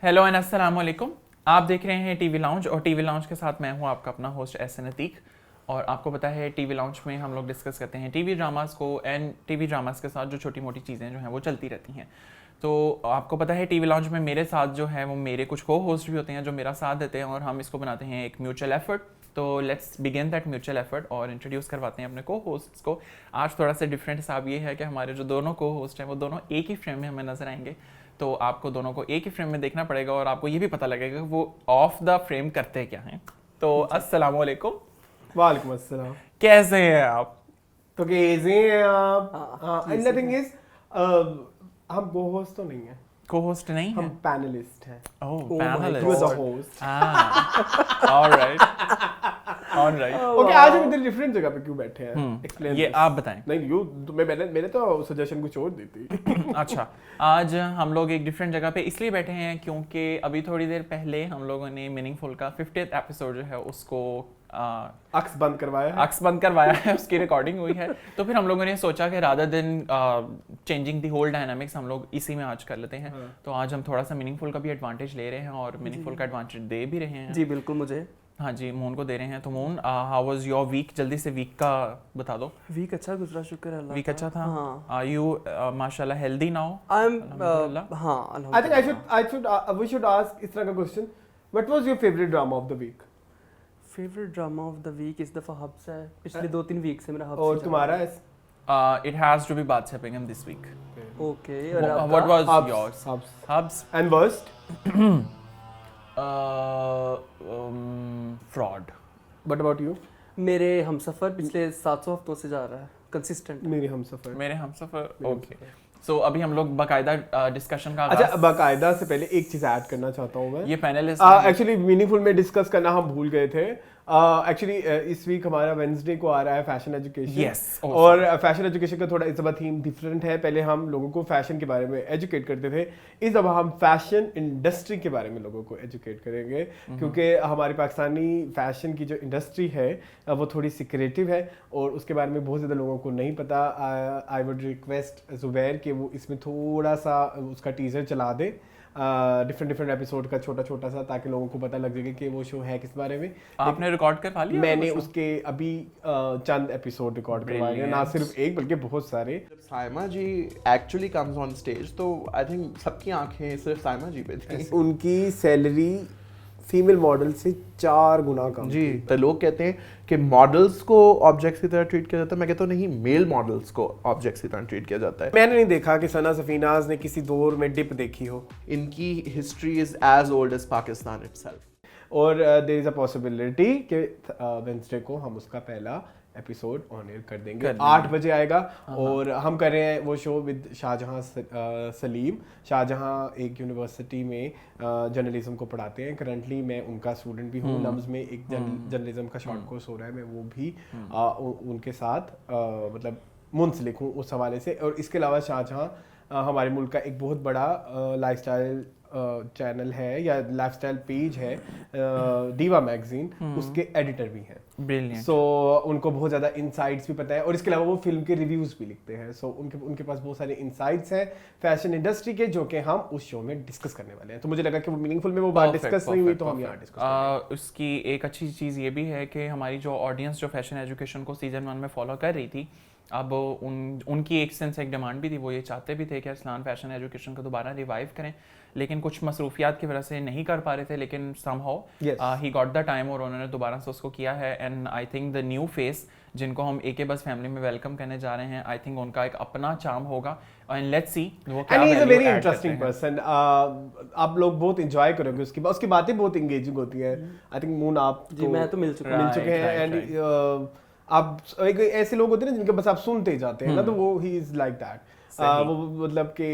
Hello and अस्सलाम वालेकुम। आप देख रहे हैं टीवी लाउंज और टीवी लाउंज के साथ मैं हूं आपका अपना होस्ट एहसन अतीक। और आपको पता है टीवी लाउंज में हम लोग डिस्कस करते हैं टीवी ड्रामास को एंड टीवी ड्रामास के साथ जो छोटी मोटी चीज़ें जो हैं वो चलती रहती हैं। तो आपको पता है टीवी लाउंज में मेरे साथ जो है वो मेरे कुछ को होस्ट भी होते हैं जो मेरा साथ देते हैं और हम इसको बनाते हैं एक म्यूचुअल एफर्ट। तो let's begin that mutual effort और इंट्रोड्यूस करवाते हैं अपने को होस्ट्स को। आज थोड़ा सा डिफरेंट हिसाब ये है कि हमारे जो दोनों को होस्ट हैं वो दोनों एक ही फ्रेम में हमें नजर आएंगे। तो आपको दोनों को एक ही फ्रेम में देखना पड़ेगा और आपको ये भी पता लगेगा कि वो ऑफ द फ्रेम करते क्या हैं। तो अस्सलाम वालेकुम। वालेकुम अस्सलाम। कैसे हैं आप? तो कैसे हैं आप? एंड द थिंग इज हम को होस्ट तो नहीं है, को होस्ट नहीं हम है? पैनलिस्ट हैं। ओह You as a panelist. host. Alright alright. Okay, आज हम इधर डिफरेंट जगह पे क्यों बैठे हैं? एक्सप्लेन। ये आप बताएं। नहीं, यू मैंने तो सजेशन कुछ और दी थी। अच्छा, आज हम लोग एक डिफरेंट जगह पे इसलिए बैठे हैं क्योंकि अभी थोड़ी देर पहले हम लोगों ने मीनिंगफुल का 50th एपिसोड जो है उसको अक्स बंद करवाया है। उसकी रिकॉर्डिंग हुई है। तो फिर हम लोगों ने सोचा कि rather than changing the whole dynamics हम लोग इसी में आज कर लेते हैं। तो आज हम थोड़ा सा मीनिंगफुल का भी एडवांटेज ले रहे हैं और मीनिंगफुल का एडवांटेज दे भी रहे हैं। जी बिल्कुल, मुझे हाँ जी, मून को दे रहे हैं। तो Moon, how was your week? जल्दी से वीक का बता दो। वीक अच्छा गुजरा, शुक्र है अल्लाह वीक का। अच्छा था? हाँ। आर यू माशाल्लाह हेल्दी नाउ? आई एम अल्हम्दुलिल्लाह। हाँ I think we should ask इस तरह का question, what was your favorite drama of the week? Favourite drama of the week इस दफा हब्स है। पिछले 2-3 वीक से मेरा हब्स और तुम्हारा It has to be Baat Seppingam this week. Okay. What was Hubs. yours? Hubs. Hubs? And worst? Fraud. What about you? मेरे हमसफर पिछले 700 हफ्तों से जा रहा है कंसिस्टेंट। मेरी हमसफर। मेरे हमसफर। ओके, सो अभी हम लोग बाकायदा डिस्कशन का अच्छा, बाकायदा से पहले एक चीज ऐड करना चाहता हूँ मैं। ये पैनलिस्ट एक्चुअली मीनिंगफुल में डिस्कस करना हम भूल गए थे। एक्चुअली इस वीक हमारा वेडनेसडे को आ रहा है फैशन एजुकेशन। Yes, और फैशन एजुकेशन का थोड़ा इस दफा थीम डिफरेंट है। पहले हम लोगों को फैशन के बारे में एजुकेट करते थे, इस दफा हम फैशन इंडस्ट्री के बारे में लोगों को एजुकेट करेंगे क्योंकि हमारी पाकिस्तानी फैशन की जो इंडस्ट्री है वो थोड़ी सिक्रेटिव है और उसके बारे में बहुत ज़्यादा लोगों को नहीं पता। आई वुड रिक्वेस्ट जुबैर कि वो इसमें थोड़ा सा उसका टीजर चला दे, डिफरेंट एपिसोड का छोटा छोटा सा, ताकि लोगों को पता लग जाए कि वो शो है किस बारे में। आपने रिकॉर्ड करवा लिया? मैंने उसके अभी चंद एपिसोड रिकॉर्ड करवाए हैं, ना सिर्फ एक बल्कि बहुत सारे। जब साइमा जी एक्चुअली कम्स ऑन स्टेज तो आई थिंक सबकी आंखें सिर्फ साइमा जी पे थी। उनकी सैलरी फीमेल मॉडल से 4 गुना कम जी, तो लोग कहते हैं कि मॉडल्स को ऑब्जेक्ट्स की तरह ट्रीट किया जाता है। मैं कहता हूँ नहीं, मेल मॉडल्स को ऑब्जेक्ट्स की तरह ट्रीट किया जाता है। मैंने नहीं देखा कि सना सफीनाज ने किसी दौर में डिप देखी हो। इनकी history is as old as Pakistan itself. और देयर इज अ पॉसिबिलिटी कि वेडनेसडे को हम उसका पहला एपिसोड ऑन एयर कर देंगे। 8 बजे आएगा और हम कर रहे हैं वो शो विद शाहजहां सलीम। शाहजहां एक यूनिवर्सिटी में जर्नलिज्म को पढ़ाते हैं। करंटली मैं उनका स्टूडेंट भी हूँ। नम्स में एक जर्नलिज्म का शॉर्ट कोर्स हो रहा है, मैं वो भी उनके साथ मतलब मुंसलिक हूँ उस हवाले से। और इसके अलावा शाहजहां हमारे मुल्क का एक बहुत बड़ा लाइफस्टाइल चैनल है या लाइफस्टाइल पेज है, दीवा मैगजीन, उसके एडिटर भी हैं। ब्रिलियंट। सो उनको बहुत ज़्यादा इनसाइट्स भी पता है और इसके अलावा वो फिल्म के रिव्यूज़ भी लिखते हैं। सो उनके पास बहुत सारे इनसाइट्स हैं फैशन इंडस्ट्री के, जो कि हम उस शो में डिस्कस करने वाले हैं। तो मुझे लगा कि वो मीनिंगफुल में वो बात डिस्कस नहीं हुई तो हम यहाँ डिस्कस। उसकी एक अच्छी चीज़ ये भी है कि हमारी जो ऑडियंस जो फैशन एजुकेशन को सीजन 1 में फॉलो कर रही थी, अब उनकी एक सेंस एक डिमांड भी थी, वो ये चाहते भी थे कि अरसलान फैशन एजुकेशन को दोबारा रिवाइव करें, लेकिन कुछ मसरूफियात की वजह से नहीं कर पा रहे थे। लेकिन somehow he got the time और उन्होंने दोबारा से उसको किया है। And I think the new face जिनको हम एके बस फैमिली में वेलकम करने जा रहे हैं, आई थिंक उनका एक अपना चार्म होगा। एंड लेट्स सी वो क्या and he is a very value add interesting करते हैं। पर्सन। आप लोग बहुत एंजॉय करोगे उसकी बातें बहुत एंगेजिंग होती हैं। आई थिंक मून आप जी मैं तो मिल चुका मिल चुके हैं। एंड आप एक ऐसे लोग होते हैं ना जिनके बस आप सुनते जाते हैं ना, तो वो ही इज लाइक दैट। वो मतलब कि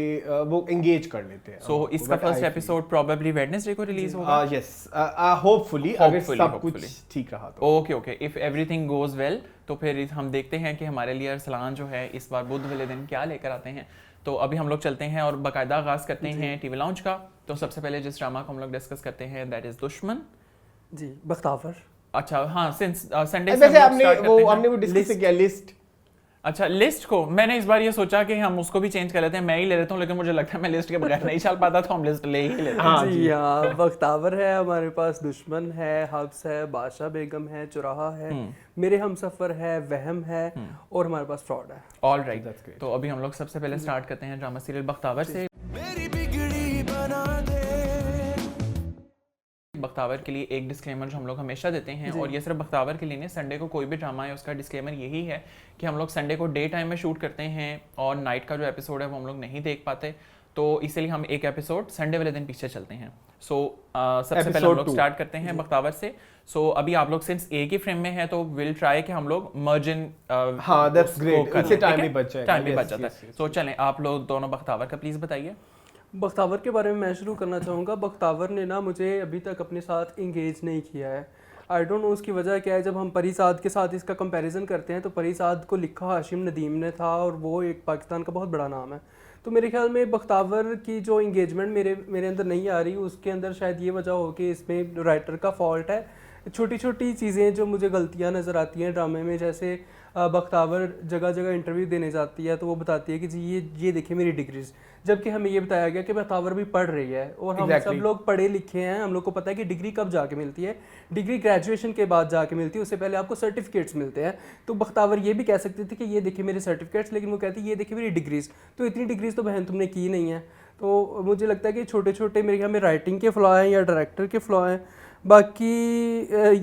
वो एंगेज कर लेते हैं। सो इसका फर्स्ट एपिसोड प्रोबेबली वेडनेसडे को रिलीज होगा। यस, होपफुली अगर सब कुछ ठीक रहा तो। Okay, if everything goes well तो फिर हम देखते हैं कि हमारे लिए अरसलान जो है इस बार बुध वाले दिन क्या लेकर आते हैं। तो अभी हम लोग चलते हैं और बाकायदा आगाज करते हैं टीवी लाउंज का। तो सबसे पहले जिस ड्रामा को हम लोग डिस्कस करते हैं दैट इज दुश्मन। जी बख्तावर। अच्छा हाँ, सिंस संडे वैसे हमने वो डिस्कस किया लिस्ट। अच्छा, लिस्ट को मैंने इस बार ये सोचा कि हम उसको भी चेंज कर लेते हैं, मैं ही ले लेता हूँ, लेकिन मुझे लगता है मैं लिस्ट के बगैर नहीं चल पाता, तो हम लिस्ट ले ही लेते हैं। जी हाँ, बख्तावर है हमारे पास, दुश्मन है, हब्स है, बादशाह बेगम है, चुराहा है, मेरे हमसफर है, वहम है, और हमारे पास फ्रॉड है। ऑल राइट, तो अभी हम लोग सबसे पहले स्टार्ट करते हैं ड्रामा सीरियल बख्तावर से। बख्तावर के लिए एक डिस्क्लेमर जो हम लोग हमेशा देते हैं, और ये सिर्फ बख्तावर के लिए नहीं, संडे को कोई भी ड्रामा है उसका डिस्क्लेमर यही है कि हम लोग संडे को डे टाइम में शूट करते हैं और नाइट का जो एपिसोड है वो हम लोग नहीं देख पाते, तो इसीलिए हम एक एपिसोड संडे वाले दिन पीछे चलते हैं। सो सबसे पहले हम लोग स्टार्ट करते हैं बख्तावर से। सो अभी आप लोग सिंस एक ही फ्रेम में है तो विल ट्राई कि हम लोग मर्जिन हाँ, दैट्स ग्रेट, इससे टाइम भी बच जाएगा, टाइम भी बच जाता है। तो चलें, आप लोग दोनों बख्तावर का प्लीज बताइए। बख्तावर के बारे में मैं शुरू करना चाहूँगा। बख्तावर ने ना मुझे अभी तक अपने साथ इंगेज नहीं किया है। आई डोंट नो उसकी वजह क्या है। जब हम परिसाद के साथ इसका कंपैरिजन करते हैं तो परिसाद को लिखा हाशिम नदीम ने था और वो एक पाकिस्तान का बहुत बड़ा नाम है। तो मेरे ख्याल में बख्तावर की जो इंगेजमेंट मेरे अंदर नहीं आ रही, उसके अंदर शायद ये वजह हो कि इसमें राइटर का फॉल्ट है। छोटी छोटी चीज़ें जो मुझे गलतियाँ नज़र आती हैं ड्रामे में, जैसे बख्तावर जगह जगह इंटरव्यू देने जाती है तो वो बताती है कि जी ये देखिए मेरी डिग्रीज, जबकि हमें ये बताया गया कि बख्तावर भी पढ़ रही है और हम सब लोग पढ़े लिखे हैं, हम लोग को पता है कि डिग्री कब जाके मिलती है। डिग्री ग्रेजुएशन के बाद जाके मिलती है, उससे पहले आपको सर्टिफिकेट्स मिलते हैं। तो बख्तावर ये भी कह सकती थी कि ये देखिए मेरे सर्टिफिकेट्स, लेकिन वो कहती है ये देखिए मेरी डिग्रीज। तो इतनी डिग्रीज तो बहन तुमने की नहीं है। तो मुझे लगता है कि छोटे छोटे मेरे ख्याल में राइटिंग के फ्लॉ हैं या डायरेक्टर के फ्लॉ हैं। बाकी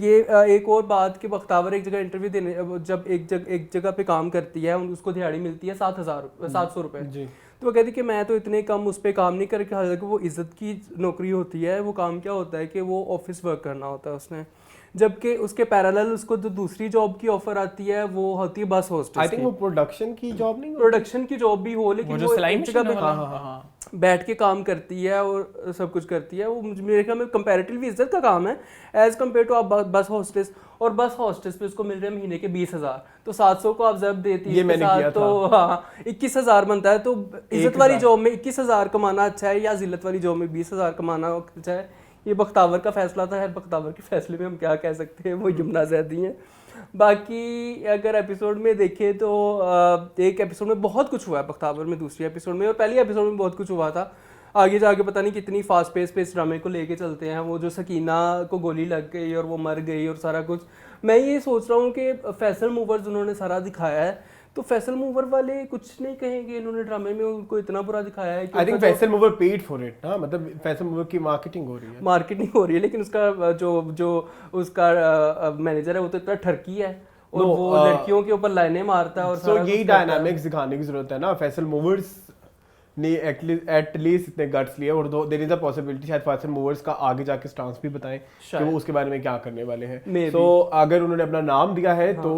ये एक और बात कि बख्तावर एक जगह इंटरव्यू देने जब एक जगह पे काम करती है, उसको दिहाड़ी मिलती है 700 रुपये। तो वो कहती कि मैं तो इतने कम उस पर काम नहीं करके, हालांकि वो इज़्ज़त की नौकरी होती है। वो काम क्या होता है कि वो ऑफिस वर्क करना होता है उसने, जबकि उसके पैरेलल उसको जो दूसरी जॉब की ऑफर आती है वो होती है बस होस्टेस। आई थिंक वो प्रोडक्शन की जॉब नहीं, प्रोडक्शन की जॉब भी हो, लेकिन वो एक जगह बैठ के काम करती है और सब कुछ करती है। वो मेरे ख्याल में कंपैरेटिवली इज्जत का काम है एज कम्पेयर टू आप बस हॉस्टेस। और बस हॉस्टेस पे उसको मिल रहे हैं महीने के 20,000, तो 700 को आप जब देती है तो हाँ 21,000 बनता है। तो इज्जत वाली जॉब में 21,000 कमाना अच्छा है या जिल्लत वाली जॉब में 20,000 कमाना अच्छा है? ये बख्तावर का फैसला था। बख्तावर के फैसले में हम क्या कह सकते हैं, वो यमुना ज़ैदी हैं। बाकी अगर एपिसोड में देखें तो एक एपिसोड में बहुत कुछ हुआ है बख्तावर में, दूसरी एपिसोड में और पहली एपिसोड में बहुत कुछ हुआ था। आगे जाके पता नहीं कितनी फास्ट पेस पे इस ड्रामे को लेके चलते हैं। वो जो सकीना को गोली लग गई और वो मर गई और सारा कुछ, मैं ये सोच रहा हूँ कि फैसल मूवर्स उन्होंने सारा दिखाया है, तो फैसल मूवर वाले कुछ नहीं कहेंगे इन्होंने ड्रामे में उनको इतना बुरा दिखाया है। आई थिंक फैसल मूवर पेड फॉर इट ना, मतलब फैसल मूवर की मार्केटिंग हो रही है, लेकिन उसका जो उसका मैनेजर है वो तो इतना ठरकी है और वो लड़कियों के ऊपर लाइनें मारता है और सो यही डायनामिक्स दिखाने की जरूरत है ना। फैसल मूवर्स ने एटलीस्ट इतने गट्स लिए और देयर इज अ पॉसिबिलिटी शायद फैसल मूवर्स का आगे जाके स्टांस भी बताएं कि वो उसके बारे में क्या करने वाले हैं। सो अगर उन्होंने अपना नाम दिया है तो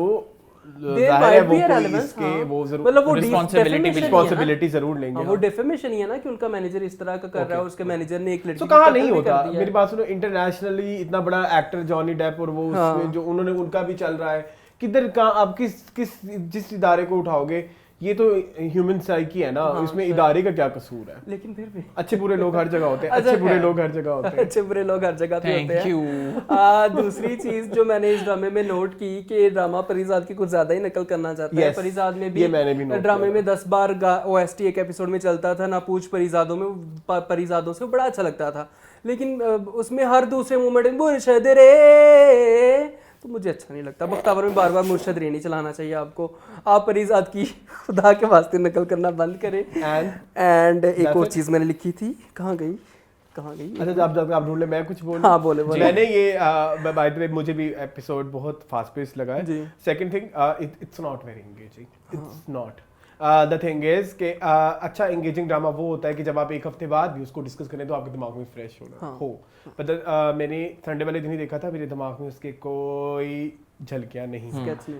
रिस्पांसिबिलिटी जरूर लेंगे। वो डेफेमेशन ही है ना कि उनका मैनेजर इस तरह का कर रहा है और उसके मैनेजर ने एक लड़की तो कहाँ नहीं होता। मेरी बात सुनो, इंटरनेशनली इतना बड़ा एक्टर जॉनी डेप और वो उसमें जो उन्होंने उनका भी चल रहा है, किधर का आप किस जिस इदारे को उठाओगे, ये तो ह्यूमन साइकी है ना। इसमें इदारे का क्या कसूर है? लेकिन फिर भी अच्छे बुरे लोग हर जगह होते हैं, अच्छे बुरे लोग हर जगह होते हैं, अच्छे बुरे लोग हर जगह पे होते हैं। दूसरी चीज जो मैंने इस ड्रामे में नोट की कि ड्रामा परिजाद की कुछ ज्यादा ही नकल करना चाहता है। परिजाद में भी ड्रामे में 10 बार OST एक एपिसोड में चलता था ना, पूछ परिजादों में परिजादों से बड़ा अच्छा लगता था, लेकिन उसमें हर दूसरे मोमेंट में मुर्शद रे, तो मुझे अच्छा नहीं लगता। बख्तावर में बार बार मुर्शद रे नहीं चलाना चाहिए आपको। आप परिजाद की खुदा के वास्ते नकल करना बंद करें। एंड एक और चीज़ मैंने लिखी थी, कहाँ गई? अच्छा आप ढूंढ ले, मैं कुछ बोल। हाँ बोले। मैंने ये बाय द वे मुझे भी एपिसोड बहुत फास्ट पेस लगा है। Second thing, it's not very engaging, it's not. The thing is कि अच्छा एंगेजिंग ड्रामा वो होता है कि जब आप एक हफ्ते बाद भी उसको डिस्कस करें तो आपके दिमाग में फ्रेश हो। मतलब मैंने संडे वाले दिन ही देखा था, मेरे दिमाग में उसके कोई झलकियां नहीं,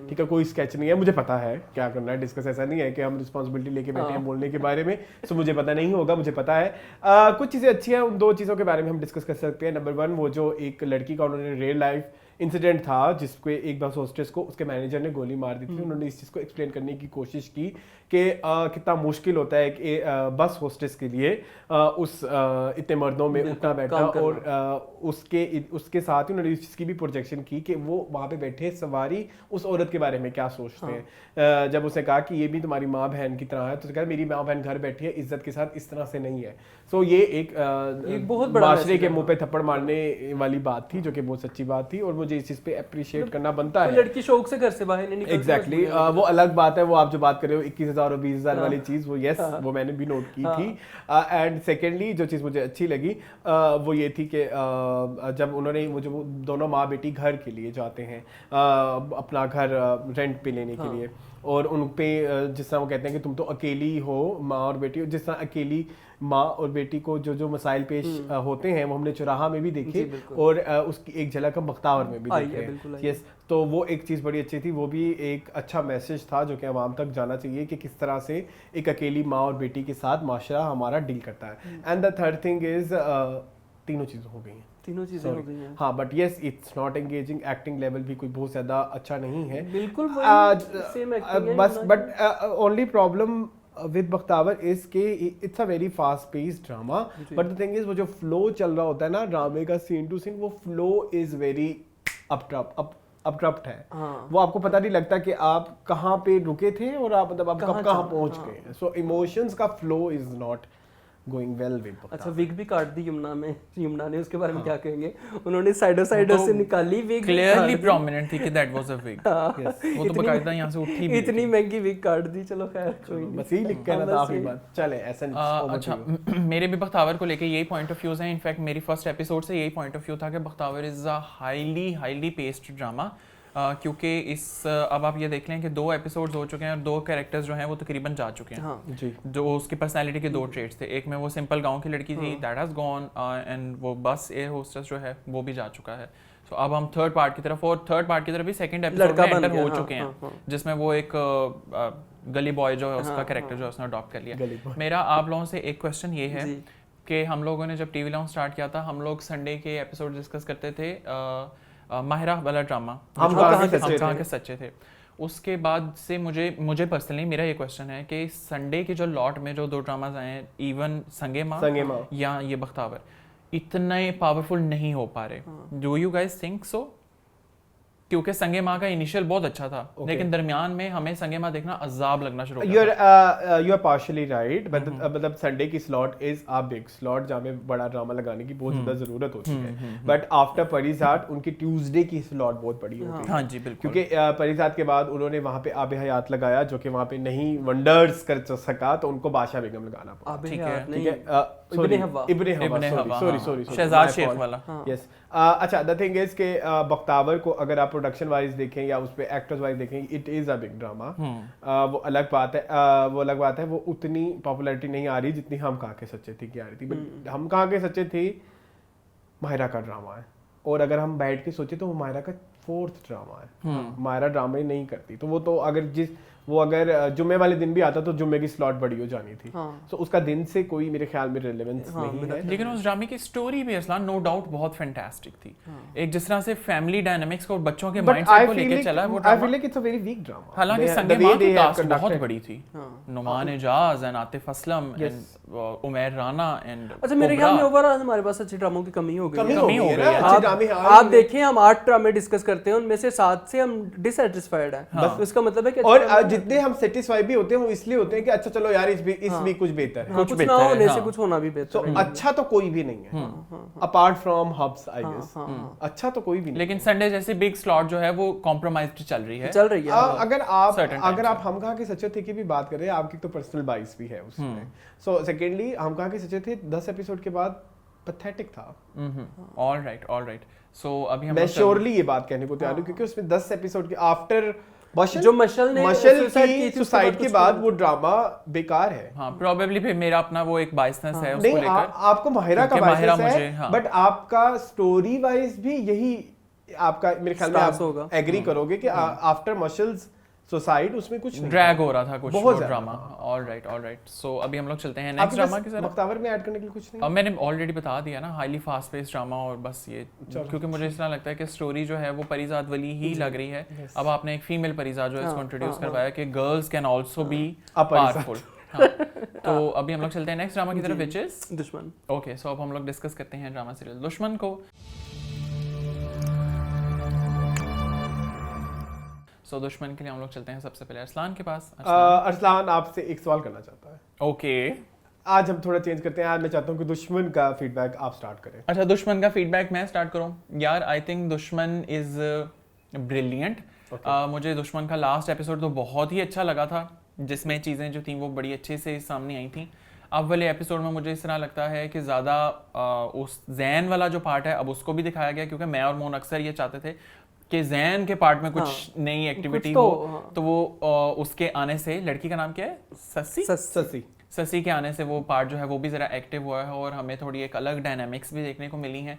ठीक है, कोई स्केच नहीं है। मुझे पता है क्या करना है, डिस्कस ऐसा नहीं है कि हम रिस्पॉन्सिबिलिटी लेके बैठे हैं बोलने के बारे में। सो मुझे पता नहीं होगा, मुझे पता है। कुछ चीज़ें अच्छी हैं, उन 2 चीज़ों के बारे में हम डिस्कस कर सकते हैं। नंबर 1, वो जो एक लड़की का उन्होंने रियल लाइफ इंसिडेंट था जिसको एक बस होस्टेस को उसके मैनेजर ने गोली मार दी थी। उन्होंने इस चीज़ को एक्सप्लेन करने की कोशिश की कि कितना मुश्किल होता है कि बस होस्टेस के लिए इतने मर्दों में उठना बैठना, और उसके साथ ही उन्होंने इस चीज़ की भी प्रोजेक्शन की कि वो वहाँ पे बैठे सवारी उस औरत के बारे में क्या सोचते हैं। जब उसने कहा कि ये भी तुम्हारी माँ बहन की तरह है, तो उसने कहा मेरी माँ बहन घर बैठी है इज्जत के साथ, इस तरह से नहीं है। सो ये एक बहुत बड़ा माशरे के मुंह पे थप्पड़ मारने वाली बात थी, जो कि बहुत सच्ची बात थी, और मुझे इस चीज़ पे अप्रिशिएट करना बनता है। लड़की शौक से घर से बाहर नहीं निकलती। एग्जैक्टली वो अलग बात है, वो आप जो बात कर रहे हो 21,000 और 20,000 वाली चीज़, वो यस वो मैंने भी नोट की थी। एंड सेकेंडली जो चीज़ मुझे अच्छी लगी वो ये थी कि जब उन्होंने वो जो दोनों माँ बेटी घर के लिए जाते हैं, अपना घर रेंट पे लेने के लिए, और उन पे जिस तरह वो कहते हैं कि तुम तो अकेली हो माँ और बेटी, जिस तरह अकेली माँ और बेटी को जो जो मसाइल पेश होते हैं वो हमने चौराहा में भी देखे, और उसकी एक झलक हम बख्तावर में भी देखे। यस, तो वो एक चीज़ बड़ी अच्छी थी, वो भी एक अच्छा मैसेज था जो कि आवाम तक जाना चाहिए कि किस तरह से एक अकेली माँ और बेटी के साथ माशरा हमारा डील करता है। And the third thing is तीनों चीज़ें हो गई हैं, तीनों चीजें हो गई हैं। हाँ, but yes it's not engaging, acting level भी कोई बहुत ज़्यादा अच्छा नहीं है, बिल्कुल सेम एक्टिंग है बस। But only problem with Bakhtawar is के it's a very fast paced drama, but the thing is वो जो फ्लो चल रहा होता है ना ड्रामे का सीन टू सीन, वो फ्लो इज वेरी अब्रप्ट है। वो आपको पता नहीं लगता कि आप कहाँ पे रुके थे और आप मतलब आप कब कहाँ पहुंच गए। सो इमोशंस का flow is not going well with. अच्छा, विग भी काट दी यमुना ने, उसके बारे में क्या कहेंगे? उन्होंने साइडों से निकाली विग, क्लियरली प्रोमिनेंट थी कि दैट वाज अ विग। वो तो बकायदा यहां से उठी भी, इतनी महंगी विग काट दी। चलो खैर, कोई नहीं, बस यही लिख के ना आखिरी बात चले ऐसा। अच्छा, मेरे भी बख्तावर को लेके यही पॉइंट ऑफ व्यूज हैं। इनफैक्ट मेरी फर्स्ट एपिसोड से यही पॉइंट ऑफ व्यू था कि Bakhtawar is a highly paced drama, क्योंकि अब आप ये देख लें कि 2 एपिसोड्स हो चुके हैं और 2 कैरेक्टर्स जो हैं वो तकरीबन जा चुके हैं। हाँ जी। जो उसकी पर्सनालिटी के 2 ट्रेट्स थे, एक में वो सिंपल गांव की लड़की थी, दैट हैज गॉन, एंड वो बस एयर होस्टेस जो है वो भी जा चुका है। सो अब हम थर्ड पार्ट की तरफ, और थर्ड पार्ट की तरफ भी सेकंड एपिसोड में एंटर हो चुके हैं, जिसमें वो एक गली बॉय जो है उसका कैरेक्टर जो है उसने अडॉप्ट कर लिया। मेरा आप लोगों से एक क्वेश्चन ये है कि हम लोगों ने जब टीवी लॉन्च स्टार्ट किया था, हम लोग संडे के एपिसोड डिस्कस करते थे माहिरा वाला ड्रामा, हम कहाँ के सच्चे थे। उसके बाद से मुझे पर्सनली मेरा ये क्वेश्चन है कि संडे के जो लॉट में जो 2 ड्रामाज आए हैं, इवन संगे माँ या ये बख्तावर, इतने पावरफुल नहीं हो पा रहे। Do you guys think so? क्योंकि संगे माँ का इनिशियल बहुत अच्छा था, लेकिन दरमियान में हमें संगे माँ देखना अजाब लगना शुरू हो गया। यू आर पार्शियली राइट, मतलब संडे की slot is a big slot जहाँ में बड़ा ड्रामा लगाने की बहुत ज्यादा जरूरत होती है, बट आफ्टर परिजात उनकी ट्यूसडे की स्लॉट बहुत बड़ी होती है। हाँ जी बिल्कुल, क्योंकि परिजात के बाद उन्होंने वहाँ पे आबे हयात लगाया जो कि वहाँ पे नहीं वंडर्स कर सका, तो उनको बादशाह बेगम लगाना पड़ा। ठीक है, इब्ने हवा, सॉरी शहजाद शेख वाला। यस। अच्छा, द थिंग इज के बख्तावर को अगर आप प्रोडक्शन वाइज देखें या उस पे एक्टर्स वाइज देखें, it is a big drama. वो अलग बात है, वो उतनी पॉपुलैरिटी नहीं आ रही जितनी हम कहाँ के सच्चे थे की आ रही थी। बट हम कहाँ के सच्चे थे माहिरा का ड्रामा है, और अगर हम बैठ के सोचे तो वो माहिरा का 4th ड्रामा है। माहिरा ड्रामा ही नहीं करती, तो वो तो अगर जुम्मे वाले दिन भी आता तो जुम्मे की स्लॉट बड़ी हो जानी थी। सो उसका दिन से कोई मेरे ख्याल में रिलेवेंस नहीं है। लेकिन उस ड्रामे की स्टोरी भी असला नो डाउट बहुत फैंटास्टिक थी। एक जिस तरह से फैमिली डायनामिक्स को और बच्चों के माइंडसेट को लेके चला वो drama, I feel like it's a very weak drama. हालांकि संगे माँ की कास्ट बहुत बड़ी थी, Noman Ijaz and Atif Aslam and Umair Rana and. अच्छा, मेरे ख्याल में ओवरऑल हमारे पास अच्छे ड्रामों की कमी हो गई है। आप देखें, हम 8 ड्रामे डिस्कस करते हैं, उनमें से 7 से हम डिससैटिस्फाइड हैं। बस इसका मतलब है कि और जितने हम सेटिस्फाई भी होते हैं वो इसलिए होते हैं कि अच्छा चलो यार इस भी कुछ बेहतर है, कुछ ना होने से कुछ होना भी बेहतर है। अच्छा तो कोई भी नहीं है apart from Habs, I guess. अच्छा तो कोई भी नहीं। लेकिन संडे जैसी बिग स्लॉट जो है वो कॉम्प्रोमाइज्ड चल रही है। अगर आप हम कहाँ के सच्चे थे की भी बात कर रहे हैं, आपकी तो पर्सनल बाइस भी है उसमें। सो सेकेंडली हम कहाँ के सच्चे थे 10 एपिसोड के बाद पैथेटिक था। ऑलराइट। सो अभी हम मैं श्योरली ये बात कहने को तैयार हूँ क्योंकि उसमें 10 एपिसोड के आफ्टर मशल की सुसाइड के बाद वो ड्रामा बेकार है। हाँ, प्रोबेबली फिर मेरा अपना वो एक बायसनेस है उसको लेकर। आपको माहिरा का बायसनेस है, बट आपका स्टोरी वाइज भी यही आपका मेरे ख्याल में आप एग्री करोगे कि आफ्टर मशल्स सुसाइड उसमें कुछ नहीं ड्रैग हो रहा था कुछ बहुत ज्यादा, ड्रामा। हाँ। ऑलराइट। सो अभी हम लोग चलते हैं आपके नेक्स्ट ड्रामा पास की तरफ। बख्तावर में ऐड करने के लिए कुछ नहीं अब मैंने ऑलरेडी बता दिया ना, हाईली फास्ट पेस ड्रामा, और बस ये क्योंकि मुझे इस तरह लगता है कि स्टोरी जो है वो परिजात वाली ही लग रही है। अब आपने एक फीमेल परिजात जो है इसको इंट्रोड्यूस करवाया कि girls can also be powerful. तो अभी हम लोग चलते हैं नेक्स्ट ड्रामा की तरफ, विच इज दुश्मन। ओके। सो अब हम लोग डिस्कस करते हैं ड्रामा सीरियल दुश्मन को। सो दुश्मन के लिए हम लोग चलते हैं सबसे पहले अरसलान के पास। अरसलान आपसे एक सवाल करना चाहता है। ओके। आज हम थोड़ा चेंज करते हैं। आज मैं चाहता हूँ कि दुश्मन का फीडबैक आप स्टार्ट करें। अच्छा, दुश्मन का फीडबैक मैं स्टार्ट करूं? यार आई थिंक दुश्मन इज ब्रिलियंट। मुझे दुश्मन का लास्ट एपिसोड तो बहुत ही अच्छा लगा था, जिसमें चीज़ें जो थी वो बड़ी अच्छे से सामने आई थी। अब वाले एपिसोड में मुझे इस तरह लगता है कि ज़्यादा उस जैन वाला जो पार्ट है अब उसको भी दिखाया गया, क्योंकि मैं और मोन अक्सर ये चाहते थे कि जैन के पार्ट में कुछ नई एक्टिविटी हो। तो वो उसके आने से, लड़की का नाम क्या है? ससी के आने से वो पार्ट जो है वो भी ज़रा एक्टिव हुआ है और हमें थोड़ी एक अलग डायनामिक्स भी देखने को मिली है।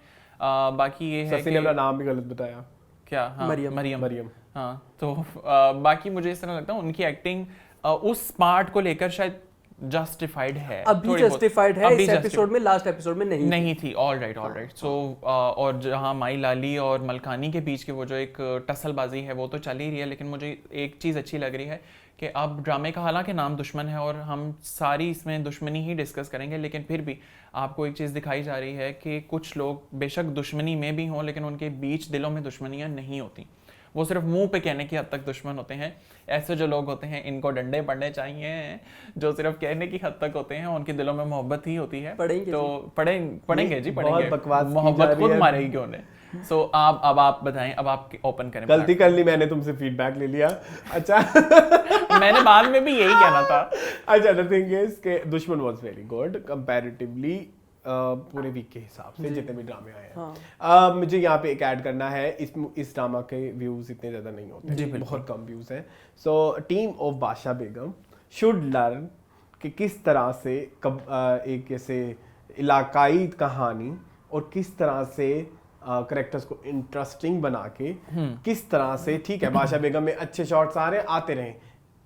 बाकी ये है ससी ने अपना नाम भी गलत बताया क्या? हाँ, मरियम। हाँ, तो बाकी मुझे इस तरह लगता है उनकी एक्टिंग उस पार्ट को लेकर शायद जस्टिफाइड है, अभी जस्टिफाइड है। इस एपिसोड में, लास्ट एपिसोड में नहीं थी। ऑलराइट। सो और जहाँ माई लाली और मलकानी के बीच की वो जो एक टसलबाजी है वो तो चल ही रही है, लेकिन मुझे एक चीज़ अच्छी लग रही है कि अब ड्रामे का हालांकि नाम दुश्मन है और हम सारी इसमें दुश्मनी ही डिस्कस करेंगे, लेकिन फिर भी आपको एक चीज़ दिखाई जा रही है कि कुछ लोग बेशक दुश्मनी में भी हों, लेकिन उनके बीच दिलों में दुश्मनियाँ नहीं होती। वो सिर्फ मुंह पे कहने की हद तक दुश्मन होते हैं। ऐसे जो लोग होते हैं इनको डंडे पड़ने चाहिए, जो सिर्फ कहने की हद तक होते हैं, उनके दिलों में मोहब्बत ही होती है। पढ़ेंगे तो पढ़ेंगे जी, बहुत बकवास की मोहब्बत जा रही खुद है। मारेगी उन्हें। सो अब आप बताएं, अब आप ओपन करें। गलती कर ली मैंने, तुमसे फीडबैक ले लिया। अच्छा मैंने बाद में भी यही कहना था। अच्छा, द थिंग इज कि दुश्मन वाज वेरी गुड कंपैरेटिवली पूरे वीक के हिसाब से जितने भी ड्रामे आए हैं। मुझे यहाँ पे एक ऐड करना है, इस ड्रामा के व्यूज इतने ज़्यादा नहीं होते जी, बहुत कम व्यूज हैं। सो टीम ऑफ बादशाह बेगम शुड लर्न कि किस तरह से एक ऐसे इलाकाई कहानी और किस तरह से करेक्टर्स को इंटरेस्टिंग बना के किस तरह से, ठीक है बादशाह बेगम में अच्छे शॉट्स आ रहे हैं, आते रहे,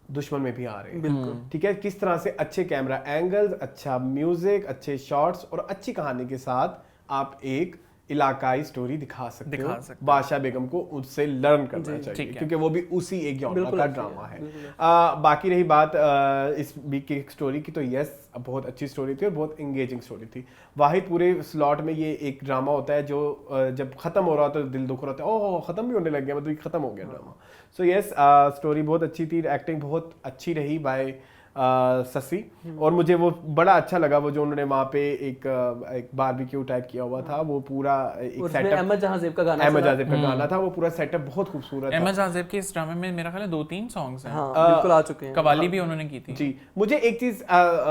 दुश्मन में भी आ रहे हैं, बिल्कुल ठीक है, किस तरह से अच्छे कैमरा एंगल्स, अच्छा म्यूजिक, अच्छे शॉट्स और अच्छी कहानी के साथ आप एक इलाकाई स्टोरी दिखा सकते हो। बादशाह बेगम को उससे लर्न करना चाहिए, क्योंकि वो भी उसी एक जॉनर का ड्रामा है। बाकी रही बात इस वीक की स्टोरी की, तो यस बहुत अच्छी स्टोरी थी और बहुत एंगेजिंग स्टोरी थी। वाहिद पूरे स्लॉट में ये एक ड्रामा होता है जो जब खत्म हो रहा था तो दिल दुख रहा था, ओह खत्म भी होने लग गया, मतलब खत्म हो गया ड्रामा। सो यस स्टोरी बहुत अच्छी थी, एक्टिंग बहुत अच्छी रही बाय ससी, और मुझे वो बड़ा अच्छा लगा वो जो उन्होंने वहाँ पे एक बारबेक्यू टाइप किया हुआ था, वो पूरा एक सेटअप, अहमद जहाँ ज़ेब का गाना था, वो पूरा सेटअप बहुत खूबसूरत था। अहमद जहाँ ज़ेब के इस ड्रामे में मेरा ख्याल है 2-3 सॉन्ग्स हैं, बिल्कुल आ चुके हैं, कवाली भी उन्होंने की थी जी। मुझे एक चीज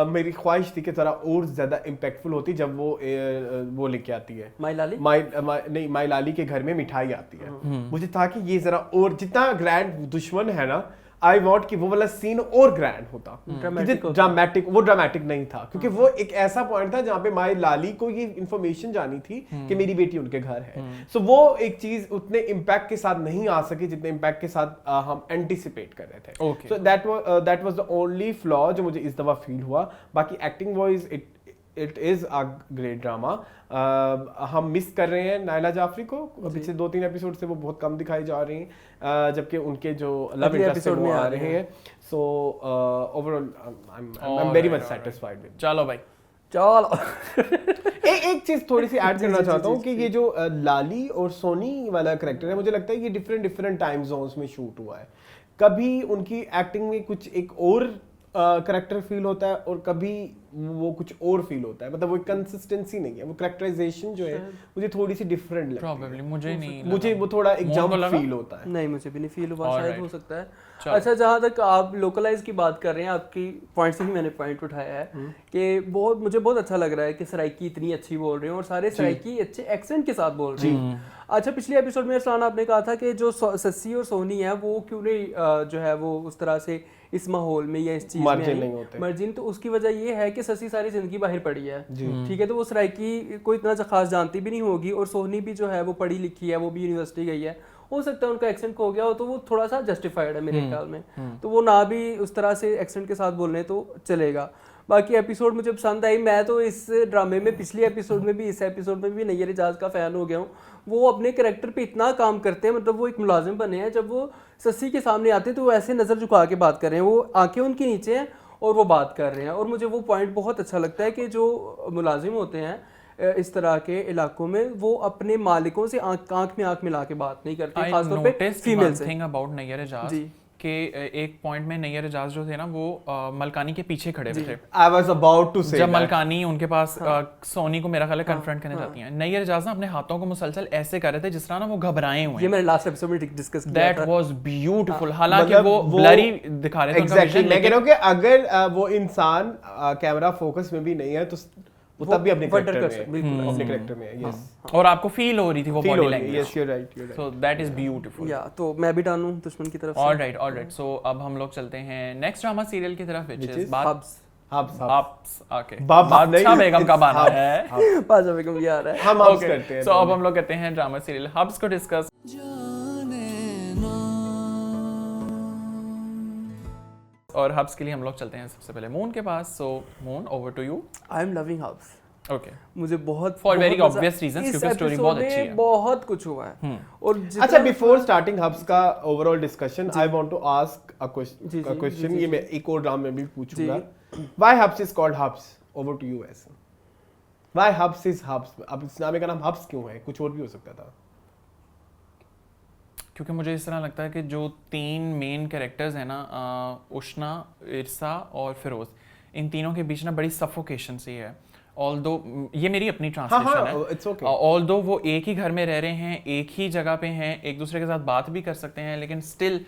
मेरी ख्वाहिश थी कि जरा और ज्यादा इम्पैक्टफुल होती जब वो लेके आती है माई लाली के घर में मिठाई आती है। मुझे था कि ये जरा और जितना ग्रैंड दुश्मन है ना, आई वॉन्ट कि वो वाला सीन और ग्रैंड होता, ड्रामेटिक नहीं था, क्योंकि वो एक ऐसा पॉइंट था जहाँ पे माई लाली को ये इन्फॉर्मेशन जानी थी कि मेरी बेटी उनके घर है। सो वो एक चीज उतने इम्पैक्ट के साथ नहीं आ सकी जितने इम्पैक्ट के साथ हम एंटिसिपेट कर रहे थे। So that was the only flaw जो मुझे इस दफा फील हुआ। बाकी acting wise it is a great drama. हम मिस कर रहे हैं नायला जाफरी को, पिछले 2-3 एपिसोड से वो बहुत कम दिखाई जा रही हैं, जबकि उनके जो लव इंटरेस्ट वो आ रहे हैं। So overall I am very much satisfied with. चलो भाई चलो एक चीज थोड़ी सी ऐड करना चाहता हूँ कि ये जो लाली और सोनी वाला करेक्टर है, मुझे लगता है ये डिफरेंट टाइम जोन्स में शूट हुआ है। कभी उनकी एक्टिंग में कुछ एक और करेक्टर फील होता है और कभी वो कुछ और फील होता है, मतलब वो कंसिस्टेंसी नहीं है, वो करेक्टराइजेशन जो है मुझे थोड़ी सी डिफरेंट लगती है। प्रॉबेबली मुझे वो थोड़ा एक जंप फील होता है। नहीं, मुझे भी नहीं फील हुआ, शायद हो सकता है। अच्छा, जहाँ तक आप लोकलाइज की बात कर रहे हैं, आपकी पॉइंट से ही मैंने पॉइंट उठाया है कि मुझे बहुत अच्छा लग रहा है कि सराइकी इतनी अच्छी बोल रहे हैं और सारे सराइकी अच्छे एक्सेंट के साथ बोल रहे हैं। अच्छा, पिछले एपिसोड में अरसलान आपने कहा था कि जो सस्सी और सोनी है वो क्यों नहीं जो है वो उस तरह से इस माहौल में या इस चीज में मर्जिन, तो उसकी वजह ये है कि ससी सारी जिंदगी बाहर पड़ी है, ठीक है, तो वो सराइकी को इतना खास जानती भी नहीं होगी, और सोनी भी जो है वो पढ़ी लिखी है, वो भी यूनिवर्सिटी गई है, हो सकता है उनका एक्सेंट खो गया हो, तो वो थोड़ा सा जस्टिफाइड है मेरे ख्याल में, तो वो ना भी उस तरह से एक्सेंट के साथ बोलने तो चलेगा। बाकी एपिसोड मुझे पसंद आई, मैं तो इस ड्रामे में पिछले एपिसोड में भी इस एपिसोड में भी नैयर एजाज का फ़ैन हो गया हूँ। वो अपने कैरेक्टर पे इतना काम करते हैं, मतलब वो एक मुलाजिम बने हैं, जब वो सस्सी के सामने आते हैं तो वो ऐसे नज़र झुका के बात कर रहे हैं, वो आंखें उनके नीचे हैं और वो बात कर रहे हैं, और मुझे वो पॉइंट बहुत अच्छा लगता है कि जो मुलाजिम होते हैं इस तरह के इलाकों में, वो अपने मालिकों से आंख में आंख मिला के बात नहीं करते, खासतौर पे फीमेल से। थिंग अबाउट नैयर एजाज के एक पॉइंट में नैयर एजाज जो थे ना वो मलकानी के पीछे खड़े हुए थे। I was about to say जब that. मलकानी उनके पास सोनी को मेरा ख्याल है कन्फ्रंट करने जाती हैं, नैयर एजाज ना अपने हाथों को मुसलसल ऐसे कर रहे थे जिस तरह ना वो घबराए हुए ये मैंने लास्ट एपिसोड में डिस्कस किया दैट था। Was beautiful. हालांकि मतलब वो ब्लरी दिखा रहे थे उनका एग्जैक्टली, विजन, मैं कह रहा हूँ कि अगर वो इंसान कैमरा फोकस में भी नहीं है तो वो तब भी अपने wonder कैरेक्टर कर में सकते, है, अपने कैरेक्टर में है। यस, और आपको फील हो रही थी वो फील बॉडी हो रही है। Language, yes, you are right, you are so that is beautiful. या तो मैं भी डालूं दुश्मन की तरफ से। ऑलराइट सो अब हम लोग चलते हैं नेक्स्ट ड्रामा सीरियल की तरफ, which is Habs. Habs. Okay, Badshah Badshah बेगम का बाना है। बादशाह बेगम ये आ रहा है। हम हब्स करते हैं। सो अब हम लोग करते हैं ड्रामा सीरियल हब्स को डिस्कस। और हब्स के लिए हम लोग चलते हैं सबसे पहले मून के पास। So moon, over to you. I am loving Habs. Okay, मुझे बहुत फॉर वेरी बहुत मजा- ऑब्वियस रीजंस, इस क्योंकि स्टोरी episode बहुत में अच्छी है। बहुत कुछ हुआ है। और अच्छा, जितना- बिफोर स्टार्टिंग हब्स का overall discussion, I want to ask a जी, क्वेश्चन। जी, ये जी। मैं एक और ड्रामा में भी पूछूंगा। Why Habs is called Habs? Over to you S. Why Habs is Habs? अब इस नामे का नाम हब्स क्यों है? कुछ और भी हो सकता था। क्योंकि मुझे इस तरह लगता है कि जो तीन मेन कैरेक्टर्स हैं ना, उष्णा, इरसा और फिरोज, इन तीनों के बीच ना बड़ी सफोकेशन सी है। ऑल्दो ये मेरी अपनी ट्रांसलेशन है, इट्स ओके। ऑल्दो वो एक ही घर में रह रहे हैं, एक ही जगह पे हैं, एक दूसरे के साथ बात भी कर सकते हैं, लेकिन स्टिल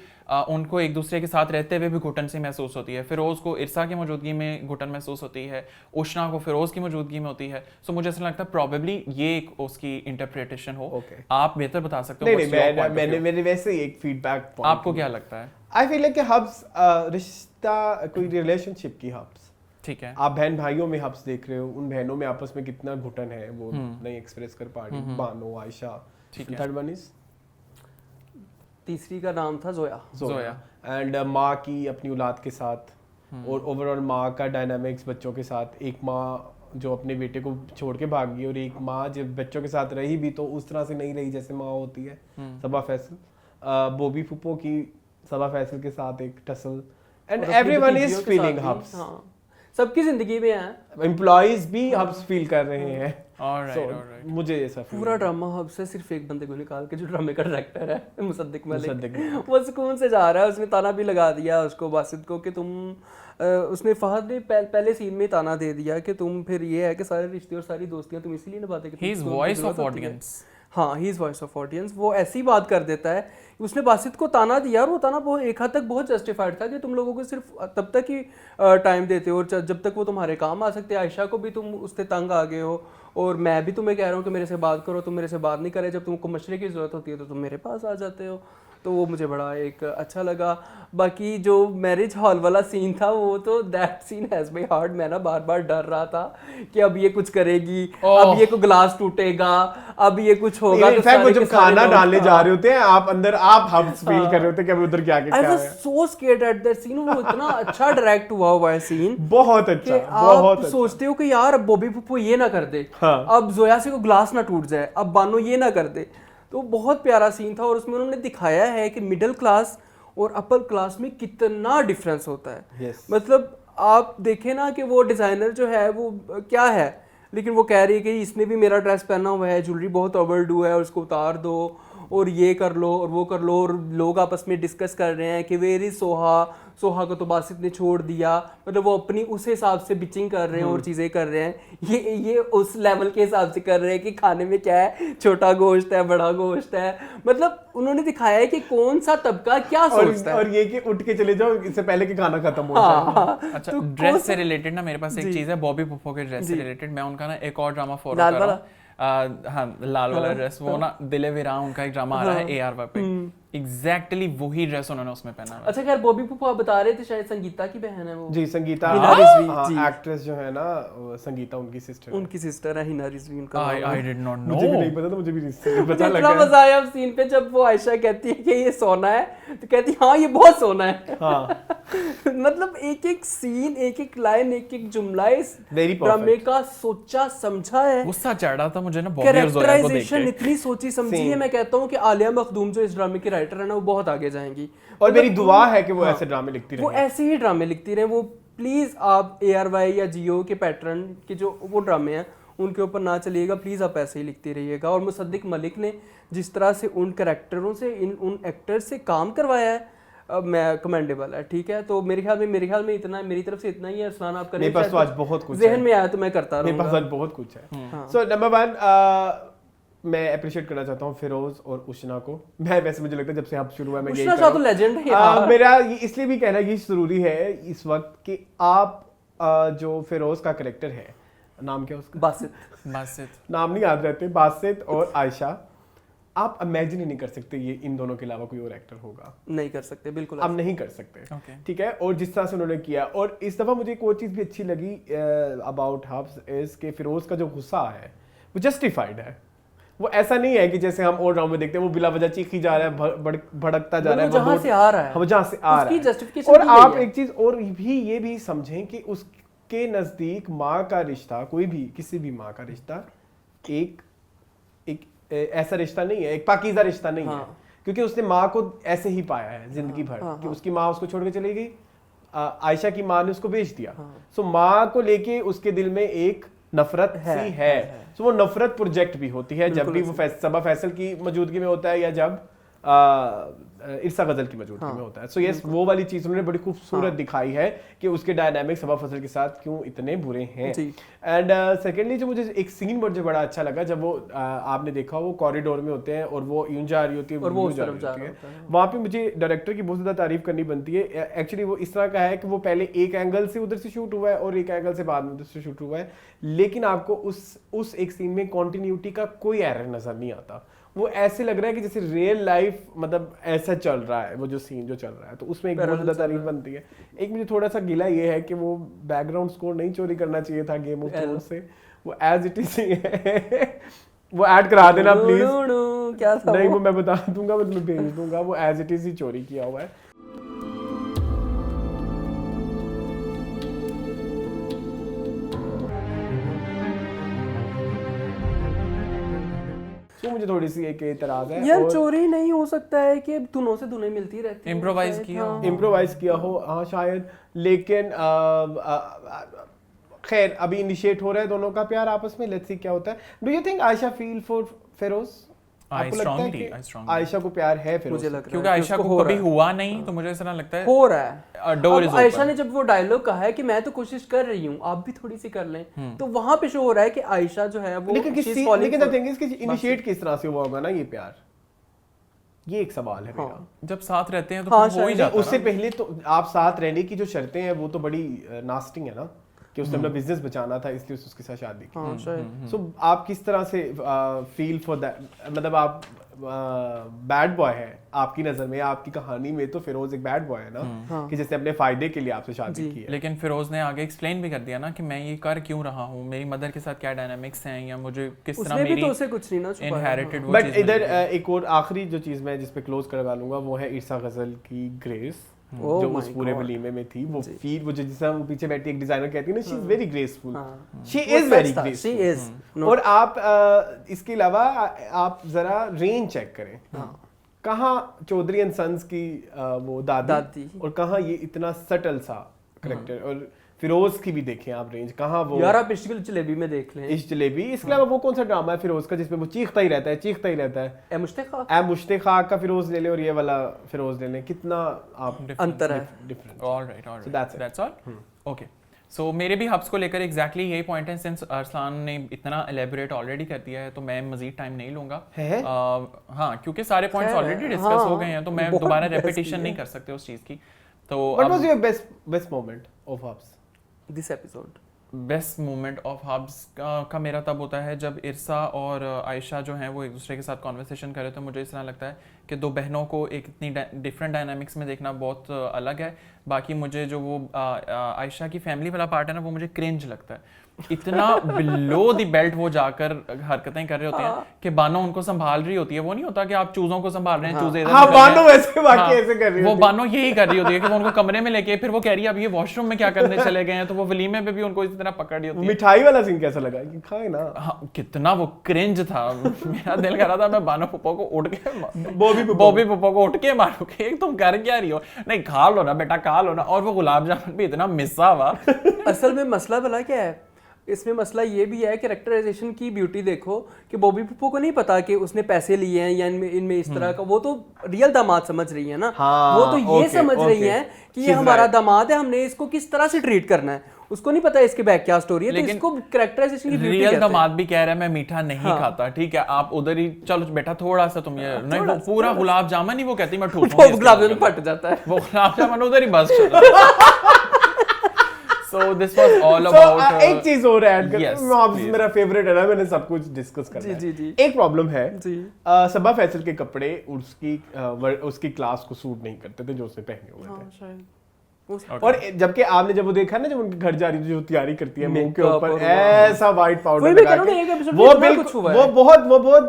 उनको एक दूसरे के साथ रहते हुए भी घुटन सी महसूस होती है। फिरोज को इरसा की मौजूदगी में घुटन महसूस होती है, उष्णा को फिरोज की मौजूदगी में होती है। सो मुझे ऐसा लगता है प्रॉबेबली ये एक उसकी इंटरप्रिटेशन हो। Okay. आप बेहतर बता सकते हो। नहीं, मैंने मेरे वैसे ही एक फीडबैक पॉइंट। आपको क्या लगता है? आई फील लाइक कि हब्स रिश्ता, कोई रिलेशनशिप की हब्स। ठीक है, आप बहन भाइयों में हब्स देख रहे हो, उन बहनों में आपस में कितना घुटन है वो नहीं एक्सप्रेस कर पा रही। बानो, आयशा। ठीक है। थर्ड वन इज तीसरी का नाम था जोया। जोया। एंड माँ की अपनी औलाद के साथ, और ओवरऑल माँ का डायनामिक्स बच्चों के साथ। एक माँ जो अपने बेटे को छोड़ के भाग गई, और एक माँ जब बच्चों के साथ रही भी तो उस तरह से नहीं रही जैसे माँ होती है। सबा फैसल, बोबी फुप्पो की सबा फैसल के साथ एक टसल, एंड और अपनी एवरीवन इज भतीजियों के फीलिंग साथ भी, हब्स। हाँ, सबकी जिंदगी में है। एम्प्लॉइज भी हब्स फील कर रहे हैं। ऑलराइट। मुझे ऐसा feel पूरा ड्रामा हब से सिर्फ एक बंदे को निकाल के, जो ड्रामे का डायरेक्टर है मुसद्दिक मुसद्दिक मलिक, वो सुकून से जा रहा है। उसने ताना भी लगा दिया उसको, बासित को, कि तुम उसने फहद ने पहले सीन में ताना दे दिया कि तुम फिर ये है कि सारे रिश्ते और सारी दोस्तियां तुम इसीलिए निभाते कि he is voice of audience. हाँ, he is voice of audience. वो ऐसी बात कर देता है। उसने बासित को ताना दिया, और वो ताना बहुत एक हद तक बहुत जस्टिफाइड था कि तुम लोगों को सिर्फ तब तक ही टाइम देते हो, और जब तक वो तुम्हारे काम आ सकते हैं। आयशा को भी तुम उससे तंग आ गए हो, और मैं भी तुम्हें कह रहा हूँ कि मेरे से बात करो, तुम मेरे से बात नहीं करे। जब तुमको मशरे की ज़रूरत होती है तो तुम मेरे पास आ जाते हो। तो वो मुझे बड़ा एक अच्छा लगा। बाकी जो मैरिज हॉल वाला सीन था, वो तो that scene has my heart. मैं ना बार बार डर रहा था कि अब ये कुछ करेगी, अब ये को ग्लास टूटेगा, अब ये कुछ होगा। इनफैक्ट वो जब खाना डालने जा रहे होते हैं, आप अंदर आप हब्स फील कर रहे होते हैं कि अभी उधर क्या I was so scared at that scene. वो इतना अच्छा डायरेक्ट हुआ है सीन, बहुत अच्छा, आप बहुत अच्छा। सोचते हो कि यार बॉबी पुप्पो ये ना कर दे, हाँ। अब जोया से को ग्लास ना टूट जाए, अब बानो ये ना कर दे। तो बहुत प्यारा सीन था, और उसमें उन्होंने दिखाया है कि मिडिल क्लास और अपर क्लास में कितना डिफरेंस होता है। Yes. मतलब आप देखें ना कि वो डिज़ाइनर जो है वो क्या है, लेकिन वो कह रही है कि इसने भी मेरा ड्रेस पहना हुआ है, ज्वेलरी बहुत ओवरडू है, उसको उतार दो, और ये कर लो और वो कर लो। और लोग आपस में डिस्कस कर रहे हैं कि वेयर इज सोहा को तो बासित ने छोड़ दिया। मतलब वो अपनी उस हिसाब से बिचिंग कर रहे हैं और चीज़ें कर रहे हैं। ये उस लेवल के हिसाब से कर रहे हैं कि खाने में क्या है, छोटा गोश्त है, बड़ा गोश्त है। मतलब उन्होंने दिखाया है कि कौन सा तबका क्या सोचता है। और ये कि उठ के चले जाओ इससे पहले कि खाना खत्म हो जाए। अच्छा, तो ड्रेस से रिलेटेड ना मेरे पास एक चीज है, बॉबी पुप्पो के ड्रेस से रिलेटेड। मैं उनका ना एक और ड्रामा फॉलो कर रहा हूँ, हाँ लाल वाला ड्रेस, वो ना दिले विरां उनका एक ड्रामा आ रहा है AR पे, एग्जैक्टली वही ड्रेस उन्होंने उसमें पहना हुआ है। अच्छा खैर बॉबी पुप्पा बता रहे थे शायद संगीता की बहन है वो। जी संगीता हिना रिजवी, जी। हाँ एक्ट्रेस जो है ना वो संगीता उनकी सिस्टर है। उनकी सिस्टर है हिना रिजवी उनका नाम है। I did not know। मुझे भी नहीं पता था, मुझे भी recently मुझे पता इतना लगा। मजा आया उस सीन पे जब वो आयशा कहती है कि ये सोना है, तो कहती है हाँ ये बहुत सोना है। हाँ मतलब एक एक सीन, एक एक लाइन, एक एक जुमला इस Very perfect। ड्रामे का सोचा समझा है। गुस्सा चढ़ रहा था मुझे ना बॉबी और जोया को देख कैरेक्टराइजेशन के। इतनी सोची समझी है। मैं कहता हूँ कि आलिया मखदूम जो इस ड्रामे की राइटर है ना वो बहुत आगे जाएंगी। और मेरी मतलब दुआ है कि वो ऐसे ड्रामे लिखती वो रहे। ऐसे ही ड्रामे लिखती रहे। वो प्लीज आप ARY या जियो के पैटर्न के जो वो ड्रामे हैं उनके ऊपर ना चलिएगा, प्लीज आप ऐसे ही लिखती रहिएगा। और मुसद्दिक मलिक ने जिस तरह से उन कैरेक्टरों से उन एक्टर्स से काम करवाया है, मैं कमेंडेबल है। ठीक है, तो मेरे ख्याल में इतना, मेरी तरफ से इतना ही है। अरसलान आपका मेरे पास तो आज बहुत कुछ जहन है। में आया तो मैं करता मेरे पास रहूंगा। आज बहुत कुछ है। हाँ। सो नंबर 1 मैं अप्रिशिएट करना चाहता हूँ फिरोज और उशना को। मैं वैसे मुझे लगता है जब से हब शुरू हुआ मैं यही उशना कर शाह रहा तो हूँ। लेजेंड है यार। मेरा ये इसलिए भी कहना ये जरूरी है इस वक्त कि आप जो फिरोज का कैरेक्टर है, नाम क्या उसका? बासित। नाम नहीं याद रहते, बासित और आयशा, आप इमेजिन ही नहीं कर सकते ये इन दोनों के अलावा कोई और एक्टर होगा। नहीं कर सकते, बिल्कुल आप नहीं कर सकते। Okay। ठीक है, और जिस तरह से उन्होंने किया, और इस दफा मुझे एक और चीज भी अच्छी लगी अबाउट हब्स इज के फिरोज का जो गुस्सा है वो जस्टिफाइड है। वो ऐसा नहीं है कि जैसे हम और ड्रामा में देखते हैं वो बिला वजह चीखी जा रहा है, भड़कता जा रहा है, जहां से आ रहा है, हम जहां से आ रहा उसकी है। justification और भी यही आप है। एक चीज और भी ये भी समझें कि उसके नजदीक माँ का रिश्ता, कोई भी किसी भी माँ का रिश्ता एक ऐसा रिश्ता नहीं है, एक पाकीज़ा रिश्ता नहीं है, क्योंकि उसने माँ को ऐसे ही पाया है जिंदगी भर कि उसकी माँ उसको छोड़ के चली गई, आयशा की माँ ने उसको बेच दिया। सो माँ को लेके उसके दिल में एक नफरत सी है। सो वो नफरत प्रोजेक्ट भी होती है जब भी वो सबा फैसल की मौजूदगी में होता है या जब इरसा गजल की मौजूदगी में होता है। सो यस, वो वाली चीज उन्होंने बड़ी खूबसूरत दिखाई है कि उसके डायनामिक सबा फैसल के साथ क्यों इतने बुरे हैं। एंड सेकेंडली जो मुझे एक सीन मुझे बड़ा अच्छा लगा, जब वो आपने देखा वो कॉरिडोर में होते हैं और वो यूं जा रही होती है और वो जा रही है, वहां पे मुझे डायरेक्टर की बहुत ज्यादा तारीफ करनी बनती है। एक्चुअली वो इस तरह का है कि वो पहले एक एंगल से उधर से शूट हुआ है और एक एंगल से बाद में उधर से शूट हुआ है, लेकिन आपको उस एक सीन में कॉन्टिन्यूटी का कोई एरर नजर नहीं आता। वो ऐसे लग रहा है कि जैसे रियल लाइफ मतलब ऐसा चल रहा है, वो जो सीन जो चल रहा है, तो उसमें एक बहुत ज़्यादा तारीफ बनती है। एक मुझे थोड़ा सा गिला ये है कि वो बैकग्राउंड स्कोर नहीं चोरी करना चाहिए था गेम ऑफ थ्रोन्स से, वो एज इट इज है। वो ऐड करा देना प्लीज। क्या था नहीं वो मैं बता दूंगा, मैं तुम्हें भेज दूंगा, वो एज इट इज ही चोरी किया हुआ है। तो मुझे थोड़ी सी एक एतराज है यार, चोरी नहीं हो सकता है कि दुनों से दुने मिलती रहती है, इम्प्रोवाइज किया हो। इम्प्रोवाइज किया हो, हाँ शायद, लेकिन खैर अभी इनिशिएट हो रहा है दोनों का प्यार आपस में, लेट्स सी क्या होता है। Do you think Ayesha feel for Feroze? आपको लगता है कि आयशा को प्यार है फिरोज? मुझे लग रहा है क्योंकि आयशा को कभी हुआ नहीं, तो मुझे ऐसा लगता है हो रहा है। Door is open. आयशा ने जब वो डायलॉग कहा है कि मैं तो कोशिश कर रही हूँ, आप भी थोड़ी सी कर लें, तो वहां पे शो हो रहा है कि आयशा जो है वो लेकिन द थिंग इज कि इनिशिएट किस तरह से हुआ होगा ना ये प्यार, ये एक सवाल है मेरा। जब साथ रहते हैं तो हो ही जाता है। उससे पहले तो आप साथ रहने की जो शर्तें हैं वो तो बड़ी नास्टिंग है ना, कि उसने अपना बिजनेस बचाना था इसलिए उसके साथ शादी की। सो आप किस तरह से फील फॉर दैट, मतलब आप बैड बॉय है आपकी नजर में, आपकी कहानी में तो फिरोज एक बैड बॉय है ना, कि जिसने अपने फायदे के लिए आपसे शादी की है। लेकिन फिरोज ने आगे एक्सप्लेन भी कर दिया ना कि मैं ये कर क्यों रहा हूँ, मेरी मदर के साथ क्या डायनामिक्स हैं, या मुझे किस तरह मेरी तो उसे कुछ नहीं ना इनहेरिटेड वो बट इधर एक और आखिरी जो चीज मैं जिस पे क्लोज करवा लूंगा वो है इरसा गजल की ग्रेस, जो उस पूरे वलीमे में थी। वो फील वो जिससे वो पीछे बैठी एक डिजाइनर कहती है ना, she is very graceful, she is very graceful, she is. और आप इसके अलावा आप जरा रेंज चेक करें, कहाँ चौधरी एंड सन्स की वो दादी और कहाँ ये इतना सटल सा करेक्टर, और फिरोज की भी देखें आप रेंज, कहाँ वो यार आप इश्क जलेबी में देख लें, इश्क जलेबी। इसके अलावा वो कौन सा ड्रामा है फिरोज का जिसमें वो चीखता ही रहता है ए मुश्ताक का फिरोज ले ले और ये वाला फिरोज ले ले, कितना आप अंतर है, difference. Alright that's all. Okay, so मेरे भी हब्स को लेकर एग्जैक्टली यही पॉइंट है। सिंस अरसलान ने इतना एलेबोरेट ऑलरेडी कर दिया है तो मैं मजीद टाइम नहीं लूंगा। हाँ, क्योंकि सारे पॉइंट्स ऑलरेडी डिस्कस हो गए हैं, तो मैं दोबारा रेपिटेशन नहीं कर सकते उस चीज की। तो what was your best moment of Habs this episode? Best moment of Habs का मेरा तब होता है जब इरसा और आयशा जो हैं वो एक दूसरे के साथ कॉन्वर्सेशन करे, तो मुझे इस तरह लगता है कि दो बहनों को एक इतनी डिफरेंट डायनामिक्स में देखना बहुत अलग है। बाकी मुझे जो वो आयशा की फैमिली वाला पार्ट है ना, वो मुझे क्रिंज लगता है। इतना बिलो द बेल्ट वो जाकर हरकतें कर रहे होते हैं कि बानो उनको संभाल रही होती है। वो नहीं होता कि आप चूजों को संभाल रहे हैं, चूजे इधर निकल बानो रहे हैं। वैसे वाकई ऐसे कर रही वो होती है। बानो यही कर रही होती है कि वो उनको कमरे में लेके फिर वो कह रही है अब ये वॉशरूम में क्या करने चले गए हैं, तो वो वलीमे पे भी उनको इसी तरह पकड़ रही होती है। मिठाई वाला सीन कैसा लगा कि खाए ना? हाँ, कितना वो क्रिंज था। मेरा दिल कर रहा था मैं बानो पप्पो को उठ के बॉबी पप्पो को उठ के मारू कि तुम कर क्या रही हो, नहीं खा लो ना बेटा खा लो ना। और वो गुलाब जामुन भी इतना मिसा हुआ। असल में मसला भला क्या है इसमें? मसला ये भी है कैरेक्टराइजेशन की ब्यूटी देखो कि बॉबी पप्पो को नहीं पता कि उसने पैसे लिए हैं या इनमें इस तरह का, वो तो रियल दामाद समझ रही है ना। हाँ, वो तो ये ओके, समझ रही ओके। है कि ये She's हमारा right. दामाद है, हमने इसको किस तरह से ट्रीट करना है। उसको नहीं पता इसके बैक क्या स्टोरी है, तो लेकिन इसको कैरेक्टराइजेशन की ब्यूटी रियल कहते हैं। दामाद भी कह रहा है मैं मीठा नहीं खाता, ठीक है आप उधर ही चलो बेटा थोड़ा सा तुम ये नहीं, वो पूरा गुलाब जामुन ही वो कहती मैं ठूसूंगी वो इसके गुलाब अंदर। जामुन फट जाता है। वो गुलाब जामुन उधर ही बस So this was all about एक चीज और ऐड कर, yes, हब्स please. मेरा फेवरेट है ना, मैंने सब कुछ डिस्कस करना जी, है। जी, जी। एक प्रॉब्लम है, जी। सबा फैसल के कपड़े उसकी क्लास को सूट नहीं करते थे जो उसने पहने हुए थे। हाँ, शायद। और जबकि आपने जब वो देखा ना, जब उनके घर जा रही थी जो तैयारी करती है मुंह के Makeup ऊपर और ऐसा व्हाइट पाउडर वही मैं लगा कह रहा हूँ ना, एक के, episode वो में इतना बिल्कुल कुछ हुआ है।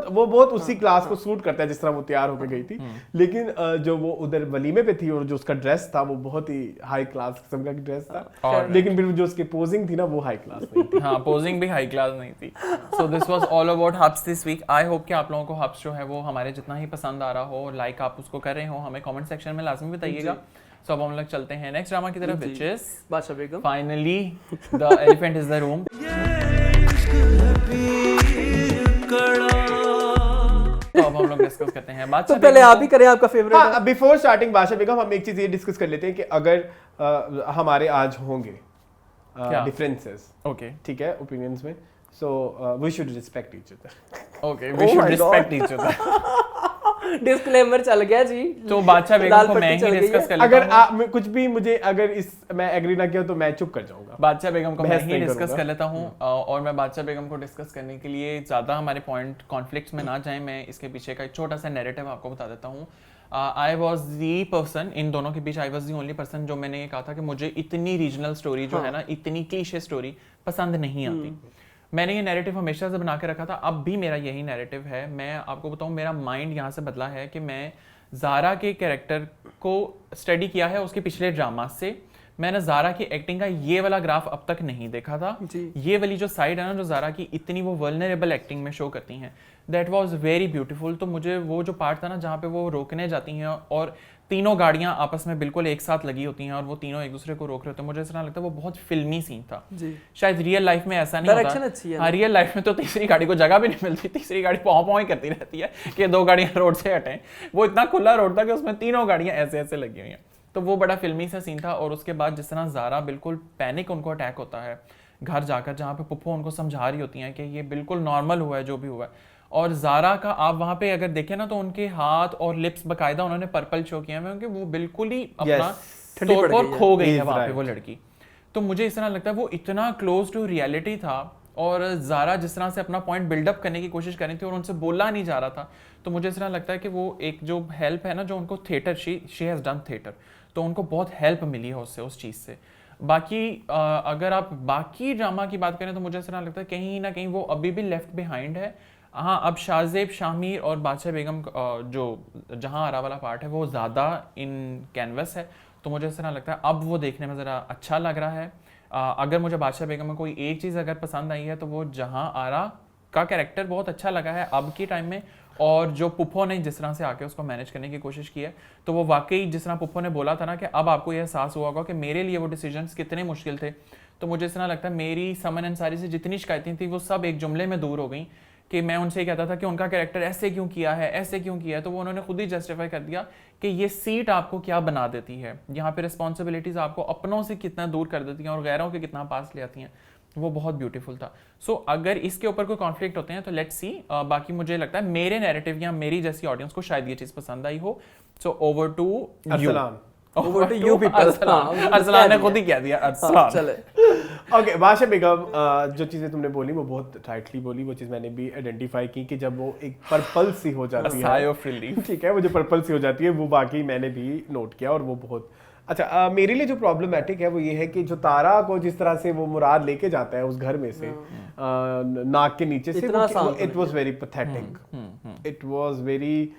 वो बहुत उसी क्लास को सूट करता है जिस तरह वो तैयार होकर गई थी। लेकिन जो वो उधर वलीमे पे थी और जो उसका ड्रेस था वो बहुत ही हाई क्लास किस्म का ड्रेस था, Alright. लेकिन फिर जो उसकी पोजिंग थी ना वो हाई क्लास नहीं थी। हाँ पोजिंग भी हाई क्लास नहीं थी। So this was all about Habs this week. I hope कि आप लोगों को हब्स जो है वो हमारे जितना ही पसंद आ रहा हो, लाइक आप उसको कर रहे हो, हमें कमेंट सेक्शन में लाजमी बताइएगा। सो अब हम लोग चलते हैं नेक्स्ट ड्रामा की तरफ, which is Badshah Begum. Finally the elephant is the room. तो अब हम लोग डिस्कस करते हैं तो बादशाह पहले बेगम आप को- ही करें, आपका फेवरेट है। हाँ, बिफोर स्टार्टिंग बादशाह बेगम हम एक चीज ये डिस्कस कर लेते हैं कि अगर हमारे आज होंगे क्या? डिफरेंसेस, ओके ठीक है, ओपिनियंस में, so we should respect each other. Okay we Oh should my respect each other. Disclaimer चल गया जी। तो बादशाह बेगम लाल को पट्टी मैं चल ही गई डिस्कस है। कर लेता अगर हूँ। आप कुछ भी मुझे अगर इस मैं एग्री ना किया तो मैं चुप कर जाऊंगा। बादशाह बेगम को मैं बहस ही नहीं डिस्कस करूंगा। कर लेता हूँ और मैं बादशाह बेगम को डिस्कस करने के लिए ज़्यादा हमारे पॉइंट कॉन्फ्लिक्ट्स में ना जाएं, मैं इसके पीछे का एक छोटा सा नैरेटिव आपको बता देता हूँ। आई वॉज दी पर्सन, इन दोनों के बीच I was the only person जो मैंने ये कहा था कि मुझे इतनी रीजनल स्टोरी जो है ना, इतनी क्लीशे स्टोरी पसंद नहीं आती। मैंने ये नैरेटिव हमेशा से बना के रखा था, अब भी मेरा यही नैरेटिव है। मैं आपको बताऊं मेरा माइंड यहाँ से बदला है कि मैं ज़ारा के कैरेक्टर को स्टडी किया है उसके पिछले ड्रामा से। मैंने ज़ारा की एक्टिंग का ये वाला ग्राफ अब तक नहीं देखा था। जी। ये वाली जो साइड है ना जो ज़ारा की इतनी वो वल्नरेबल एक्टिंग में शो करती हैं, दैट वाज वेरी ब्यूटीफुल। तो मुझे वो जो पार्ट था ना जहाँ पे वो रोकने जाती हैं और तीनों गाड़ियाँ आपस में बिल्कुल एक साथ लगी होती हैं और वो तीनों एक दूसरे को रोक रहे होते हैं, मुझे ऐसा लगता है वो बहुत फिल्मी सीन था। जी। शायद रियल लाइफ में ऐसा नहीं Direction होता। अच्छी है हाँ, रियल लाइफ में तो तीसरी गाड़ी को जगह भी नहीं मिलती, तीसरी गाड़ी पाँव ही करती रहती है कि दो गाड़ियाँ रोड से हटें। वो इतना खुला रोड था कि उसमें तीनों गाड़ियाँ ऐसे ऐसे लगी हुई हैं, तो वो बड़ा फिल्मी सा सीन था। और उसके बाद जिस तरह ज़ारा बिल्कुल पैनिक उनको अटैक होता है घर जाकर, जहाँ पे पुप्पो उनको समझा रही होती हैं कि ये बिल्कुल नॉर्मल हुआ है जो भी हुआ है। और ज़ारा का आप वहाँ पे अगर देखें ना तो उनके हाथ और लिप्स बकायदा उन्होंने पर्पल शो किया है, क्योंकि वो बिल्कुल ही अपना ठंडी पड़ तौर गई पर है। खो गई है He's वहाँ पे right. वो लड़की। तो मुझे इस तरह लगता है वो इतना क्लोज टू रियलिटी था और ज़ारा जिस तरह से अपना पॉइंट बिल्डअप करने की कोशिश कर रही थी और उनसे बोला नहीं जा रहा था, तो मुझे इस तरह लगता है कि वो एक जो हेल्प है ना जो उनको theatre she has done theatre, तो उनको बहुत हेल्प मिली है उससे, उस चीज़ से। बाकी अगर आप बाकी ड्रामा की बात करें तो मुझे ऐसा लगता है कहीं ना कहीं वो अभी भी लेफ्ट बिहाइंड है। हाँ, अब शाहजेब, शामिर और बादशाह बेगम जो जहाँ आरा वाला पार्ट है वो ज़्यादा इन कैनवस है, तो मुझे ऐसा लगता है अब वो देखने में ज़रा अच्छा लग रहा है। अगर मुझे बादशाह बेगम में कोई एक चीज़ अगर पसंद आई है तो वो जहाँ आरा का कैरेक्टर बहुत अच्छा लगा है अब के टाइम में, और जो पुप्पो ने जिस तरह से आके उसको मैनेज करने की कोशिश की है, तो वो वाकई जिस तरह पुप्पो ने बोला था ना कि अब आपको यह एहसास हुआ होगा कि मेरे लिए वो डिसीजंस कितने मुश्किल थे, तो मुझे इस तरह लगता है मेरी समन अंसारी से जितनी शिकायतें थी वो सब एक जुमले में दूर हो गई कि मैं उनसे कहता था कि उनका कैरेक्टर ऐसे क्यों किया है, ऐसे क्यों किया है, तो वो उन्होंने खुद ही जस्टिफाई कर दिया कि ये सीट आपको क्या बना देती है, यहाँ पे रिस्पॉन्सिबिलिटीज आपको अपनों से कितना दूर कर देती हैं और गैरों के कितना पास ले आती हैं, वो बहुत ब्यूटीफुल था। सो अगर इसके ऊपर कोई कॉन्फ्लिक्ट होते हैं तो लेट्स सी। बाकी मुझे लगता है मेरे नैरेटिव या मेरी जैसी ऑडियंस को शायद ये चीज़ पसंद आई हो। So over to you. Arsalan. Over to you people. हाँ, अरसलान ने खुद ही कह दिया अरसलान। चले। ओके बादशाह बेगम, जो चीज़ें तुमने बोली वो बहुत राइटली बोली, वो चीज़ मैंने भी आइडेंटिफाई की कि जब वो एक पर्पल सी हो जाती sigh है, of relief. ठीक है, वो जो पर्पल सी हो जाती है वो बाकी मैंने भी नोट किया और वो बहुत अच्छा। मेरे लिए जो प्रॉब्लमेटिक है वो ये है कि जो तारा को जिस तरह से वो मुराद लेके जाता है उस घर में से नाक के नीचे से, it was very pathetic, it was very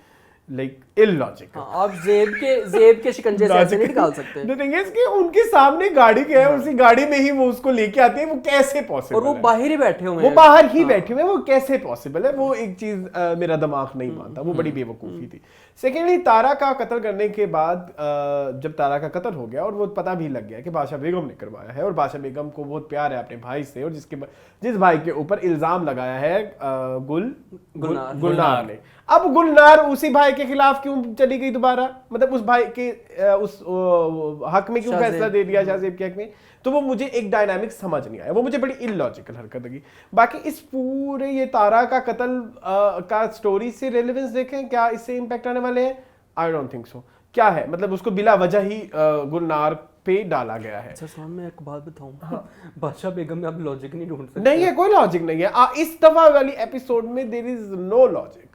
like illogical. आप जेब के शिकंजे से ऐसे नहीं निकाल सकते। The thing is कि उनके सामने गाड़ी क्या है, उसी गाड़ी में ही वो उसको लेके आते हैं, वो कैसे पॉसिबल और वो है? बाहर ही बैठे हुए वो हैं, बाहर ही बैठे हुए हैं, वो कैसे पॉसिबल है? वो एक चीज मेरा दिमाग नहीं मानता, वो बड़ी बेवकूफ़ी थी। सेकेंडली तारा का कत्ल करने के बाद जब तारा का कत्ल हो गया और वो पता भी लग गया कि बादशाह बेगम ने करवाया है और बादशाह बेगम को बहुत प्यार है अपने भाई से, और जिस भाई के ऊपर इल्जाम लगाया है गुलनार ने, अब गुलनार उसी भाई के खिलाफ क्यों चली गई दोबारा? मतलब उस भाई के उस हक में क्यों फैसला दे दिया शाहजेब के हक में? तो वो मुझे एक डायनामिक समझ नहीं आया, वो मुझे बड़ी इलॉजिकल हरकत लगी। बाकी इस पूरे ये तारा का कत्ल का स्टोरी से रेलेवेंस देखें, क्या इससे इम्पैक्ट आने वाले हैं? आई डोंट थिंक सो। क्या है मतलब उसको बिला वजह ही गुलनार पे डाला गया है। अच्छा सॉन, मैं एक बात बताऊं, बादशाह बेगम में आप लॉजिक नहीं ढूंढ सकते। नहीं है, कोई लॉजिक नहीं है। इस दफा वाली एपिसोड में देयर इज नो लॉजिक।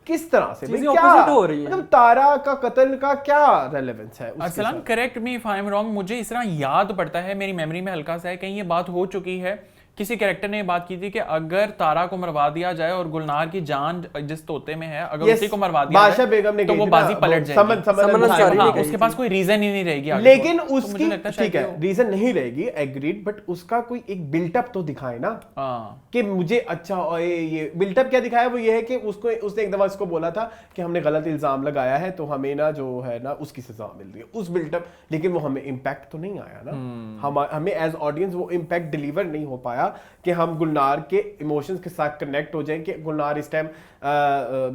किस तरह से चीजें क्या opposite हो रही हैं। मतलब तारा का कत्ल का क्या रेलेवेंस है उसके अरसलान, साथ? Correct me if I am wrong, मुझे इस तरह याद पड़ता है, मेरी मेमोरी में हल्का सा है, कहीं ये बात हो चुकी है, किसी कैरेक्टर ने बात की थी कि अगर तारा को मरवा दिया जाए और गुलनार की जान जिस तोते में है, अगर उसी को मरवा दिया बादशाह जाए बेगम ने तो वो कही थी बाजी ना, पलट वो जाएगी। समन अंसारी ने हाँ, कही उसके थी। पास कोई रीजन ही नहीं रहेगी आगे लेकिन को। तो मुझे उसकी लगता है शायद ठीक है रीजन नहीं रहेगी, एग्रीड, बट उसका कोई एक बिल्टअप तो दिखाए ना हाँ। कि मुझे अच्छा, और ये बिल्टअप क्या दिखाया वो ये है कि उसने एक दफा इसको बोला था कि हमने गलत इल्जाम लगाया है तो हमें ना जो है ना उसकी सजा मिल रही है, उस बिल्टअप। लेकिन वो हमें इम्पैक्ट तो नहीं आया ना, हमें एज ऑडियंस वो इम्पैक्ट डिलीवर नहीं हो पाया कि हम गुलनार के इमोशंस के साथ कनेक्ट हो जाएं कि गुलनार इस टाइम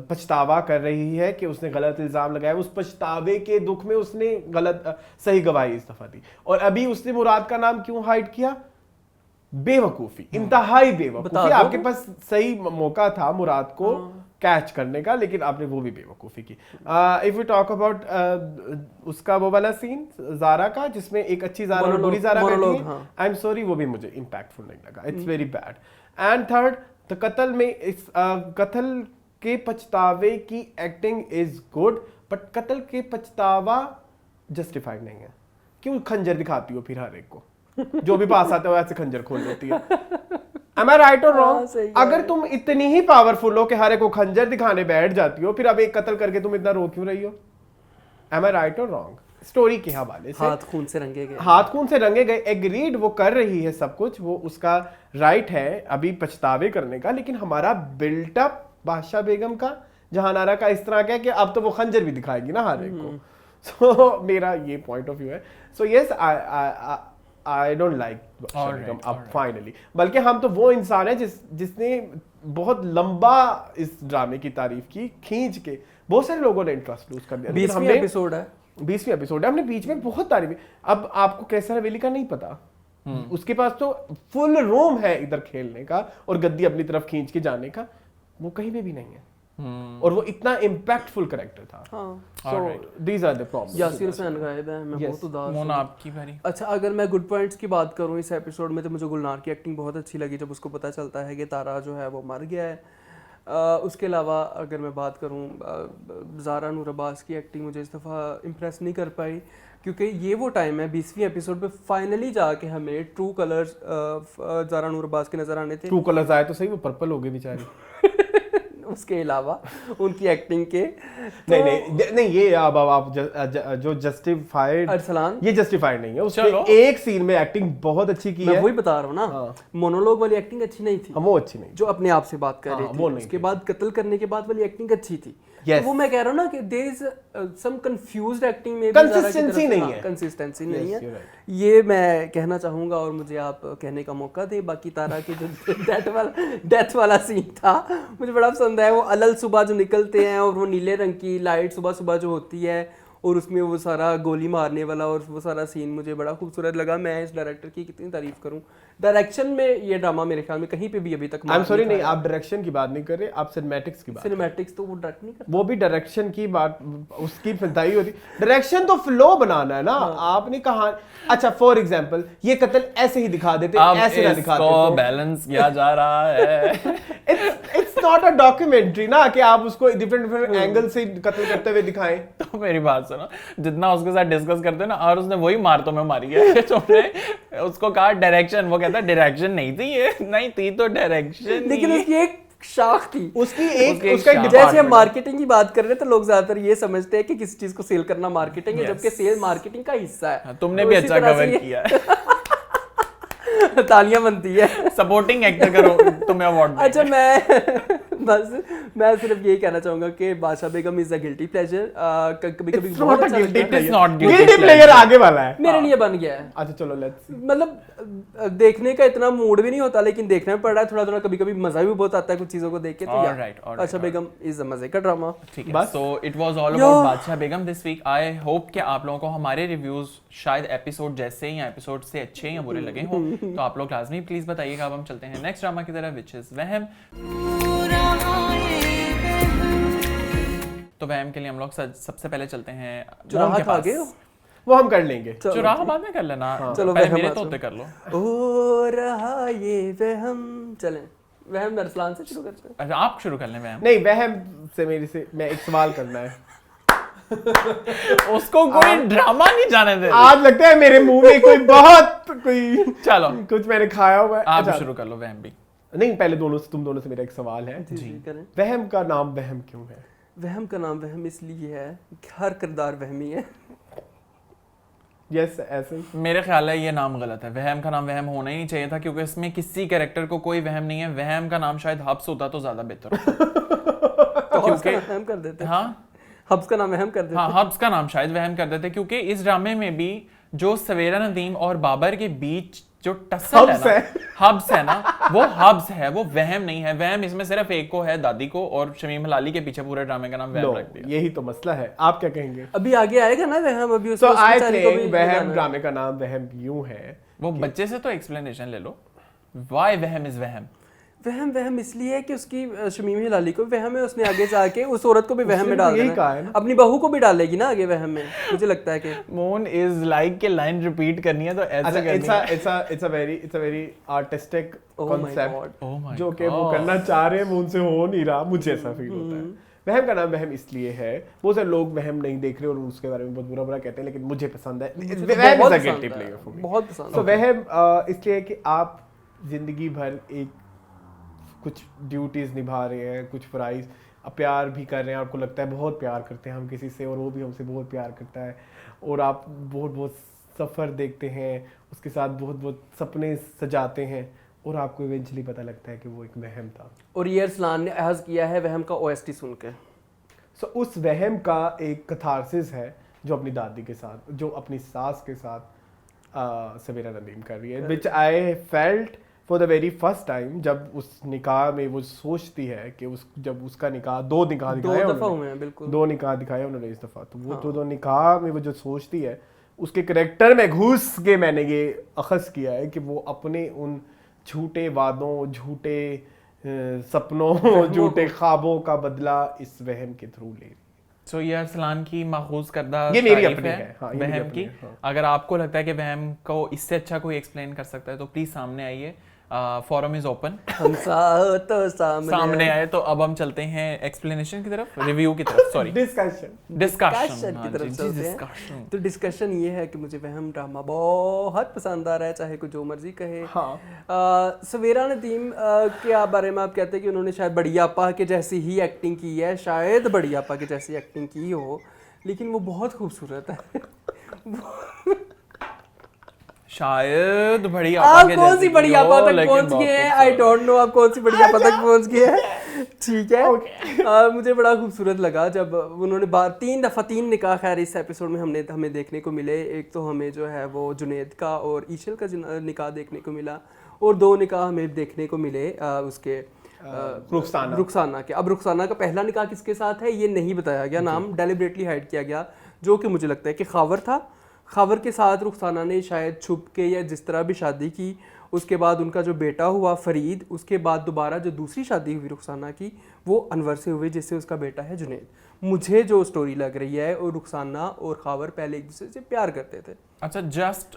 पछतावा कर रही है कि उसने गलत इल्जाम लगाया, उस पछतावे के दुख में उसने गलत सही गवाही इस दफा दी। और अभी उसने मुराद का नाम क्यों हाइड किया? बेवकूफी, इंतहाई बेवकूफी। आपके पास सही मौका था मुराद को कैच करने का, लेकिन आपने वो भी बेवकूफी की। इफ यू टॉक अबाउट उसका वो वाला सीन जारा का जिसमें एक अच्छी जारा और बुरी जारा बैठी है, आई एम सॉरी, वो भी मुझे इंपैक्टफुल नहीं लगा, it's very bad. And third, तो कत्ल में इस कत्ल के पछतावे की एक्टिंग इज गुड, बट कत्ल के पछतावा जस्टिफाइड नहीं है। क्यों खंजर दिखाती हो फिर हर एक को? जो भी पास आता है ऐसे खंजर खोल लेती है। Am I right or wrong? अगर तुम इतनी ही पावरफुल हो कि हर एक को खंजर दिखाने बैठ जाती हो, फिर अब एक कत्ल करके तुम इतना रो क्यों रही हो? Am I right or wrong? Story के हवाले से हाथ खून से रंगे गए, हाथ खून से रंगे गए, एग्रीड, वो कर रही है सब कुछ, वो उसका राइट है अभी पछतावे करने का, लेकिन हमारा बिल्टअप बादशाह बेगम का, जहानारा का इस तरह का है कि अब तो वो खंजर भी दिखाएगी ना हर एक को। सो मेरा ये पॉइंट ऑफ व्यू है। So yes, I don't like Begum अब फाइनली। बल्कि हम तो वो इंसान है जिसने बहुत लंबा इस ड्रामे की तारीफ की, खींच के बहुत सारे लोगों ने इंटरेस्ट लूज कर दिया। 20वीं एपिसोड है, 20वीं एपिसोड है, हमने बीच में बहुत तारीफ। अब आपको कैसर हवेली का नहीं पता, उसके पास तो फुल रूम है इधर खेलने का और गद्दी अपनी तरफ खींच के जाने का, वो कहीं पे भी नहीं है। और वो इतना इम्पैक्टफुल कैरेक्टर था। So these are the problems. Yasir Hussain गायब है, मैं बहुत उदास हूं। आपकी बारी। अच्छा, अगर मैं गुड पॉइंट्स की बात करूं इस एपिसोड में, तो मुझे गुलनार की एक्टिंग बहुत अच्छी लगी जब उसको पता चलता है कि तारा जो है वो मर गया है। उसके अलावा अगर मैं बात करूं, ज़ारा नूर अब्बास की एक्टिंग मुझे इस दफ़ा इम्प्रेस नहीं कर पाई, क्योंकि ये वो टाइम है 20वीं एपिसोड पे फाइनली जाके हमें ट्रू कलर्स ज़ारा नूर अब्बास के नज़र आने थे। ट्रू कलर्स आए तो सही, वो पर्पल हो गए बेचारी। उसके अलावा उनकी एक्टिंग के नहीं ये अब आप जो जस्टिफाइड अरसलान, ये जस्टिफाइड नहीं है। उसने एक सीन में एक्टिंग बहुत अच्छी की है, मैं वही बता रहा हूँ ना, मोनोलॉग वाली एक्टिंग अच्छी नहीं थी, वो अच्छी नहीं, जो अपने आप से बात कर रही थी। उसके बाद कत्ल करने के बाद वाली एक्टिंग अच्छी थी। तो वो मैं कह रहा हूँ ना कि there is some confused acting में, कंसिस्टेंसी नहीं है, कंसिस्टेंसी नहीं है, ये मैं कहना चाहूंगा और मुझे आप कहने का मौका दे। बाकी तारा के जो डेथ वाला सीन था मुझे बड़ा पसंद है। वो अलल सुबह जो निकलते हैं और वो नीले रंग की लाइट सुबह सुबह जो होती है और उसमें वो सारा गोली मारने वाला और वो सारा सीन मुझे बड़ा खूबसूरत लगा। मैं इस डायरेक्टर की कितनी तारीफ करूं। डायरेक्शन में ये ड्रामा मेरे ख्याल में कहीं पे भी अभी तक आई एम सॉरी नहीं, आप डायरेक्शन की बात नहीं कर रहे, आप सिनेमैटिक्स की बात। सिनेमैटिक्स तो वो डायरेक्ट नहीं करता, वो भी डायरेक्शन की बात, उसकी फिदाई होती। डायरेक्शन तो फ्लो बनाना है ना, आपने कहा। अच्छा फॉर एग्जांपल ये कत्ल ऐसे ही दिखा देते, ऐसे ना दिखाते तो तो बैलेंस किया जा रहा है। इट्स नॉट अ डॉक्यूमेंट्री ना कि आप उसको डिफरेंट एंगल से कत्ल करते हुए दिखाएं। तो मेरी बात सुनो, जितना उसके साथ डिस्कस करते हैं ना, और उसने वही मार तो मैं मारी है। तुमने उसको कहा डायरेक्शन, वो कहता डायरेक्शन नहीं थी ये, नहीं थी तो डायरेक्शन। लेकिन उसकी एक शाख थी, उसका एक जैसे हम डिपार्टमेंट। मार्केटिंग की बात कर रहे हैं तो लोग ज्यादातर ये समझते हैं कि किसी चीज को सेल करना मार्केटिंग है, जबकि सेल मार्केटिंग का हिस्सा है। तुमने तो भी इसी अच्छा तरह से कवर ये किया है। तालियां बनती है। सपोर्टिंग एक्टर करो, तुम्हें अवार्ड। अच्छा मैं सिर्फ यही कहना चाहूंगा कि बादशाह बेगम इज अ गिल्टी प्लेजर। कभी कभी बहुत अच्छा लगता है। It is not guilty guilty player आगे वाला है। मेरे लिए बन गया है। अच्छा चलो लेट्स, मतलब देखने का इतना मूड भी नहीं होता, लेकिन देखने में पड़ रहा है थोड़ा थोड़ा, कभी कभी मजा भी बहुत आता है कुछ चीजों को देख के। तो Alright, अच्छा बेगम इज अ मजे का ड्रामा। ठीक है, बस। So it was all about बादशाह बेगम दिस वीक। आई होप कि आप लोगों को हमारे रिव्यूज शायद एपिसोड जैसे या एपिसोड से अच्छे या बुरे लगे हों, तो आप लोग लाजमी प्लीज बताइएगा। अब हम चलते हैं नेक्स्ट ड्रामा की तरफ, विच इज वहम। तो वहम के लिए हम लोग सबसे पहले चलते हैं चुराहा के खा पास। गए हो? वो हम कर लेंगे। चुराहा बाद में कर लेना, चलो पहले वहम मेरे आ जाओ। तोते कर लो। ओ रहा ये वहम। चलें वहम अरसलान से शुरू करते हैं। अच्छा आप शुरू कर लें वहम। नहीं वहम से मेरी से मैं एक सवाल करना है। उसको कोई ड्रामा नहीं जाने दे। आज लगता है मेरे मुंह में कोई चलो कुछ मैंने खाया हुआ है। आप अच्छा, शुरू कर लो वहम भी। नहीं पहले तुम दोनों से मेरा एक सवाल है। जी करें। वहम का नाम वहम क्यों है? वहम का नाम वहम इसलिए है कि हर किरदार वहमी है। यस ऐसे मेरे ख्याल है ये नाम गलत है। वहम का नाम वहम होना ही नहीं चाहिए था, क्योंकि इसमें किसी कैरेक्टर को कोई वहम नहीं है। वहम का नाम शायद हब्स होता तो ज्यादा बेहतर होता। तो हब्स का नाम वहम कर देते। हाँ हब्स का नाम वहम कर देते। हाँ, हब्स का नाम शायद वहम कर देते, क्योंकि इस ड्रामे में भी जो सवेरा नदीम और बाबर के बीच जो टसल है ना, हब्स है ना, वो हब्स है, वो वहम नहीं है। वहम इसमें सिर्फ एक को है, दादी को, और शमीम हलाली के पीछे पूरे ड्रामे का नाम वहम रख दिया। यही तो मसला है। आप क्या कहेंगे? अभी आगे आएगा ना वहम, अभी So I बेचारी को भी think वहम बताना है। ड्रामे का नाम वहम यूं है। वो बच्चे से तो एक्सप्लेनेशन ले लो, व्हाई वहम इज वहम। वहम इसलिए है कि उसकी शमीम हिलाली को वहम है, उसने आगे जाके उस औरत को भी वहम में डाल यही देना कहा है ना। अपनी बहू को भी डालेगी ना आगे वहम में, मुझे लगता है कि मोन इज लाइक के लाइन रिपीट करनी है तो ऐसे अच्छा करनी है। It's a very artistic Oh my concept Oh my जो कि वो God. करना चाह रहे हैं, वो उनसे हो नहीं रहा। मुझे ऐसा फील होता है। वहम का नाम वहम इसलिए है, बहुत सारे लोग वहम नहीं देख रहे और उसके बारे में बहुत बुरा बुरा कहते हैं, लेकिन मुझे पसंद है। वहम बहुत इज अ पसंद गिल्टी है, प्लेयर फॉर मी। बहुत पसंद सो है। वहम इसलिए है कि आप जिंदगी भर एक कुछ ड्यूटीज निभा रहे हैं, कुछ फराइज, अब प्यार भी कर रहे हैं, आपको लगता है बहुत प्यार करते हैं हम किसी से और वो भी हमसे बहुत प्यार करता है, और आप बहुत बहुत सफ़र देखते हैं उसके साथ, बहुत बहुत सपने सजाते हैं, और आपको इवेंचुअली पता लगता है कि वो एक वहम था। और ये अरसलान ने अहज़ किया है वहम का OST सुन के। सो उस वहम का एक कथारसिस है जो अपनी दादी के साथ, जो अपनी सास के साथ सवेरा नदीम कर रही है, which I felt for the very first time, जब उस निकाह में वो सोचती है कि जब उसका निकाह दो निकाह दो दिखाए दफा हुए हैं, बिल्कुल दो निकाह दिखाए उन्होंने इस दफा, तो वो दो निकाह में वो जो सोचती है, उसके करेक्टर में घुस के मैंने ये अखज़ किया है कि वो अपने उन झूठे वादों, झूठे सपनों, झूठे ख्वाबों का बदला इस वहम के थ्रू ले रही। सो ये अरसलान की माखूज करदा ये मेरी तारीफ अपनी है, हाँ, ये मेरी वहम अपनी की। है, हाँ। अगर आपको लगता है कि वहम को इससे अच्छा कोई एक्सप्लेन कर सकता है तो प्लीज सामने आइए, फोरम इज ओपन। हम तो सामने आए। तो अब हम चलते हैं एक्सप्लेनेशन की तरफ, रिव्यू की तरफ, सॉरी डिस्कशन डिस्कशन की तरफ चलते हैं। तो डिस्कशन ये है कि मुझे वहम ड्रामा बहुत पसंद आ रहा है, चाहे कोई जो मर्जी कहे। हाँ। सवेरा नदीम के बारे में आप कहते हैं कि उन्होंने शायद बड़ी आपा के जैसी ही एक्टिंग की है, शायद बड़ी आपा के जैसी एक्टिंग की हो, लेकिन वो बहुत खूबसूरत है। शायद बड़ी आप कौन सी बड़ी आपा तक पहुंच गए हैं? आई डोंट नो आप कौन सी बड़ी आपा तक पहुंच गए हैं। ठीक है। मुझे बड़ा खूबसूरत लगा जब उन्होंने तीन निकाह खैर इस एपिसोड में हमें देखने को मिले। एक तो हमें जो है वो जुनेद का और ईशल का निकाह देखने को मिला, और 2 निकाह हमें देखने को मिले उसके रुखसाना के। अब रुखसाना का पहला निकाह किसके साथ है ये नहीं बताया गया, नाम डेलिबरेटली हाइड किया गया, जो कि मुझे लगता है कि खावर था। खावर के साथ रुखसाना ने शायद छुप के या जिस तरह भी शादी की, उसके बाद उनका जो बेटा हुआ फरीद, उसके बाद दोबारा जो दूसरी शादी हुई रुखसाना की वो अनवर से हुई जिससे उसका बेटा है जुनैद। मुझे जो स्टोरी लग रही है और रुखसाना और खावर पहले एक दूसरे से प्यार करते थे। अच्छा, just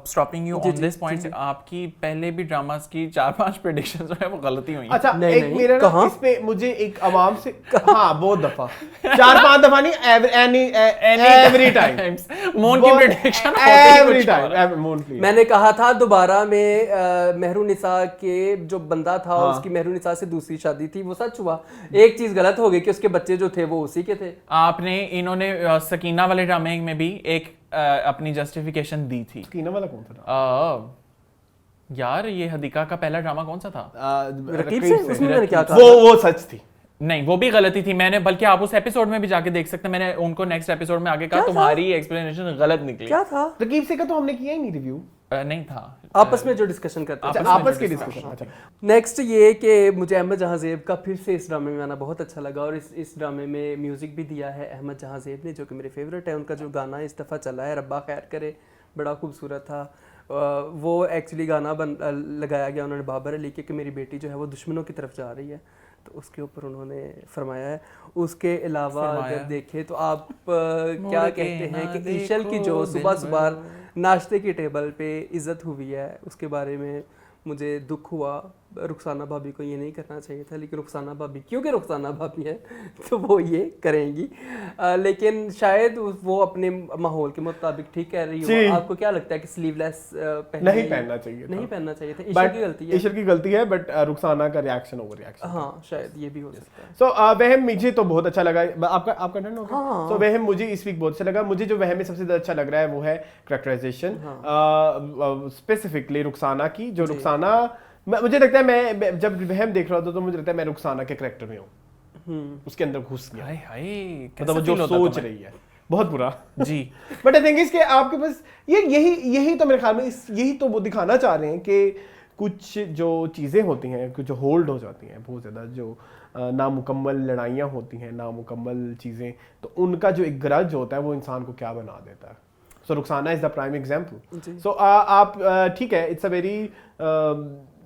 stopping you on this point, आपकी पहले भी ड्रामास की 4-5 प्रेडिक्शंस जो है वो गलती हुई हैं। अच्छा, नहीं, एक नहीं, मेरा ना कहाँ? इस पे मुझे एक आवाम से हाँ बहुत दफा 4-5 दफा नहीं, एवरी टाइम मोन की prediction every time moon please. मैंने कहा था दोबारा में मेहरुनिसा के जो बंदा था हाँ। उसकी मेहरुनिसा से दूसरी शादी थी, वो सच हुआ। एक चीज गलत हो गई कि उसके बच्चे जो थे वो उसी के थे। आपने इन्होंने सकीना वाले ड्रामे में भी एक अपनी जस्टिफिकेशन दी थी। सकीना वाला कौन सा था? यार ये हदीका का पहला ड्रामा कौन सा था? रकीब से उसमें मैंने क्या कहा? वो सच थी। नहीं, वो भी गलती थी। मैंने, बल्कि आप उस एपिसोड में भी जाके देख सकते हैं, मैंने उनको नेक्स्ट एपिसोड में आगे कहा तुम्हारी एक्सप्लेनेशन गलत निकली। क्या था? रकीब से का तो हमने किया ही नहीं रिव्यू। नहीं था, आपस में जो डिस्कशन करते थे। अच्छा, आपस की डिस्कशन। अच्छा, नेक्स्ट ये कि मुझे अहमद जहां ज़ेब का फिर से इस ड्रामे में आना बहुत अच्छा लगा और इस ड्रामे में म्यूज़िक भी दिया है अहमद जहां ज़ेब ने, जो कि मेरे फेवरेट है। उनका जो गाना इस दफ़ा चला है रब्बा खैर करे, बड़ा खूबसूरत था। वो एक्चुअली गाना लगाया गया उन्होंने बाबर अली के कि मेरी बेटी जो है वो दुश्मनों की तरफ जा रही है, तो उसके ऊपर उन्होंने फरमाया है। उसके अलावा अगर देखें तो आप क्या कहते हैं कि ईशल की जो सुबह सुबह नाश्ते की टेबल पे इज़्ज़त हुई है, उसके बारे में मुझे दुख हुआ। रुखसाना भाभी को ये नहीं करना चाहिए था, लेकिन रुखसाना भाभी क्योंकि रुखसाना भाभी है तो वो ये करेंगी। लेकिन शायद वो अपने माहौल के मुताबिक ठीक कह रही हो। आपको क्या लगता है कि स्लीवलेस नहीं पहनना चाहिए था? नहीं पहनना चाहिए था। ईशल की गलती है। ईशल की गलती है, बट रुखसाना का रिएक्शन ओवर रिएक्शन। हाँ, शायद ये भी हो सकता है। सो वहम मुझे तो बहुत अच्छा लगा। आपका टर्न होगा। सो वहम मुझे इस वीक बहुत अच्छा लगा। मुझे जो वहम में सबसे ज्यादा अच्छा लग रहा है वो है कैरेक्टराइजेशन, स्पेसिफिकली रुखसाना की। जो रुखसाना, मुझे लगता है मैं जब वहम देख रहा था तो मुझे लगता है मैं रुखसाना के कैरेक्टर में हूँ, उसके अंदर घुस गया। हाय हाय, मतलब वो जो सोच रही है बहुत बुरा जी। बट आई थिंक इसके आपके पास यही तो मेरे ख्याल में यही तो वो दिखाना चाह रहे हैं कि कुछ जो चीज़ें होती हैं, कुछ जो होल्ड हो जाती हैं बहुत ज़्यादा, जो नामुकम्मल लड़ाइयाँ होती हैं, नामुकम्मल चीज़ें, तो उनका जो एक ग्रज होता है वो इंसान को क्या बना देता है। So Rukhsana is the prime example. So आप ठीक है, it's a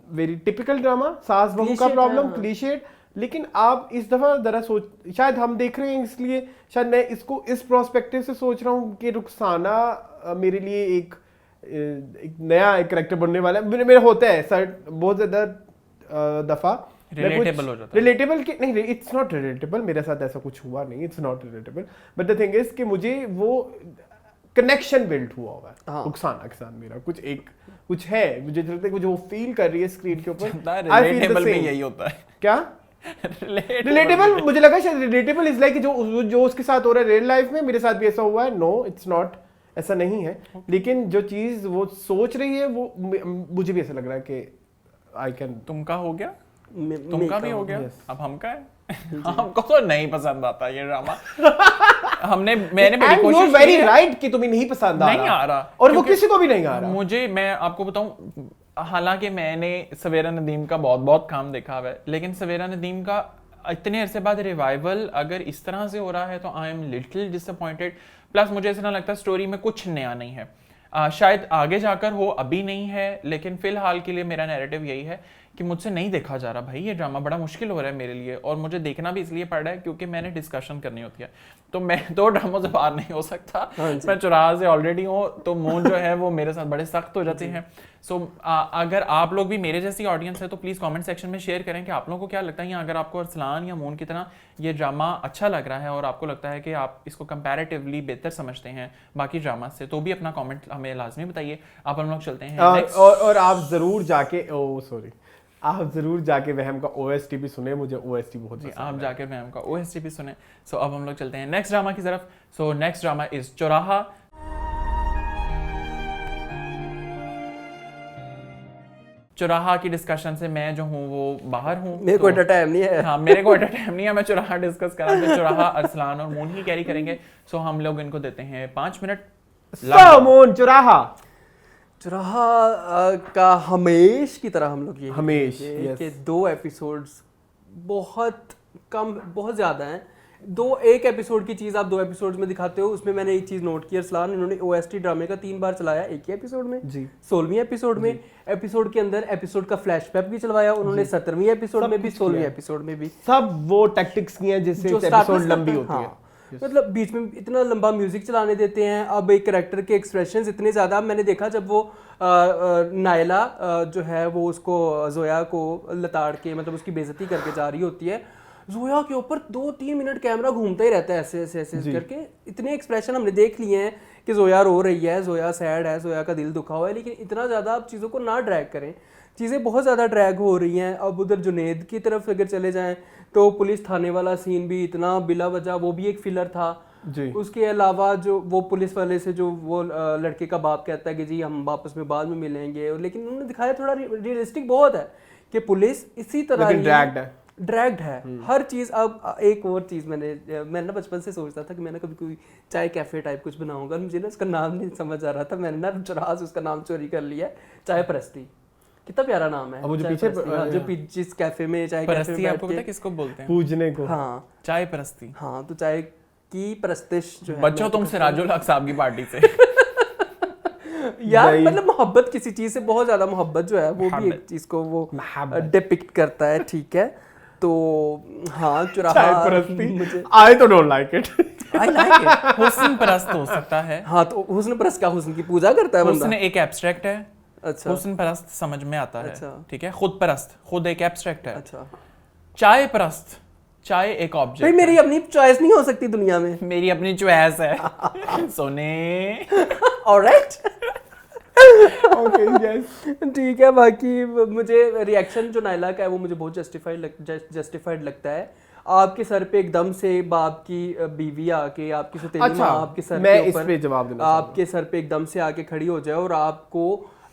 very typical drama, सास बहू का प्रॉब्लम, क्लीशेड, लेकिन आप इस दफ़ा ज़रा सोच, शायद हम देख रहे हैं इसलिए शायद मैं इसको इस प्रोस्पेक्टिव से सोच रहा हूँ कि रुखसाना मेरे लिए एक नया एक कैरेक्टर बनने वाला है। मेरा होता है सर बहुत ज़्यादा दफ़ा रिलेटेबल हो जाता है। रिलेटेबल कि नहीं, इट्स नॉट रिलेटेबल, मेरे साथ ऐसा कुछ हुआ नहीं, it's not relatable, but the thing is कि मुझे वो कनेक्शन बिल्ड हुआ हुआ है रुखसाना के साथ। मेरा कुछ है, मुझे लगता है कि वो फील कर रही है स्क्रीन के ऊपर। रिलेटेबल में यही होता है। क्या रिलेटेबल? मुझे लगा शायद रिलेटेबल इज लाइक जो उसके साथ हो रहा है रियल लाइफ में मेरे साथ भी ऐसा हुआ है। नो, इट्स नॉट, ऐसा नहीं है। लेकिन जो चीज वो सोच रही है वो मुझे भी ऐसा लग रहा है कि आई कैन। तुमका हो गया, तुमका भी हो गया, अब हमका है। हमको तो नहीं पसंद आता ये ड्रामा। मैंने बड़ी कोशिश की वेरी राइट कि तुम्हें नहीं पसंद नहीं आ रहा, और वो किसी को भी नहीं आ रहा। मुझे, मैं आपको बताऊं, हालांकि मैंने सवेरा नदीम का बहुत काम देखा हुआ है, लेकिन सवेरा नदीम का इतने अरसे बाद रिवाइवल अगर इस तरह से हो रहा है तो I am little disappointed. Plus मुझे ऐसा लगता है स्टोरी में कुछ नया नहीं है। शायद आगे जाकर हो, अभी नहीं है, लेकिन फिलहाल के लिए मेरा नैरेटिव यही है कि मुझसे नहीं देखा जा रहा भाई ये ड्रामा। बड़ा मुश्किल हो रहा है मेरे लिए, और मुझे देखना भी इसलिए पड़ रहा है क्योंकि मैंने डिस्कशन करनी होती है, तो मैं 2 ड्रामों से बाहर नहीं हो सकता। मैं चौराहा से ऑलरेडी हूँ, तो मून जो है वो मेरे साथ बड़े सख्त हो जाते हैं। सो अगर आप लोग भी मेरे जैसी ऑडियंस है तो प्लीज़ कमेंट सेक्शन में शेयर करें कि आप लोगों को क्या लगता है, या अगर आपको अरसलान या मून की तरह ये ड्रामा अच्छा लग रहा है और आपको लगता है कि आप इसको कंपैरेटिवली बेहतर समझते हैं बाकी ड्रामा से, तो भी अपना कमेंट हमें लाजमी बताइए। आप हम लोग चलते हैं और आप ज़रूर जाके आप ज़रूर जाके वहम का OST भी सुने, मुझे OST बहुत पसंद है। आप जाके वहम का OST भी सुने। सो अब हम लोग चलते हैं नेक्स्ट ड्रामा की तरफ। सो नेक्स्ट ड्रामा इज चौराहा। चौराहा की डिस्कशन से मैं जो हूँ वो बाहर हूँ, मेरे को इतना टाइम नहीं है। हाँ, मेरे को इतना टाइम नहीं है मैं चौराहा डिस्कस करा। तो चौराहा अरसलान और मून ही कैरी करेंगे। सो हम लोग इनको देते हैं 5 मिनट। मून चौराहा का हमेश की तरह हम लोग ये हमेश कि 2 एपिसोड्स बहुत कम, बहुत ज़्यादा हैं। एक एपिसोड की चीज आप 2 एपिसोड में दिखाते हो, उसमें मैंने एक चीज नोट की अरसलान, इन्होंने ओएसटी ड्रामे का 3 बार चलाया एक ही एपिसोड में जी 16वीं एपिसोड में, एपिसोड के अंदर एपिसोड का फ्लैशबैक भी चलवाया उन्होंने 17वीं एपिसोड में भी, 16वीं एपिसोड में भी, सब वो टैक्टिक्स की हैं जिससे एपिसोड लंबी होती है। मतलब बीच में इतना लंबा म्यूजिक चलाने देते हैं। अब एक कैरेक्टर के एक्सप्रेशंस इतने ज्यादा, मैंने देखा जब वो नायला जो है वो उसको जोया को लताड़ के मतलब उसकी बेइज्जती करके जा रही होती है, जोया के ऊपर 2-3 मिनट कैमरा घूमता ही रहता है ऐसे ऐसे ऐसे करके। इतने एक्सप्रेशन हमने देख लिए हैं कि जोया रो रही है, जोया सैड है, जोया का दिल दुखा हुआ है, लेकिन इतना ज़्यादा आप चीज़ों को ना ड्रैग करें, चीज़ें बहुत ज़्यादा ड्रैग हो रही हैं। अब उधर जुनेद की तरफ अगर चले जाएं तो पुलिस थाने वाला सीन भी इतना बिला वजह, वो भी एक फिलर था जी। उसके अलावा जो वो पुलिस वाले से जो वो लड़के का बाप कहता है कि जी हम वापस में बाद में मिलेंगे, और लेकिन उन्होंने दिखाया थोड़ा रियलिस्टिक बहुत है कि पुलिस इसी तरह ड्रैग्ड है हर चीज़। अब एक और चीज़ मैंने ना बचपन से सोचता था कि मैंने कभी कोई चाय कैफ़े टाइप कुछ बनाऊंगा, मुझे ना उसका नाम नहीं समझ आ रहा था, मैंने ना चुरा से उसका नाम चोरी कर लिया, चाय परस्ती। कितना प्यारा नाम है, वो जो पीछे जो जिस कैफे में चाय परस्ती आपको पता है किसको बोलते हैं? पूजने को। हाँ चाय परस्ती। हाँ, तो चाय की परस्तिश जो है, बच्चों तुम सिराजुल हक साहब की पार्टी से यार मतलब मोहब्बत किसी चीज से बहुत ज्यादा मोहब्बत जो है वो भी एक चीज को वो डिपिक्ट करता है, ठीक है। तो हाँ चुराहा मुझे आई तो don't like it, I like it. हुस्न परस्त हो सकता है। हाँ तो हुस्न परस्त का, हुस्न की पूजा करता है बंदा। हुस्न एक एब्स्ट्रैक्ट है, अच्छा हुस्न परस्त समझ में आता है, अच्छा। ठीक है। खुद परस्त, खुद एक एब्स्ट्रैक्ट है। अच्छा चाय परस्त, चाय एक भाई ऑब्जेक्ट। मेरी अपनी चॉइस नहीं हो सकती दुनिया में, मेरी अपनी चॉइस है सोने। ऑलराइट ओके यस ठीक है। बाकी मुझे रिएक्शन जो नायला का है वो मुझे बहुत जस्टिफाइड लगता है। आपके सर पे एकदम से बाप की बीवी आके, आपकी सौतेली अच्छा, माँ आपके सर मैं के इस ऊपर पे जवाब देना आपके सर पे एकदम से आके खड़ी हो जाए, और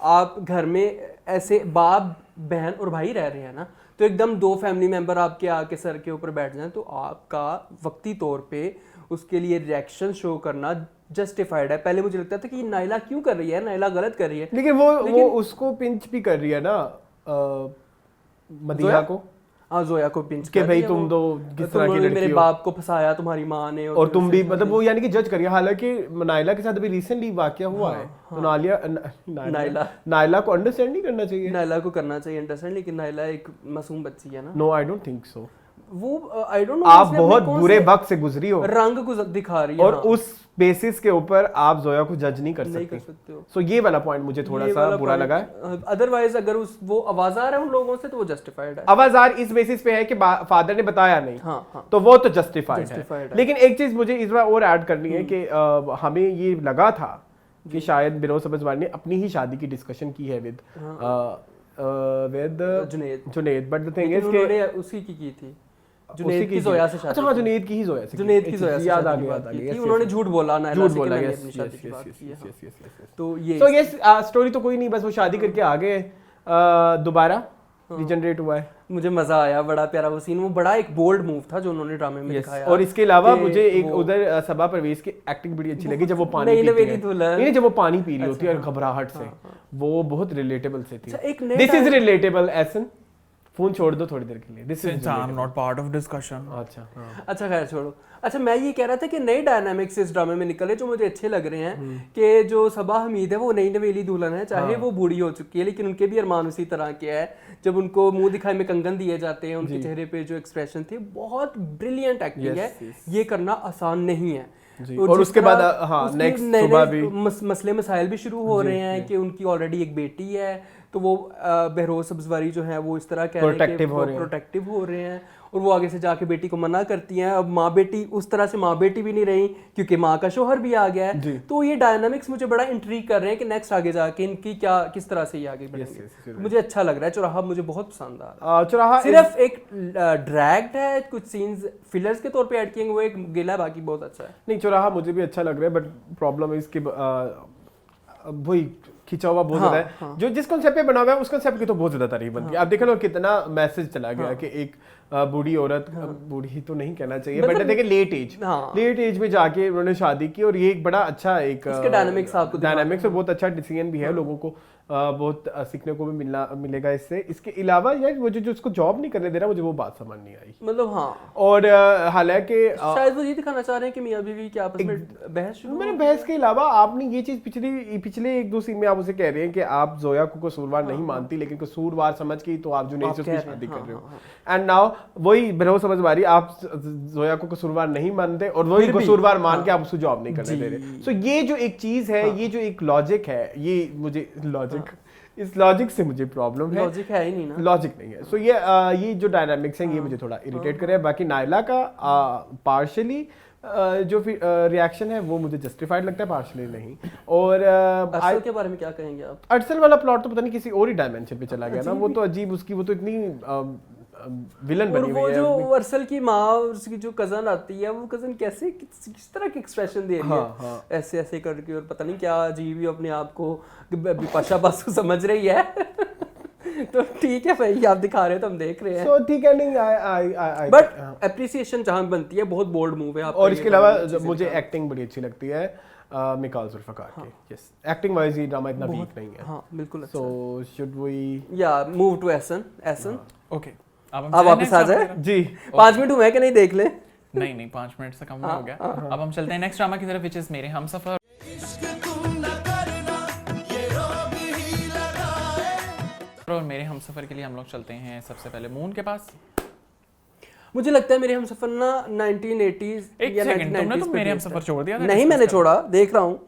आप घर में ऐसे बाप बहन और भाई रह रहे हैं ना, तो एकदम 2 फैमिली मेंबर आपके आके सर के ऊपर बैठ जाएं, तो आपका वक्ती तौर पे उसके लिए रिएक्शन शो करना जस्टिफाइड है। पहले मुझे लगता था कि नायला क्यों कर रही है, नायला गलत कर रही है, लेकिन वो उसको पिंच भी कर रही है ना मदीहा को। हाँ जोया को पिंच कि कर भाई रही है तुम वो। दो किस तरह की तुमने लड़की मेरे हो, बाप को फंसाया तुम्हारी माँ ने, और तुम भी मतलब वो यानी कि जज करिए। हालांकि नायला के साथ अभी रिसेंटली वाकया हुआ है, तो नायला को अंडरस्टैंड नहीं करना चाहिए। नायला को करना चाहिए अंडरस्टैंड, लेकिन नायला एक मासूम बच्ची है ना। No I don't think so. वो आई डोंट नो, आप बहुत बुरे वक्त से गुजरी हो रंग को दिखा रही है, और हाँ। उस बेसिस के ऊपर आप जोया को जज नहीं कर सकते हो। सो ये वाला पॉइंट मुझे थोड़ा सा बुरा लगा है। अदरवाइज अगर वो आवाज आ रहा है उन लोगों से तो वो जस्टिफाइड है। आवाजार इस बेसिस पे है कि फादर ने बताया नहीं, हाँ। तो वो तो जस्टिफाइड है। है। लेकिन एक चीज मुझे इस बार और ऐड करनी है कि हमें ये लगा था कि शायद बिरोज सब्जवार ने अपनी ही शादी की डिस्कशन की है with Junaid, but the thing is कि उसी की थी जुनेद की जोया से शादी। अच्छा हाँ, जुनेद की ही जोया से, जुनेद की जोया से याद आ शादी गया, की थी। उन्होंने झूठ बोला, नायला से कि मैंने अपनी शादी की बात की है। तो ये स्टोरी तो कोई नहीं, बस वो शादी करके आ गए, दोबारा रिजनरेट हुआ है। मुझे मजा आया, बड़ा प्यारा वो सीन, वो बड़ा एक बोल्ड मूव था जो उन्होंने ड्रामे में दिखाया। और इसके अलावा मुझे एक उधर सबा परवेज की एक्टिंग बड़ी अच्छी लगी जब वो पानी जब वो पानी पी रही होती है घबराहट से, वो बहुत रिलेटेबल से थी। This is relatable essence. Phone छोड़ दो थोड़ी देर के लिए, this is I am not part of discussion. अच्छा हाँ। अच्छा खैर छोड़ो। अच्छा मैं ये कह रहा था कि नए डायनामिक्स इस ड्रामे में निकले जो मुझे अच्छे लग रहे हैं, कि जो सबा हमीद है वो नई नवेली दुल्हन है, चाहे वो बूढ़ी हो चुकी है लेकिन उनके भी अरमान उसी तरह के है। जब उनको मुंह दिखाई में कंगन दिए जाते हैं, उनके चेहरे पे जो एक्सप्रेशन थे, बहुत ब्रिलियंट एक्टिंग है। ये करना आसान नहीं है। और उसके बाद हाँ नेक्स्ट सुबह भी मसले मसाइल भी शुरू हो रहे हैं कि उनकी ऑलरेडी एक बेटी है, तो वो बहरोज सब्जवारी जो है वो इस तरह कह रहे हैं कि प्रोटेक्टिव हो रहे हैं, और वो आगे से जाके बेटी को मना करती हैं। अब माँ बेटी उस तरह से माँ बेटी भी नहीं रही क्योंकि माँ का शोहर भी आ गया है। तो ये डायनामिक्स मुझे बड़ा इंट्रीग कर रहे हैं कि नेक्स्ट आगे जाके इनकी क्या किस तरह से ये आगे बढ़ेंगे। मुझे अच्छा लग रहा है। चौराहा मुझे बहुत पसंद आ रहा है। चौराहा सिर्फ एक ड्रैग्ड है, कुछ सीन्स फिलर्स के तौर पे ऐड किए वो एक गिला है, बाकी बहुत अच्छा है। नहीं चौराहा मुझे भी अच्छा लग रहा है, बट प्रॉब्लम इसके वही खिंचा हुआ बहुत ज्यादा है। जो जिस कॉन्सेप्ट पे बना हुआ है उस कॉन्सेप्ट की तो बहुत ज्यादा तारीफ बनती है। आप देख लो कितना मैसेज चला गया कि एक बूढ़ी औरत, बूढ़ी तो नहीं कहना चाहिए, बट देखिए लेट एज में जाके उन्होंने शादी की, और ये एक बड़ा अच्छा एक डायनामिक्स बहुत अच्छा डिसीजन भी है लोगों को बहुत सीखने को भी मिलेगा इससे। इसके अलावा यार मुझे जो उसको जॉब नहीं करने दे रहा, मुझे वो बात समझ नहीं आई। मतलब हाँ, और हालांकि शायद वो ये दिखाना चाह रहे हैं कि मियां बीवी की आपस में बहस शुरू मैंने बहस के अलावा आपने ये चीज पिछले एक दो सीन में आप उसे कह रहे हैं कि आप जोया को कसूरवार नहीं मानती, लेकिन कसूरवार समझ के तो आप जुनैद से उसकी शादी कर रहे हो। एंड नाउ वही बिना समझ मारी, आप जोया को कसूरवार नहीं मानते और वही कसूरवार मान के आप उसको जॉब नहीं करने दे रहे। सो ये जो एक चीज है, ये जो एक लॉजिक है, ये मुझे इस लॉजिक से मुझे प्रॉब्लम है। लॉजिक है ही नहीं ना, लॉजिक नहीं है। सो ये जो डायनामिक्स हैं ये मुझे थोड़ा इरिटेट कर रहा है। बाकी नायला का पार्शियली जो रिएक्शन है वो मुझे जस्टिफाइड लगता है, पार्शियली नहीं। और अरसल के बारे में क्या कहेंगे आप? अरसल वाला प्लॉट तो पता नहीं किसी और ही डायमेंशन पे चला गया ना, वो तो अजीब, उसकी वो तो इतनी विलन बनी हुई है। जो अरसल की माँ और उसकी जो कजन आती है, वो कजन कैसे किस तरह के एक्सप्रेशन दे रही है, ऐसे ऐसे करके, और पता नहीं क्या अजीब ही अपने आप को बिपाशा बासु समझ रही है। तो ठीक है भाई, आप दिखा रहे हो तो हम देख रहे हैं। So, ठीक है, नहीं बट एप्रिसिएशन जहाँ बनती है, बहुत बोल्ड मूव है आपका। और इसके अलावा मुझे एक्टिंग बड़ी अच्छी लगती है मिकाल जुल्फकार की। यस, एक्टिंग वाइज ये ड्रामा इतना वीक नहीं है। हाँ बिल्कुल। सो शुड वी या मूव टू एहसन। ओके, अब वापस आ जाए जी। 5 मिनट हुए कि नहीं, देख ले। नहीं 5 मिनट से कम हो गया। अब हम चलते हैं नेक्स्ट ड्रामा की तरफ, विच इज मेरे हमसफर। और मेरे हमसफर के लिए हम लोग चलते हैं सबसे पहले मून के पास। मुझे लगता है मेरे हमसफर ना 1980s या 1990s। तुमने तो मेरे हमसफर छोड़ दिया था। नहीं, मैंने छोड़ा, देख रहा हूँ।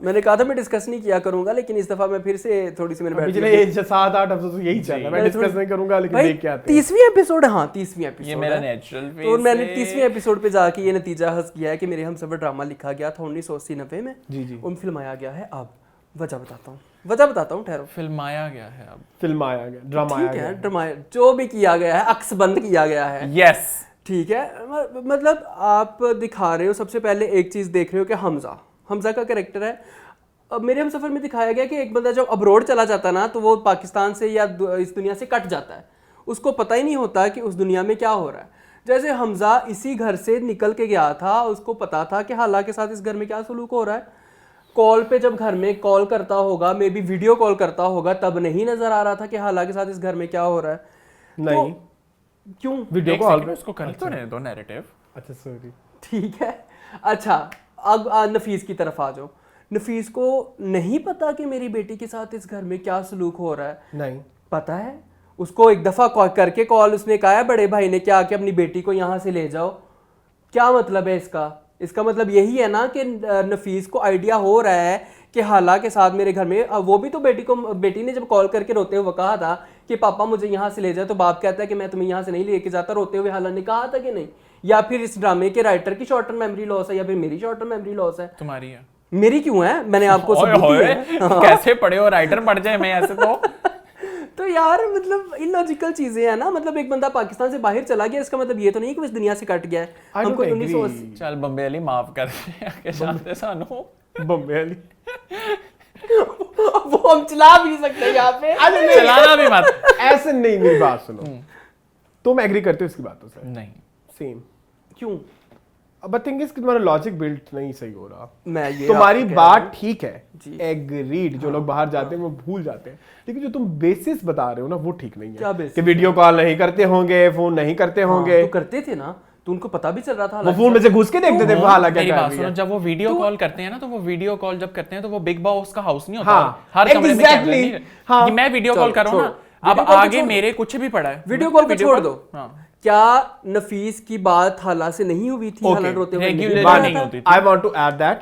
मैंने कहा था मैं डिस्कस नहीं किया करूंगा, लेकिन इस दफा मैं फिर से थोड़ी सी मैंने पिछले 7-8 हफ्तों से यही चल रहा है, मैं डिस्कस नहीं करूंगा, लेकिन देख के आते हैं। 30वीं एपिसोड, हाँ 30वीं एपिसोड ये मेरा नेचुरल फेस तो मैंने 30वीं एपिसोड पे जाके ये नतीजा हस किया है कि मेरे हमसफर ड्रामा लिखा गया था 1980-90 में। जी। उन फिल्माया गया है। अब वजह बताता हूँ, ठहरो। फिल्माया गया है, अब फिल्माया गया, ड्रामाया गया, ड्रामा जो भी किया गया है, अक्सबंद किया गया है। यस, ठीक है। मतलब आप दिखा रहे हो, सबसे पहले एक चीज देख रहे हो कि हमजा का कैरेक्टर है। अब मेरे हमसफर में दिखाया गया कि एक बंदा जब अब्रॉड चला जाता है ना, तो वो पाकिस्तान से या इस दुनिया से कट जाता है, उसको पता ही नहीं होता कि उस दुनिया में क्या हो रहा है। जैसे हमजा इसी घर से निकल के गया था, उसको पता था कि हाला के साथ इस घर में क्या सलूक हो रहा है। कॉल पे जब घर में कॉल करता होगा, मे बी वीडियो कॉल करता होगा, तब नहीं नजर आ रहा था कि हाला के साथ इस घर में क्या हो रहा है। नहीं तो, क्यों वीडियो कॉल पे उसको कर तो रहने दो नैरेटिव। अच्छा सॉरी, ठीक है। अच्छा, अब नफीस की तरफ आ जाओ। नफीस को नहीं पता कि मेरी बेटी के साथ इस घर में क्या सलूक हो रहा है? नहीं पता है। उसको एक दफा करके कॉल उसने कहा है बड़े भाई ने क्या कि अपनी बेटी को यहाँ से ले जाओ। क्या मतलब है इसका मतलब यही है ना कि नफीस को आइडिया हो रहा है कि हाला के साथ मेरे घर में, वो भी तो बेटी ने जब कॉल करके रोते हुए कहा था कि पापा मुझे यहाँ से ले जाए, तो बाप कहता है कि मैं तुम्हें यहाँ से नहीं लेके जाता, रोते हुए हाला ने कहा था कि नहीं? या फिर इस ड्रामे के राइटर की शॉर्ट टर्म मेमोरी लॉस है, या फिर मेरी शॉर्ट टर्म मेमोरी लॉस है? तुम्हारी है। मेरी क्यों है? मैंने आपको कैसे पढ़े हो, राइटर पढ़ जाए मैं ऐसे तो यार मतलब इलॉजिकल चीजें हैं ना। मतलब एक बंदा पाकिस्तान से बाहर चला गया, इसका मतलब ये तो नहीं कि इस दुनिया से कट गया है। हमको 1980 चल बम्बे वाली माफ कर दे जानते सानू बम्बे वाली वो हम चला भी नहीं सकते यहाँ पे। चलाना भी मत, ऐसे नहीं। मेरी बात सुनो, तुम एग्री करते हो इसकी बातों से? नहीं। सेम क्यों? अब थिंग इज कि तुम्हारा लॉजिक बिल्ड नहीं सही हो रहा। मैं ये तुम्हारी बात ठीक है, जी। एग्रीड। जो लोग बाहर जाते हैं वो भूल जाते हैं, लेकिन जो तुम बेसिस बता रहे हो ना वो ठीक नहीं है। क्या बेसिस? कि वीडियो कॉल नहीं करते होंगे, फोन नहीं करते होंगे। तो करते थे ना, तो उनको पता भी चल रहा था। वो फोन में से घुस के देखते थे हालांकि मेरी बात सुनो, जब वो वीडियो कॉल करते हैं ना, तो वो वीडियो कॉल जब करते हैं तो वो बिग बॉस का हाउस नहीं होता। हाँ, हर कमरे में कैमरा नहीं है। हाँ, कि मैं वीडियो कॉल कर रहा हूं ना, अब आगे मेरे कुछ भी पड़ा है, वीडियो कॉल पे छोड़ दो। हाँ। क्या नफीस की बात हाला से नहीं हुई थी? हाला रोते हुए नहीं होती थी। I want to add that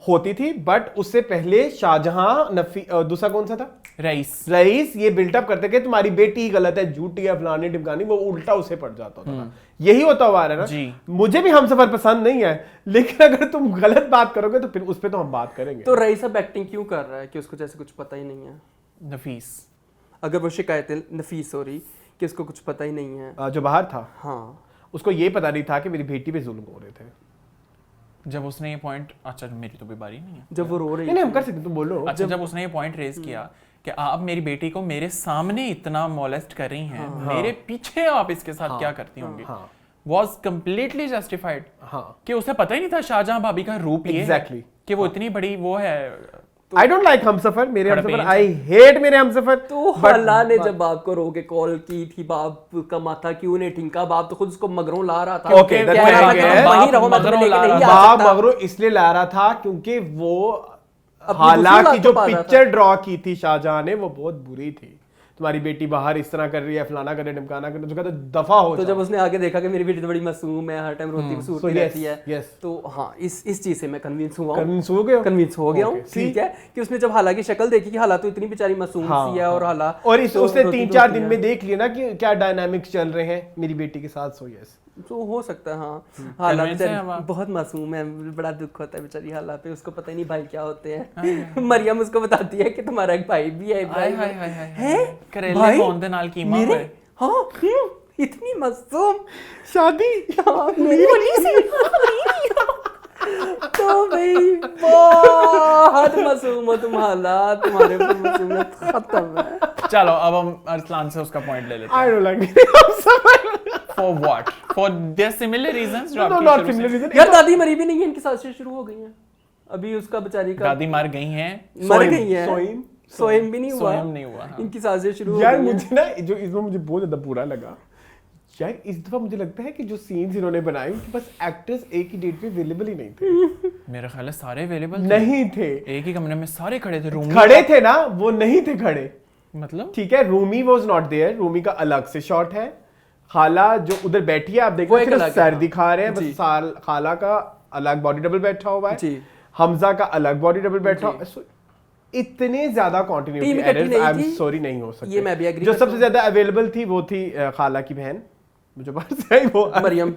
होती थी, बट उससे पहले शाहजहां दूसरा कौन सा था, रईस ये बिल्टअप करते कि तुम्हारी बेटी गलत है, झूठी है, फलानी टिमकानी, वो उल्टा उसे पड़ जाता था। यही होता हुआ है ना जी। मुझे भी हमसफर पसंद नहीं है, लेकिन अगर तुम गलत बात करोगे तो फिर उस पर तो हम बात करेंगे। तो रईस अब एक्टिंग क्यों कर रहा है कि उसको जैसे कुछ पता ही नहीं है? नफीस अगर वो शिकायत नफीस हो रही कि उसको कुछ पता ही नहीं है, जो बाहर था, हाँ, उसको ये पता नहीं था कि मेरी बेटी पे जुल्म हो रहे थे। जब उसने ये पॉइंट, अच्छा मेरी तो बीमारी नहीं है, जब वो रो रही नहीं हम कर सकते, तुम बोलो। अच्छा जब उसने ये पॉइंट रेज किया कि आप मेरी बेटी को मेरे सामने इतना मोलेस्ट कर रही हैं, मेरे पीछे आप इसके साथ क्या करती होंगी, was completely justified। कि उसे पता ही नहीं था शाहजहां भाभी का रूप ये exactly। कि वो इतनी बड़ी वो है आई डोंट लाइक हमसफर, मेरे थोड़ा हमसफर, पेन आई हेट मेरे हमसफर। तो हाला ने जब बाप को रो के कॉल की थी, बाप का माथा क्यों नहीं ठिंका, बाप तो खुद उसको मगरों ला रहा था। Okay, कह that's रहा था right, कि yeah. तुम वहीं रहो, मैं तुम्हें लेके नहीं आ बाप सकता। मगरू इसलिए ला रहा था क्योंकि वो अपनी हालांकि दूसरी जो बात को पा रहा पिक्चर ड्रॉ की थी शाहजहां ने वो बहुत बुरी थी। तुम्हारी बेटी बाहर इस तरह कर रही है, फलाना कर रही है, ढिमकाना कर रही है, तो दफा हो तो जाओ। जब उसने आगे देखा कि मेरी बेटी तो बड़ी मासूम है, हर टाइम रोती सूरती So yes, रहती है, yes. तो हाँ इस चीज से मैं कन्विंस हुआ हूँ, कन्विंस हो गए हो? कन्विंस हो गया हूँ। Okay, ठीक है कि उसने जब हाला की शक्ल देखी कि हाला तो इतनी बेचारी मासूम सी है, और हाला और तो उसने रोती 3-4 धोती दिन है। में देख लिया ना कि क्या डायनामिक्स चल रहे हैं मेरी बेटी के साथ। सो यस, तो हो सकता है हाँ। हाला Convince है बेचारी अब। बहुत मासूम है, बड़ा दुख होता है बेचारी हाला पे, उसको पता ही नहीं भाई क्या होते हैं। मरियम उसको बताती है कि तुम्हारा एक भाई भी है, हाय हाय हाय हाय है करेले भाई? कौन दे नाल कीमा मेरे होए। हाँ इतनी मासूम शादी हाँ, मेरी तो भाई बहुत मासूम हो तुम, हालात तुम्हारे ऊपर मासूमियत खत्म है। चलो अब हम अरसलान से उसका पॉइंट ले लेते हैं। आई don't like for what? For their similar reasons जो नो आपकी नॉट शुरू से- सिमिलर रीजन। यार दादी मरी भी नहीं है, इनकी सासें शुरू हो गई हैं अभी, उसका बेचारी का दादी मर गई हैं, मर गई है, सोइम सोइम भी नहीं हुआ, स्वयं नहीं हुआ। हाँ। इनकी सासें शुरू हो यार गई हैं। मुझे ना जो इसमें मुझे बहुत ज्यादा बुरा लगा यार, इस दफा मुझे लगता है कि जो सीन्स इन्होंने बनाए कि बस एक्टर्स एक ही डेट पे अवेलेबल ही नहीं थे। मेरा ख्याल है सारे अवेलेबल नहीं थे, एक ही कमरे में सारे खड़े थे। रूम खड़े थे ना, वो नहीं थे खड़े। मतलब ठीक है, Rumi was not there, Rumi का अलग से शॉट है। खाला जो उधर बैठी है आप देख वो रहे एक हैं, अलग सर है, दिखा रहे हैं जी। बस। खाला का अलग बॉडी डबल बैठा हुआ है, जी। हमजा का अलग बॉडी डबल बैठा जी। हुआ है। So, इतने ज्यादा कंटिन्यूटी टीम इकट्ठी एरर्स नहीं आई एम थी। सॉरी नहीं हो सकते। ये मैं भी agree जो करता सबसे हूँ। ज्यादा अवेलेबल थी वो थी खाला की बहन, मुझे बात से आई वो मरियम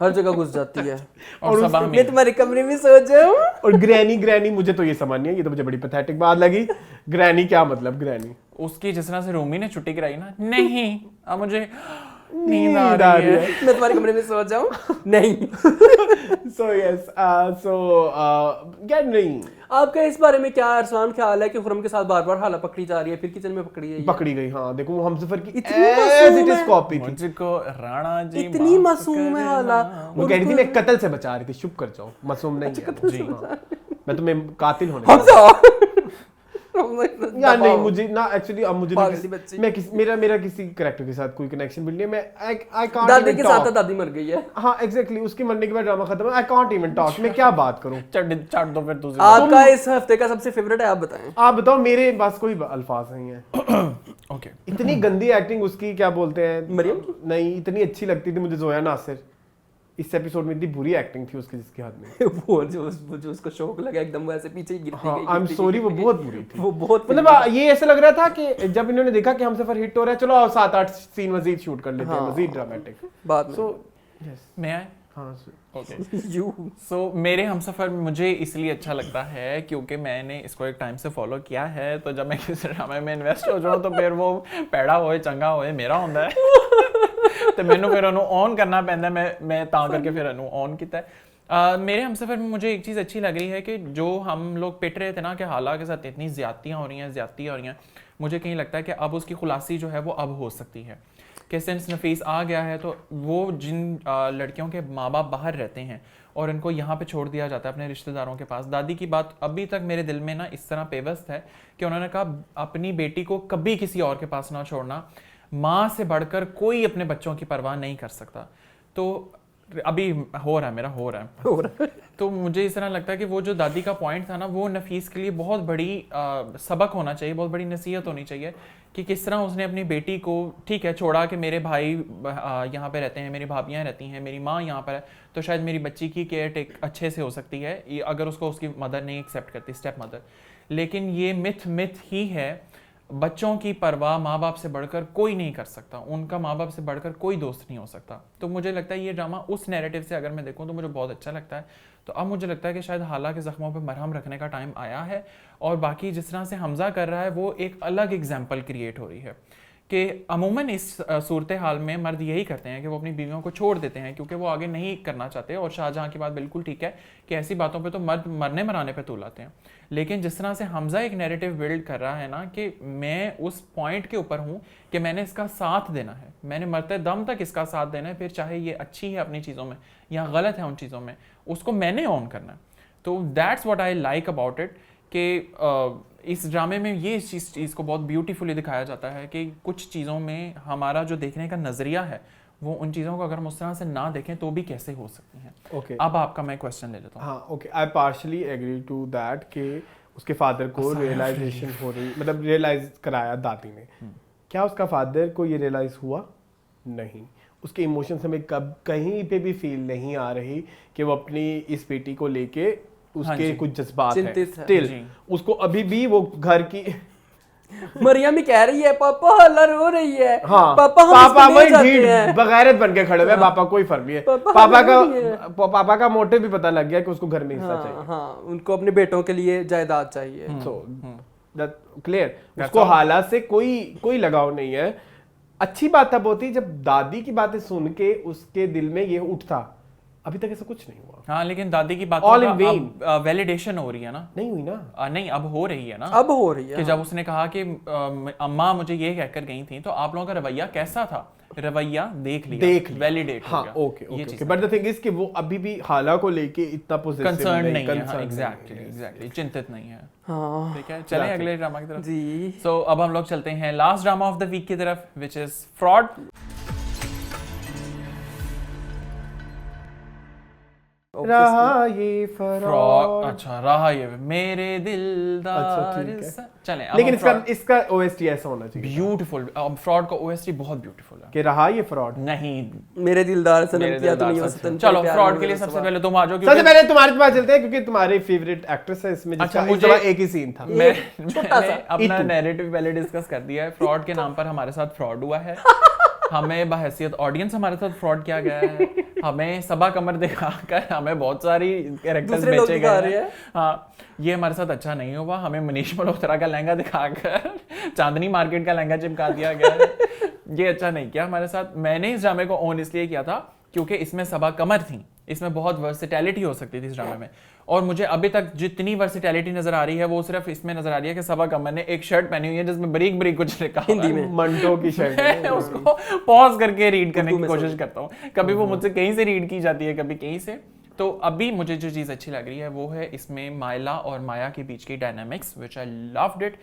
हर जगह घुस जाती है। और सबा मैं हमीद। तुम्हारे कमरे में सो जाऊं। और ग्रैनी मुझे तो ये समझ नहीं है, ये तो मुझे बड़ी पैथेटिक बात लगी। ग्रैनी क्या मतलब ग्रैनी? उसकी जिस तरह से रूमी ने छुट्टी कराई ना, नहीं अब मुझे नींद नींद आ रही है। मैं तुम्हारे कमरे में सो जाऊं? नहीं। सो यस, क्या नहीं आपका इस बारे में क्या अरसान ख्याल है कि खुरम के साथ बार बार हाला पकड़ी जा रही है, फिर किचन में पकड़ी है ये? पकड़ी गई। हाँ देखो वो हमसफर की इतनी as मासूम it is है। copy थी। मुझको राणा जी इतनी माफ मासूम है करना। हाला। वो कह रही थी मैं कत्ल से बचा रही थी, चुप कर जाओ, मासूम नहीं है जी। हाँ। मैं तुम्हें कातिल होने हमजा यार नहीं, मुझे ना एक्चुअली अब मुझे ना पागली बच्ची। मैं मेरा किसी कैरेक्टर के साथ कोई कनेक्शन बिल्ड नहीं है। मैं आई कांट दादी के साथ दादी मर गई है। हाँ एग्जैक्टली, उसके मरने के बाद ड्रामा खत्म है। आई कांट इवन टॉक, मैं क्या बात करूं? चढ़ दो फिर तुझे। आपका इस हफ्ते का सबसे फेवरेट है, आप बताएं। आप बताओ, मेरे पास कोई अल्फाज नहीं है। ओके इतनी गंदी एक्टिंग उसकी, क्या बोलते हैं, मरियम की? नहीं इतनी अच्छी लगती थी मुझे जोया नासिर। इस एपिसोड में इतनी बुरी एक्टिंग थी उसकी जिसके हाथ में। वो जो उसको शौक लगा एकदम वो ऐसे पीछे ही गिरती हाँ गई, आई एम गिरती सॉरी, गई, वो गिरती बहुत गई। बुरी थी। वो बहुत मतलब ये ऐसा लग रहा था कि जब इन्होंने देखा कि हमसफर हिट हो रहा है, चलो आओ 7-8 सीन मजीद शूट कर लेते हैं, हाँ। मजीद ड्रामेटिक। बाद में सो यस, मैं आए हाँ ओके यू सो मेरे हमसफर मुझे इसलिए अच्छा लगता है क्योंकि मैंने इसको एक टाइम से फॉलो किया है। तो जब मैं किसी ड्रामे में इन्वेस्ट हो जाऊँ तो फिर वो पैड़ा होए चंगा होए मेरा होता है। तो मैंने फिर उन्होंने ऑन करना पैंदा, मैं ता करके फिर उन्होंने ऑन किया है। मेरे हमसफर में मुझे एक चीज़ अच्छी लग रही है कि जो हम लोग पिट रहे थे ना कि हाला के साथ इतनी ज्यादतियाँ हो रही हैं, मुझे कहीं लगता है कि अब उसकी खुलासी जो है वो अब हो सकती है कि सिंस नफीस आ गया है तो वो जिन लड़कियों के माँ बाप बाहर रहते हैं और इनको यहाँ पे छोड़ दिया जाता है अपने रिश्तेदारों के पास। दादी की बात अभी तक मेरे दिल में ना इस तरह पेवस्त है कि उन्होंने कहा अपनी बेटी को कभी किसी और के पास ना छोड़ना, माँ से बढ़कर कोई अपने बच्चों की परवाह नहीं कर सकता। तो अभी हो रहा है तो मुझे इस तरह लगता है कि वो जो दादी का पॉइंट था ना, वो नफीस के लिए बहुत बड़ी सबक होना चाहिए, बहुत बड़ी नसीहत होनी चाहिए कि किस तरह उसने अपनी बेटी को, ठीक है छोड़ा कि मेरे भाई यहाँ पे रहते हैं, मेरी भाभियाँ रहती हैं, मेरी माँ यहाँ पर है, तो शायद मेरी बच्ची की केयर टेक अच्छे से हो सकती है अगर उसको उसकी मदर नहीं एक्सेप्ट करती, स्टेप मदर। लेकिन ये मिथ ही है, बच्चों की परवाह माँ बाप से बढ़कर कोई नहीं कर सकता, उनका माँ बाप से बढ़कर कोई दोस्त नहीं हो सकता। तो मुझे लगता है ये ड्रामा उस नैरेटिव से अगर मैं देखूँ तो मुझे बहुत अच्छा लगता है। तो अब मुझे लगता है कि शायद हाला के ज़ख्मों पे मरहम रखने का टाइम आया है, और बाकी जिस तरह से हमजा कर रहा है वो एक अलग एग्जाम्पल क्रिएट हो रही है कि अमूमन इस सूरत हाल में मर्द यही करते हैं कि वो अपनी बीवियों को छोड़ देते हैं क्योंकि वो आगे नहीं करना चाहते। और शाहजहां की बात बिल्कुल ठीक है कि ऐसी बातों पे तो मर्द मरने मराने पे तूल आते हैं, लेकिन जिस तरह से हमजा एक नैरेटिव बिल्ड कर रहा है ना कि मैं उस पॉइंट के ऊपर हूँ कि मैंने इसका साथ देना है, मैंने मरते दम तक इसका साथ देना है, फिर चाहे ये अच्छी है अपनी चीज़ों में या गलत है उन चीज़ों में, उसको मैंने ऑन करना है। तो that's what I like about it कि इस ड्रामे में ये चीज़ को बहुत ब्यूटीफुली दिखाया जाता है कि कुछ चीज़ों में हमारा जो देखने का नज़रिया है वो उन चीज़ों को अगर हम उस तरह से ना देखें तो भी कैसे हो सकती हैं। ओके, अब आपका मैं क्वेश्चन ले लेता हूँ। हाँ okay, I partially agree to that कि उसके फादर को रियलाइजेशन हो रही, मतलब रियलाइज कराया दादी ने। क्या उसका फादर को ये रियलाइज हुआ? नहीं। उसके इमोशंस हमें कब कहीं पे भी फील नहीं आ रही कि वो अपनी इस बेटी को लेके उसके कुछ जज्बात हैं। स्टिल उसको अभी भी वो घर की मरियम ही कह रही है पापा हल्ला रो रही है। हाँ, पापा वही ढीठ बगैरत बन के खड़े हुए। पापा कोई फर्क नहीं है। पापा का मोटिव भी पता लग गया कि उसको घर में हिस्सा चाहिए। हाँ, उनको अपने बेटों के लिए जायदाद चाहिए। सो दैट क्लियर, उसको हालात से कोई लगाव नहीं है। अच्छी बात तब होती जब दादी की बातें सुन के उसके दिल में ये उठता। अभी तक ऐसा कुछ नहीं हुआ। हाँ, लेकिन दादी की बातों का वैलिडेशन हो रही है ना? नहीं हुई ना? नहीं, अब हो रही है ना? अब हो रही है कि जब उसने कहा कि अम्मा मुझे ये कहकर गई थी, तो आप लोगों का रवैया कैसा था? रवैया देख लिया, वैलिडेट हो गया। Okay, but the thing is कि वो अभी भी हाला को लेके इतना पॉजिटिव कंसर्न नहीं है। एग्जैक्टली, चिंतित नहीं है। हाँ, ठीक है, चलें अगले ड्रामा की तरफ जी। सो अब हम लोग चलते हैं last drama of the week की तरफ, विच इज फ्रॉड। रहा ये फ्रॉड। अच्छा, रहा ये मेरे दिलदार। चलें, लेकिन इसका ओएसटी ऐसा होना चाहिए, ब्यूटीफुल। अब फ्रॉड का ओएसटी बहुत ब्यूटीफुल है कि रहा ये फ्रॉड। नहीं, मेरे दिलदार सनम किया तो नहीं हो सकता। चलो, फ्रॉड के लिए सबसे पहले तुम आ जाओ। सबसे पहले तुम्हारे पास चलते हैं क्योंकि तुम्हारी फेवरेट एक्ट्रेस है इसमें, जिसका मुझे एक ही सीन था। मैंने अपना नैरेटिव पहले डिस्कस कर दिया है। फ्रॉड के नाम पर हमारे साथ फ्रॉड हुआ है। हमें बहैसियत ऑडियंस हमारे साथ फ्रॉड किया गया है। हमें सबा कमर दिखाकर हमें बहुत सारी कैरेक्टर्स बेचे गए हैं। हाँ, ये हमारे साथ अच्छा नहीं हुआ। हमें मनीष मल्होत्रा का लहंगा दिखाकर चांदनी मार्केट का लहंगा चिपका दिया गया है। ये अच्छा नहीं किया हमारे साथ। मैंने इस ड्रामे को ओन इसलिए किया था क्योंकि इसमें सबा कमर थी, इसमें बहुत वर्सेटैलिटी हो सकती थी इस ड्रामे में। और मुझे अभी तक जितनी वर्सेटैलिटी नजर आ रही है वो सिर्फ इसमें नजर आ रही है कि सबा कमर ने एक शर्ट पहनी हुई है जिसमें बरीक बरीक कुछ लिखा हिंदी में, मंटो की शर्ट है। उसको पॉज करके रीड करने की कोशिश करता हूँ। कभी वो मुझसे कहीं से रीड की जाती है, कभी कहीं से। तो अभी मुझे जो चीज़ अच्छी लग रही है वो है इसमें मायला और माया के बीच की dynamics, which I loved it.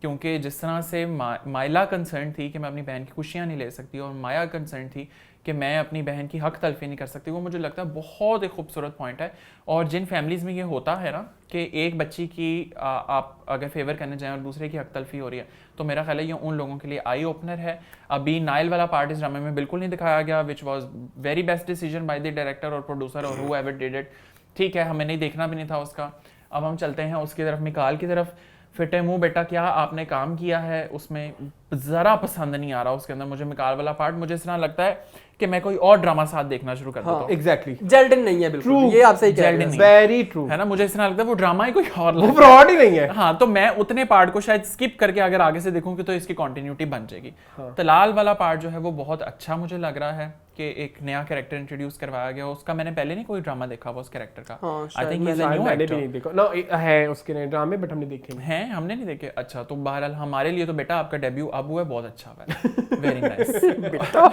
क्योंकि जिस तरह से मायला कंसर्न थी कि मैं अपनी बहन की खुशियाँ नहीं ले सकती, और माया कंसर्न थी कि मैं अपनी बहन की हक तलफी नहीं कर सकती, वो मुझे लगता है बहुत एक खूबसूरत पॉइंट है। और जिन फैमिलीज़ में ये होता है ना कि एक बच्ची की आप अगर फेवर करने जाएं और दूसरे की हक तलफी हो रही है, तो मेरा ख्याल है ये उन लोगों के लिए आई ओपनर है। अभी नाइल वाला पार्ट इस ड्रामे में बिल्कुल नहीं दिखाया गया, which was very best decision by the director और प्रोड्यूसर और हू एवर डिड इट। ठीक है, हमें नहीं देखना भी नहीं था उसका। अब हम चलते हैं उसकी तरफ, मिकाल की तरफ। फिटे मुंह बेटा, क्या आपने काम किया है उसमें, ज़रा पसंद नहीं आ रहा उसके अंदर मुझे मिकाल वाला पार्ट। मुझे इस तरह लगता है कि मैं कोई और ड्रामा साथ देखना शुरू कर देता हूं। एग्जैक्टली, जेल्डन नहीं है बिल्कुल, ये आप सही कह रहे हैं, वेरी ट्रू है ना। मुझे इस तरह लगता है वो ड्रामा ही कोई और, वो फ्रॉड ही नहीं है। हाँ, तो मैं उतने पार्ट को शायद स्किप करके अगर आगे से देखूंगी तो इसकी कंटिन्यूटी बन जाएगी। तलाल वाला पार्ट जो है वो बहुत अच्छा मुझे लग रहा है कि एक नया कैरेक्टर इंट्रोड्यूस करवाया गया। उसका मैंने पहले नहीं कोई ड्रामा देखा हुआ उस कैरेक्टर का। I think he is a new मैंने भी नहीं देखा। नो, है उसके नए ड्रामे बट हमने देखे नहीं हैं, हमने नहीं देखे। अच्छा, तो बहरहाल हमारे लिए तो बेटा आपका डेब्यू अब हुआ है, बहुत अच्छा हुआ है, वेरी नाइस बेटा,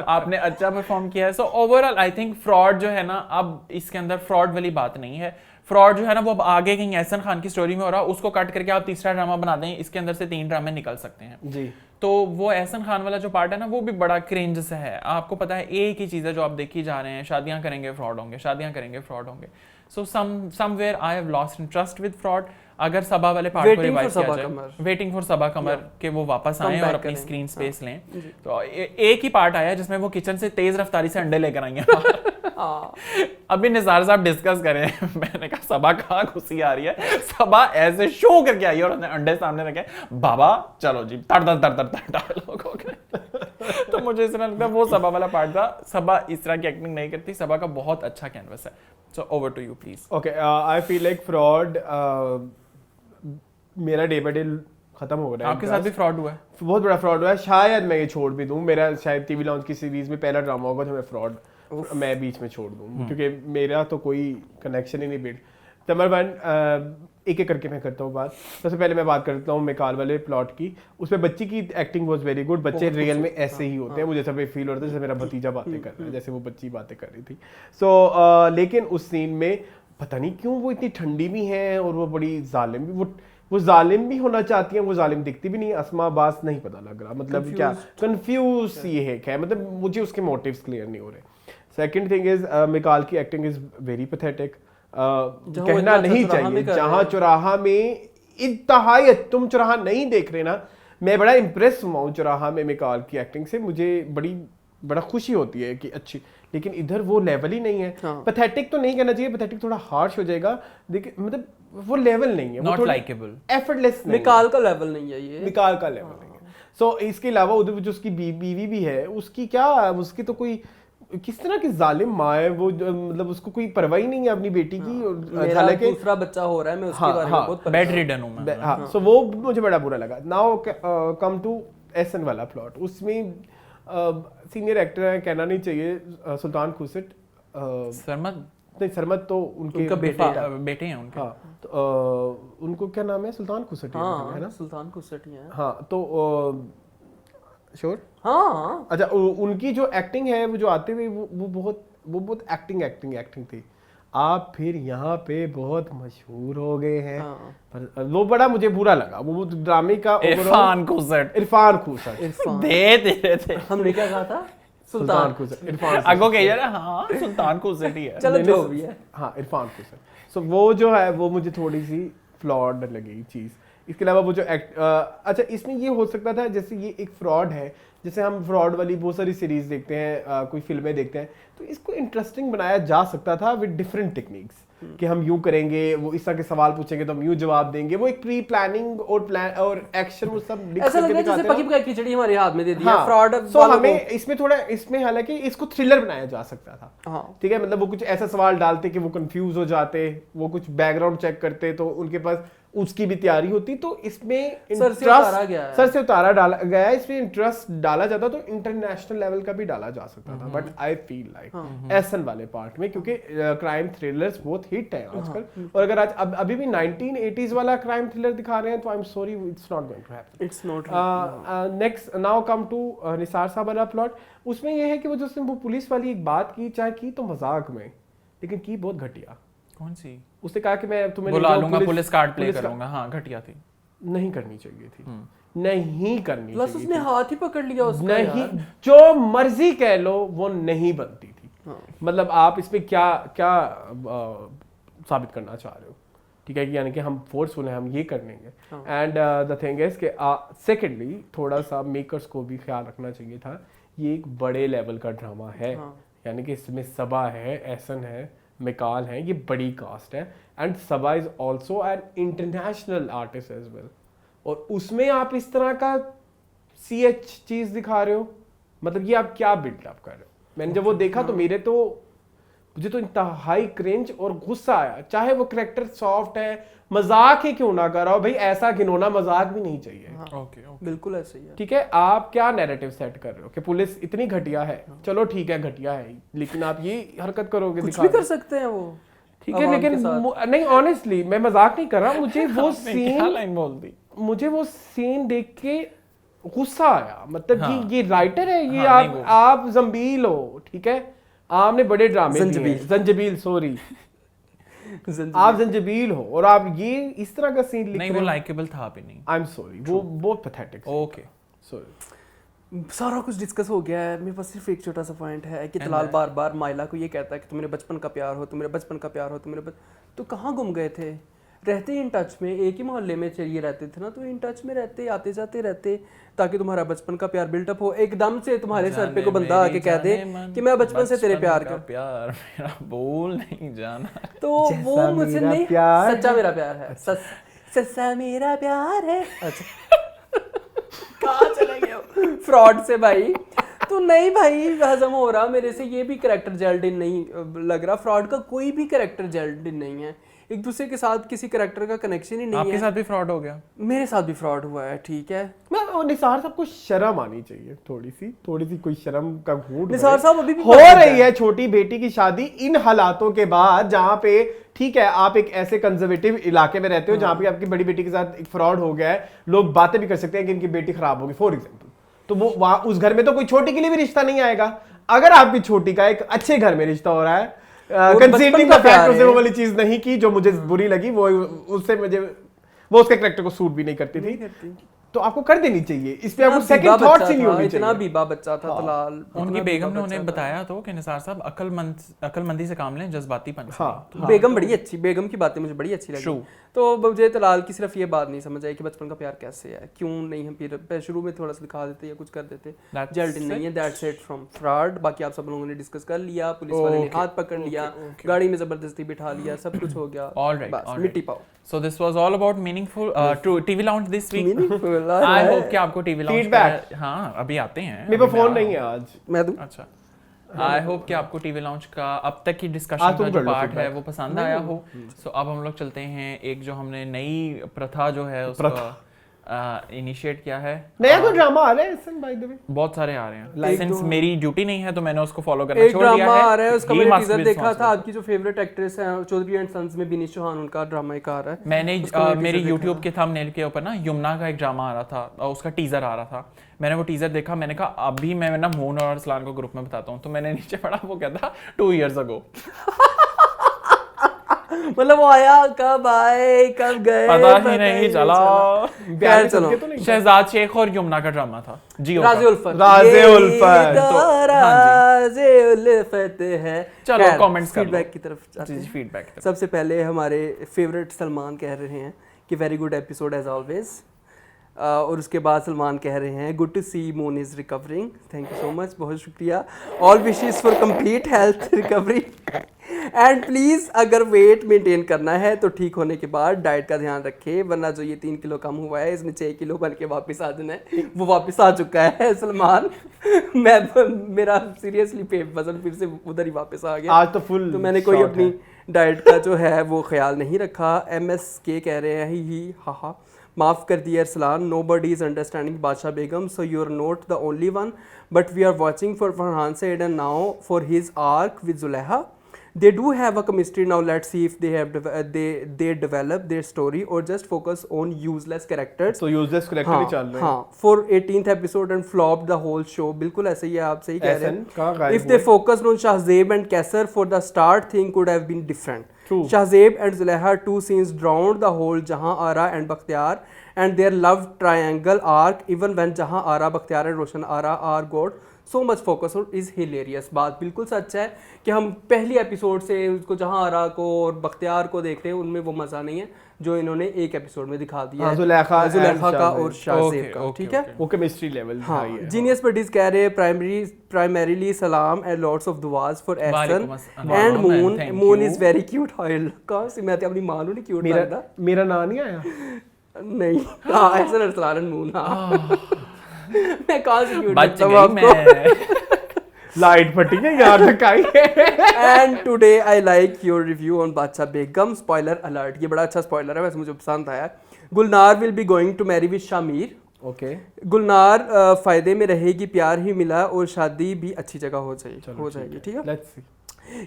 आपने अच्छा परफॉर्म किया है। So overall I think fraud जो है ना, अब इसके अंदर फ्रॉड वाली बात नहीं है। फ्रॉड जो है ना वो अब आगे कहीं एहसन खान की स्टोरी में हो रहा है, उसको कट करके आप तीसरा ड्रामा बना दें, इसके अंदर से 3 ड्रामे निकल सकते हैं जी। तो वो एहसन खान वाला जो पार्ट है ना वो भी बड़ा क्रिंज सा है। आपको पता है एक ही चीज़ है जो आप देखी जा रहे हैं, शादियां करेंगे फ्रॉड होंगे, शादियां करेंगे फ्रॉड होंगे। So somewhere I have lost interest with fraud. अगर सबा वाले पार्ट को रिवाइज किया जाए, वेटिंग फॉर सबा कमर के वो वापस आए और अपनी स्क्रीन स्पेस लें, तो एक ही पार्ट आया जिसमें वो किचन से तेज रफ्तारी से अंडे लेकर आई हैं। अभी निसार साहब डिस्कस करें, मैंने कहा सबा कहाँ घुसी आ रही है, सबा ऐसे शो करके आई और उसने अंडे सामने रखे, बाबा चलो जी तड़ लोग हो गए। तो मुझे इस तरह लगता है वो सबा वाला पार्ट था। सबा इस तरह की एक्टिंग नहीं करती, सबा का बहुत अच्छा कैनवस है। So over to you please. Okay, I feel like fraud मेरा डे बाय डे खत्म हो रहा है। आपके साथ भी फ्रॉड हुआ है? बहुत बड़ा फ्रॉड हुआ है, शायद मैं ये छोड़ भी दूं। मेरा शायद टीवी लॉन्च की सीरीज में पहला ड्रामा होगा जो मैं फ्रॉड मैं बीच में छोड़ दूं, क्योंकि मेरा तो कोई कनेक्शन ही नहीं बिल्ड। नंबर 1, एक एक करके मैं करता हूँ बात। सबसे पहले मैं बात करता हूँ मिकाल वाले प्लॉट की। उसमें बच्ची की एक्टिंग वाज वेरी गुड। बच्चे रियल में ऐसे ही होते हैं, मुझे सब फील होता है जैसे मेरा भतीजा बातें कर रहा है, जैसे वो बच्ची बातें कर रही थी। सो लेकिन उस सीन में पता नहीं क्यों वो इतनी ठंडी भी हैं और वो बड़ी जालिम भी, वो जालिम भी होना चाहती हैं, वो जालिम दिखती भी नहीं। अस्मा अब्बास नहीं पता लग रहा, मतलब क्या कंफ्यूज ये है क्या, मतलब मुझे उसके मोटिव्स क्लियर नहीं हो रहे। सेकंड थिंग इज मिकाल की एक्टिंग इज वेरी पैथेटिक, कहना नहीं चाहिए। जहां चौराहा में इंतहाई, तुम चौराहा नहीं देख रहे ना, मैं बड़ा इंप्रेस हुआ हूँ चौराहा में मिकाल की एक्टिंग से, मुझे बड़ा खुशी होती है कि अच्छी, लेकिन इधर वो लेवल ही नहीं है। पैथेटिक तो नहीं कहना चाहिए, पैथेटिक थोड़ा हार्श हो जाएगा, लेकिन मतलब वो लेवल नहीं है, नॉट लाइकेबल, एफर्टलेस। मिकाल का लेवल नहीं है ये, मिकाल का लेवल नहीं है। सो इसके अलावा उधर जो उसकी बीवी भी है, उसकी क्या, उसकी तो कोई किस तरह की जालिम माँ है वो, मतलब उसको कोई परवाह ही नहीं है अपनी बेटी की। हालांकि दूसरा बच्चा हो रहा है, मैं उसके बारे में बहुत बेड रिडन हूं मैं। हाँ, सो वो मुझे बड़ा बुरा लगा। नाउ कम टू एहसन वाला प्लॉट, उसमें सीनियर एक्टर है, कहना नहीं चाहिए, सुल्तान खुसट, सरमद नहीं सरमद तो उनके बेटे हैं उनके। हाँ, तो उनको क्या नाम है, सुल्तान खुसट है ना, सुल्तान खुसट ही है। हाँ, तो श्योर, हाँ, अच्छा, उनकी जो एक्टिंग है वो जो आते हुए वो बहुत एक्टिंग थी। आप फिर यहाँ पे बहुत मशहूर हो गए हैं। पर वो बड़ा मुझे बुरा लगा, वो ड्रामे का इरफान खुसट दे रहे थे, हमने क्या कहा था, सुल्तान खुसट, इरफान अगो कह रहा, हाँ सुल्तान खुसट ही है, चलो जो भी है, हाँ इरफान खुसट। सो वो जो है वो मुझे थोड़ी सी फ्लॉड लगी चीज़। इसके अलावा वो जो अच्छा, इसमें ये हो सकता था, जैसे ये एक फ्रॉड है, जैसे हम फ्रॉड वाली बहुत सारी सीरीज देखते हैं, कोई फिल्में देखते हैं, तो इसको इंटरेस्टिंग बनाया जा सकता था विद डिफरेंट टेक्निक्स, कि हम यूं करेंगे, वो इस तरह के सवाल पूछेंगे तो हम यूं जवाब देंगे, वो एक प्री प्लानिंग और एक्शन वो सब ऐसा लग रहा है जैसे पकी पकाई खिचड़ी हमारे हाथ में दे दिया। हाँ, फ्रॉड सो हमें इसमें थोड़ा, इसमें हालांकि इसको थ्रिलर बनाया जा सकता था, ठीक है, मतलब वो कुछ ऐसा सवाल डालते कि वो कंफ्यूज हो जाते, वो कुछ बैकग्राउंड चेक करते तो उनके पास उसकी भी तैयारी होती, तो इसमें सर से उतारा डाला गया है, इसमें इंटरेस्ट डाला जाता तो इंटरनेशनल लेवल का भी डाला जा सकता था। But I feel like Ehsan वाले पार्ट में, क्योंकि क्राइम थ्रिलर्स बहुत हिट है आजकल, और अगर आज अभी भी 1980s वाला क्राइम थ्रिलर दिखा रहे हैं तो I am sorry, it's not going to happen, it's not. Next, now come to Nisar साहब वाला प्लॉट। उसमें यह है कि वो जिसने वो पुलिस वाली एक बात की, चाहे की तो मजाक में, लेकिन की बहुत घटिया। कौन सी? उसने कहा कि मैं तुम्हें बुला लूंगा, पुलिस कार्ड प्ले करूंगा। हाँ, घटिया थी, नहीं करनी चाहिए थी, नहीं करनी चाहिए थी। उसने हाथ ही पकड़ लिया उसका, नहीं, जो मर्जी कह लो वो नहीं बनती थी। मतलब आप इसमें क्या साबित करना चाह रहे हो, ठीक है, यानी कि हम फोर्सफुल हैं, हम ये कर लेंगे। एंड द थिंग इज कि सेकेंडली थोड़ा सा मेकर्स को भी ख्याल रखना चाहिए था, ये एक बड़े लेवल का ड्रामा है, यानी कि इसमें सबा है, एहसन है, मिकाल है, ये बड़ी कास्ट है, and Saba is also an international artist as well, और उसमें आप इस तरह का CH चीज दिखा रहे हो, मतलब ये आप क्या बिल्डअप कर रहे हो। मैंने जब वो देखा तो मुझे तो इंतहाई क्रिंज और गुस्सा आया, चाहे वो कैरेक्टर सॉफ्ट है, मजाक ही क्यों ना कर रहा हो भाई, ऐसा घिनौना मजाक भी नहीं चाहिए। ओके, बिल्कुल ऐसे ही है, ठीक है, आप क्या नैरेटिव सेट कर रहे हो कि पुलिस इतनी घटिया है, चलो ठीक है घटिया है, लेकिन आप ये हरकत करोगे, कुछ भी कर सकते हैं वो, ठीक है, लेकिन नहीं, ऑनेस्टली मैं मजाक नहीं कर रहा, मुझे वो मुझे वो सीन देख के गुस्सा आया, मतलब ये राइटर है, ये आप जंबील हो, ठीक है, आपने बड़े ड्रामे जंजीबील सॉरी आप जंजीबील हो और आप ये इस तरह का सीन लिख रहे हो, वो लाइकेबल था भी नहीं, आई एम सॉरी, वो बहुत पैथेटिक। ओके, सॉरी, सारा कुछ डिस्कस हो गया है, मेरे पास सिर्फ एक छोटा सा पॉइंट है कि तलाल बार बार माइला को ये कहता है कि तुम मेरे बचपन का प्यार हो, तुम मेरे बचपन का प्यार हो, तुम मेरे तो कहाँ गुम गए थे, रहते इन टच में, एक ही मोहल्ले में चाहिए रहते थे ना, तो इन टच में रहते, आते जाते रहते, ताकि तुम्हारा बचपन का प्यार बिल्टअप हो, एकदम से तुम्हारे सर पे को बंदा आके कह दे कि मैं बचपन से तेरे प्यार मेरा बोल नहीं जाना, तो वो मुझसे नहीं, सच्चा मेरा प्यार है, सच्चा मेरा प्यार है। अच्छा कहाँ चले गए फ्रॉड से भाई, तो नहीं भाई हजम हो रहा मेरे से, ये भी कैरेक्टर जेल्ड इन नहीं लग रहा, फ्रॉड का कोई भी कैरेक्टर जेल्ड इन नहीं है, एक दूसरे के साथ किसी कैरेक्टर का कनेक्शन ही नहीं है। आपके साथ भी फ्रॉड हो गया, मेरे साथ भी फ्रॉड हुआ है, ठीक है, निसार साहब को शर्म आनी चाहिए, थोड़ी सी कोई शर्म का घूंट निसार साहब अभी भी हो रही है, छोटी बेटी की शादी इन हालातों के बाद, जहां पे ठीक है आप एक ऐसे कंजर्वेटिव इलाके में रहते हो जहां पे आपकी बड़ी बेटी के साथ एक फ्रॉड हो गया है, लोग बातें भी कर सकते हैं कि इनकी बेटी खराब होगी फॉर एग्जाम्पल, तो वो वहां उस घर में तो कोई छोटी के लिए भी रिश्ता नहीं आएगा। अगर आपकी छोटी का एक अच्छे घर में रिश्ता हो रहा है कंसीडरिंग द फैक्ट उसने वो वाली चीज नहीं की जो मुझे बुरी लगी, वो उससे मुझे वो उसके कैरेक्टर को सूट भी नहीं करती थी, तो आपको कर देनी चाहिए। इस पे आपको सेकंड थॉट्स ही नहीं होनी चाहिए। इतना बीबा बच्चा था तलाल, उनकी बेगम ने उन्हें बताया तो कि निसार साहब अकलमंदी से काम लें, जज्बातीपन से। हाँ, बेगम बड़ी अच्छी, बेगम की बातें मुझे बड़ी अच्छी लगी। तो मुझे तलाल की सिर्फ ये बात नहीं समझ आई कि बचपन का प्यार कैसे है, क्यों नहीं हम फिर शुरू में थोड़ा सा दिखा देते या कुछ कर देते। जेल्टिन नहीं है, दैट्स इट फ्रॉम फ्रॉड। बाकी आप सब लोगों ने डिस्कस कर लिया, पुलिस वाले ने हाथ पकड़ लिया, गाड़ी में जबरदस्ती बिठा लिया, सब कुछ हो गया, बस मिट्टी पाओ। So this was all about meaningful TV Lounge this week. Meaningful, I hope कि आपको TV Lounge Feedback. हाँ अभी आते हैं। मेरे पास फोन नहीं है आज, मैं दूं? अच्छा, आई होप कि आपको TV Lounge का अब तक की डिस्कशन का जो पार्ट है वो पसंद आया हो। सो अब हम लोग चलते हैं एक जो हमने नई प्रथा जो है उसका इनिशिएट किया है। नया कोई ड्रामा आ रहा है इसमें बाय द वे? बहुत सारे आ रहे हैं, सिंस मेरी ड्यूटी नहीं है तो मैंने उसको फॉलो करना छोड़ दिया है। एक ड्रामा आ रहा है, उसका He मैंने must टीजर be देखा था। responsible. आपकी जो फेवरेट एक्ट्रेस है चौधरी एंड सन्स में बिनीश चौहान, उनका ड्रामा एक आ रहा है। मैंने उसका मैं मेरी teaser YouTube के थंबनेल के ऊपर ना यमुना का एक ड्रामा आ रहा था और उसका टीजर आ रहा था। मैंने वो टीजर देखा, मैंने कहा अभी मैं ना मून और अरसलान को ग्रुप में बताता हूँ, तो मैंने नीचे पढ़ा वो क्या था 2 years ago। मतलब वो आया कब आए कब गए पता ही नहीं चला। खैर चलो, शहजाद शेख और यमुना का ड्रामा था जियो का। राज़े उल्फत, राज़े ये उल्फत। तो राज़े उल्फत है। चलो कमेंट्स कर लो। फीडबैक की तरफ जाते हैं। फीडबैक सबसे पहले हमारे फेवरेट सलमान कह रहे हैं कि very good episode as always, और उसके बाद सलमान कह रहे हैं good to see Moon is recovering, thank you so much, बहुत शुक्रिया। All wishes for complete health recovery and please अगर वेट मेंटेन करना है तो ठीक होने के बाद डाइट का ध्यान रखें, वरना जो ये 3 किलो कम हुआ है इसमें 6 किलो बन के वापस आ जाना है, वो वापस आ चुका है सलमान। मेरा सीरियसली वजन फिर से उधर ही वापस आ गया आज तो फुल, तो मैंने कोई अपनी डाइट का जो है वो ख्याल नहीं रखा। MSK कह रहे हैं ही हा माफ़ कर दिया Arsalan, nobody is understanding Badshah Begum, so you are not the only one, but we are watching for Farhan Saeed and now for his arc with Zulekha. They do have a chemistry now. Let's see if they have they develop their story or just focus on useless characters. तो useless character ही चल रहे हैं। हाँ, for 18th episode and flopped the whole show. बिल्कुल ऐसे ही है, आप सही कह रहे हैं। If they focused on Shahzeb and Kaisar for the start, thing could have been different. True. Shahzeb and Zulaiha, 2 scenes drowned the whole Jahan Ara and Bakhtiar and their love triangle arc. Even when Jahan Ara, Bakhtiar and Roshan Ara are got so much focus on is hilarious. बात बिल्कुल सच है कि हम पहली episode से उसको जहां आरा को और बख्तियार को देख रहे हैं, उनमें वो मजा नहीं है जो इन्होंने एक एपिसोड में दिखा दिया है जुलेखा का और शाहजेब का। ठीक है, वो केमिस्ट्री लेवल हाई है। जीनियस बडीज कह रहे हैं प्राइमरीली सलाम एंड लॉट्स ऑफ दुआस for Ehsan and Moon. Moon is very cute. Hi कहां से मैं अपनी मां नहीं क्यूट लगता? मेरा नाम नहीं आया नहीं, हां एहसन अरसलान एंड मून। हां मैं कहां से क्यूट लगता हूं आपको? लाइट फटी है यार दिखाई है। And today I like your review on बादशाह बेगम, स्पॉइलर अलर्ट। ये बड़ा अच्छा स्पॉइलर है, वैसे मुझे पसंद आया। Gulnar will be going to marry with Shamir. Okay, Gulnar फायदे में रहेगी, प्यार ही मिला और शादी भी अच्छी जगह हो जाएगी। ठीक है, लेट्स सी।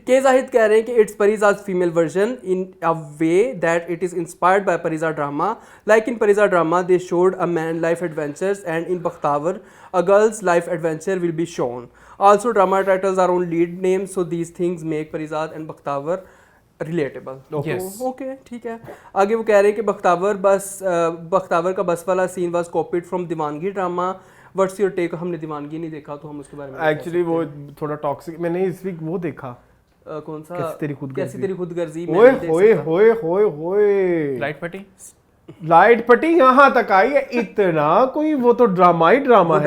के जाहिद कह रहे हैं कि it's Parizaad's female version in a way that it is inspired by Parizaad drama, like in Parizaad drama they showed a man life adventures and in Bakhtawar a girl's life adventure will be shown. Also drama titles are on lead names, so these things make Parizad and Bakhtavar relatable. Yes. Okay, ठीक है। आगे वो कह रहे हैं कि बख्तावर का बस वाला सीन was copied from दीवानगी ड्रामा। What's your take? हमने दीवानगी नहीं देखा तो हम उसके बारे में एक्चुअली वो थोड़ा टॉक्सिक। मैंने इस वीक वो देखा कौन सा कैसी तेरी खुदगर्जी। ओए लाइट फटी, लाइट फटी यहाँ तक आई है। इतना कोई वो तो ड्रामा ही ड्रामा है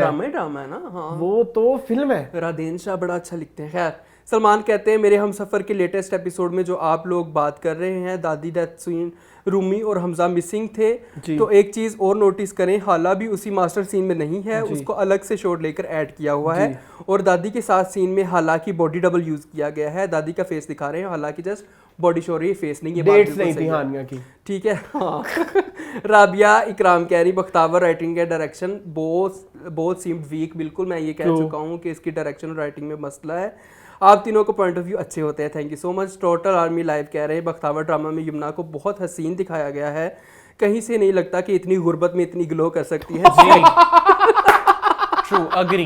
ना। हाँ, वो तो फिल्म है। राधेन शाह बड़ा अच्छा लिखते हैं। खैर, सलमान कहते हैं मेरे हम सफ़र के लेटेस्ट एपिसोड में जो आप लोग बात कर रहे हैं दादी डेथ सीन रूमी और हमजा मिसिंग थे, तो एक चीज़ और नोटिस करें, हाला भी उसी मास्टर सीन में नहीं है, उसको अलग से शॉट लेकर ऐड किया हुआ है और दादी के साथ सीन में हाला की बॉडी डबल यूज़ किया गया है। दादी का फेस दिखा रहे हैं, हालांकि जस्ट बॉडी शो रही है, फेस नहीं है। डेट्स नहीं थी हानिया की। ठीक है। हाँ। राबिया इकराम कह रही बख्तावर राइटिंग के डायरेक्शन बोथ सीम्ड वीक। बिल्कुल मैं ये कह चुका हूँ कि इसकी डायरेक्शन और राइटिंग में मसला है। आप तीनों को पॉइंट ऑफ व्यू अच्छे होते हैं, thank you so much. Total army live कह रहे हैं बख्तावर ड्रामा में यमुना को बहुत हसीन दिखाया गया है, कहीं से नहीं लगता कि इतनी गुर्बत में इतनी ग्लो कर सकती है। True, agree.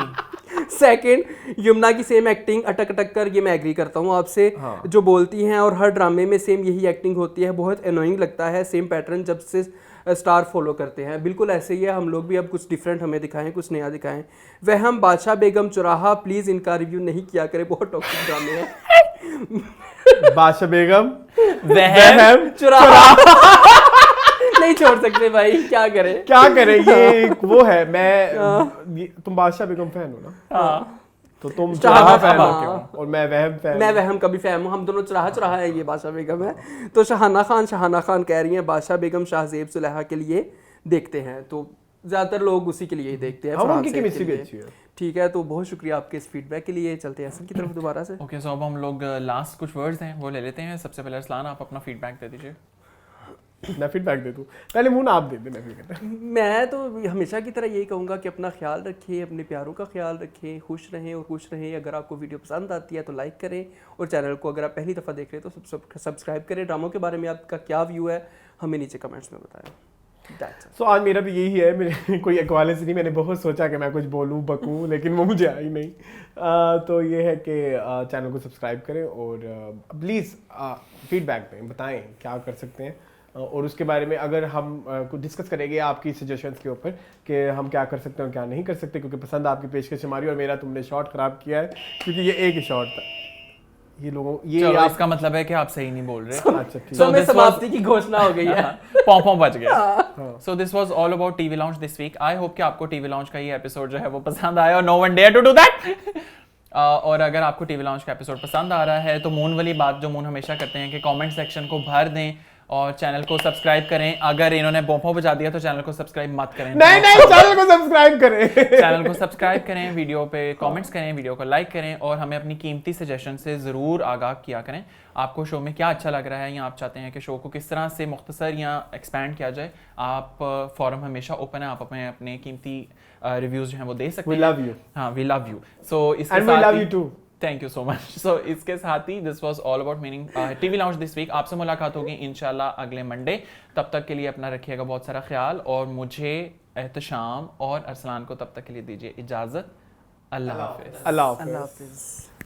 सेकंड, यमुना की सेम एक्टिंग अटक अटक कर, ये मैं एग्री करता हूँ आपसे। जो बोलती हैं और हर ड्रामे में सेम यही एक्टिंग होती है, बहुत एनोइंग लगता है। सेम पैटर्न जब से स्टार फॉलो करते हैं, बिल्कुल ऐसे ही है। हम लोग भी अब कुछ डिफरेंट हमें दिखाएं, कुछ नया दिखाएं। वह हम बादशाह बेगम चौराहा, प्लीज़ इनका रिव्यू नहीं किया करें, बहुत टॉक्सिक ड्रामे हैं। बादशाह बेगम वहम चौराहा नहीं छोड़ सकते भाई, क्या करें। क्या करें, ये वो है। तुम बादशाह बेगम फैन हो ना? हाँ। तो तुम चौराहा चौराहा फैन हो हाँ। क्यों? और मैं वहम फैन। मैं वहम का भी फैन हूँ, हम दोनों चौराहा चौराहा है, ये बादशाह बेगम है। तो शहाना खान कह रही हैं बादशाह बेगम शाहजेब सुलेहा के लिए देखते हैं, तो ज़्यादातर लोग उसी के लिए देखते हैं। हाँ, फरहान उनकी सैफ के केमिस्ट्री भी लिए। अच्छी है। ठीक है, तो बहुत शुक्रिया आपके इस फीडबैक के लिए। चलते हैं असल की तरफ दोबारा से। ओके, सो अब हम लोग लास्ट कुछ वर्ड्स हैं वो ले लेते हैं। सबसे पहले अरसलान, आप अपना फीडबैक दे दीजिए। मैं फीडबैक दे दूं? पहले मुंह आप दे दे, मैं फिर कहता हूं। मैं तो हमेशा की तरह यही कहूँगा कि अपना ख्याल रखें, अपने प्यारों का ख्याल रखें, खुश रहें और खुश रहें। अगर आपको वीडियो पसंद आती है तो लाइक करें, और चैनल को अगर आप पहली दफ़ा देख रहे हैं तो सब्सक्राइब करें। ड्रामों के बारे में आपका क्या व्यू है हमें नीचे कमेंट्स में बताएं। सो आज मेरा भी यही है, मेरे कोई एक्वालेंस नहीं। मैंने बहुत सोचा कि मैं कुछ बोलूं बकूं, लेकिन वो मुझे आई नहीं। तो ये है कि चैनल को सब्सक्राइब करें और प्लीज़ फीडबैक दें, बताएं क्या कर सकते हैं। और उसके बारे में अगर हम कुछ डिस्कस करेंगे आपकी सजेशंस के ऊपर कि हम क्या कर सकते हैं और क्या नहीं कर सकते, क्योंकि पसंद आपकी पेशकश हमारी, और मेरा तुमने शॉट ख़राब किया है क्योंकि ये एक ही शॉट था। ये लोगों ये चलो, आप... इसका मतलब है कि आप सही नहीं बोल रहे। अच्छा ठीक तो So में this समाप्ति की घोषणा हो गई है। पॉम बच गया। So this was all about TV launch this week. I hope कि आपको टीवी लॉन्च का ये एपिसोड जो है वो पसंद आया, और no one dare to do that. और अगर आपको टीवी लॉन्च का एपिसोड पसंद आ रहा है तो मून वाली बात जो मून हमेशा करते हैं कि कमेंट सेक्शन को भर दें और चैनल को सब्सक्राइब करें। अगर इन्होंने बोंपो बजा दिया तो चैनल को सब्सक्राइब मत करें। नहीं, चैनल को सब्सक्राइब करें। चैनल को सब्सक्राइब करें, वीडियो पे कमेंट्स करें, वीडियो को लाइक करें, और हमें अपनी कीमती सजेशन से ज़रूर आगाह किया करें। आपको शो में क्या अच्छा लग रहा है, या आप चाहते हैं कि शो को किस तरह से मुख्तसर या एक्सपैंड किया जाए। आप फॉरम हमेशा ओपन है, आप अपने कीमती रिव्यूज़ जो हैं वो दे सकते हैं। We love you. हाँ, वी लव यू। सो इसके And we साथ love you too. Thank you so much. So इसके साथ ही this was all about meaning TV launch this week. आपसे मुलाकात होगी इंशाल्लाह अगले मंडे। तब तक के लिए अपना रखिएगा बहुत सारा ख्याल, और मुझे एहतशाम और अरसलान को तब तक के लिए दीजिए इजाज़त। अल्लाह हाफिज़। अल्लाह अल्लाह हाफिज़। हाफिज़।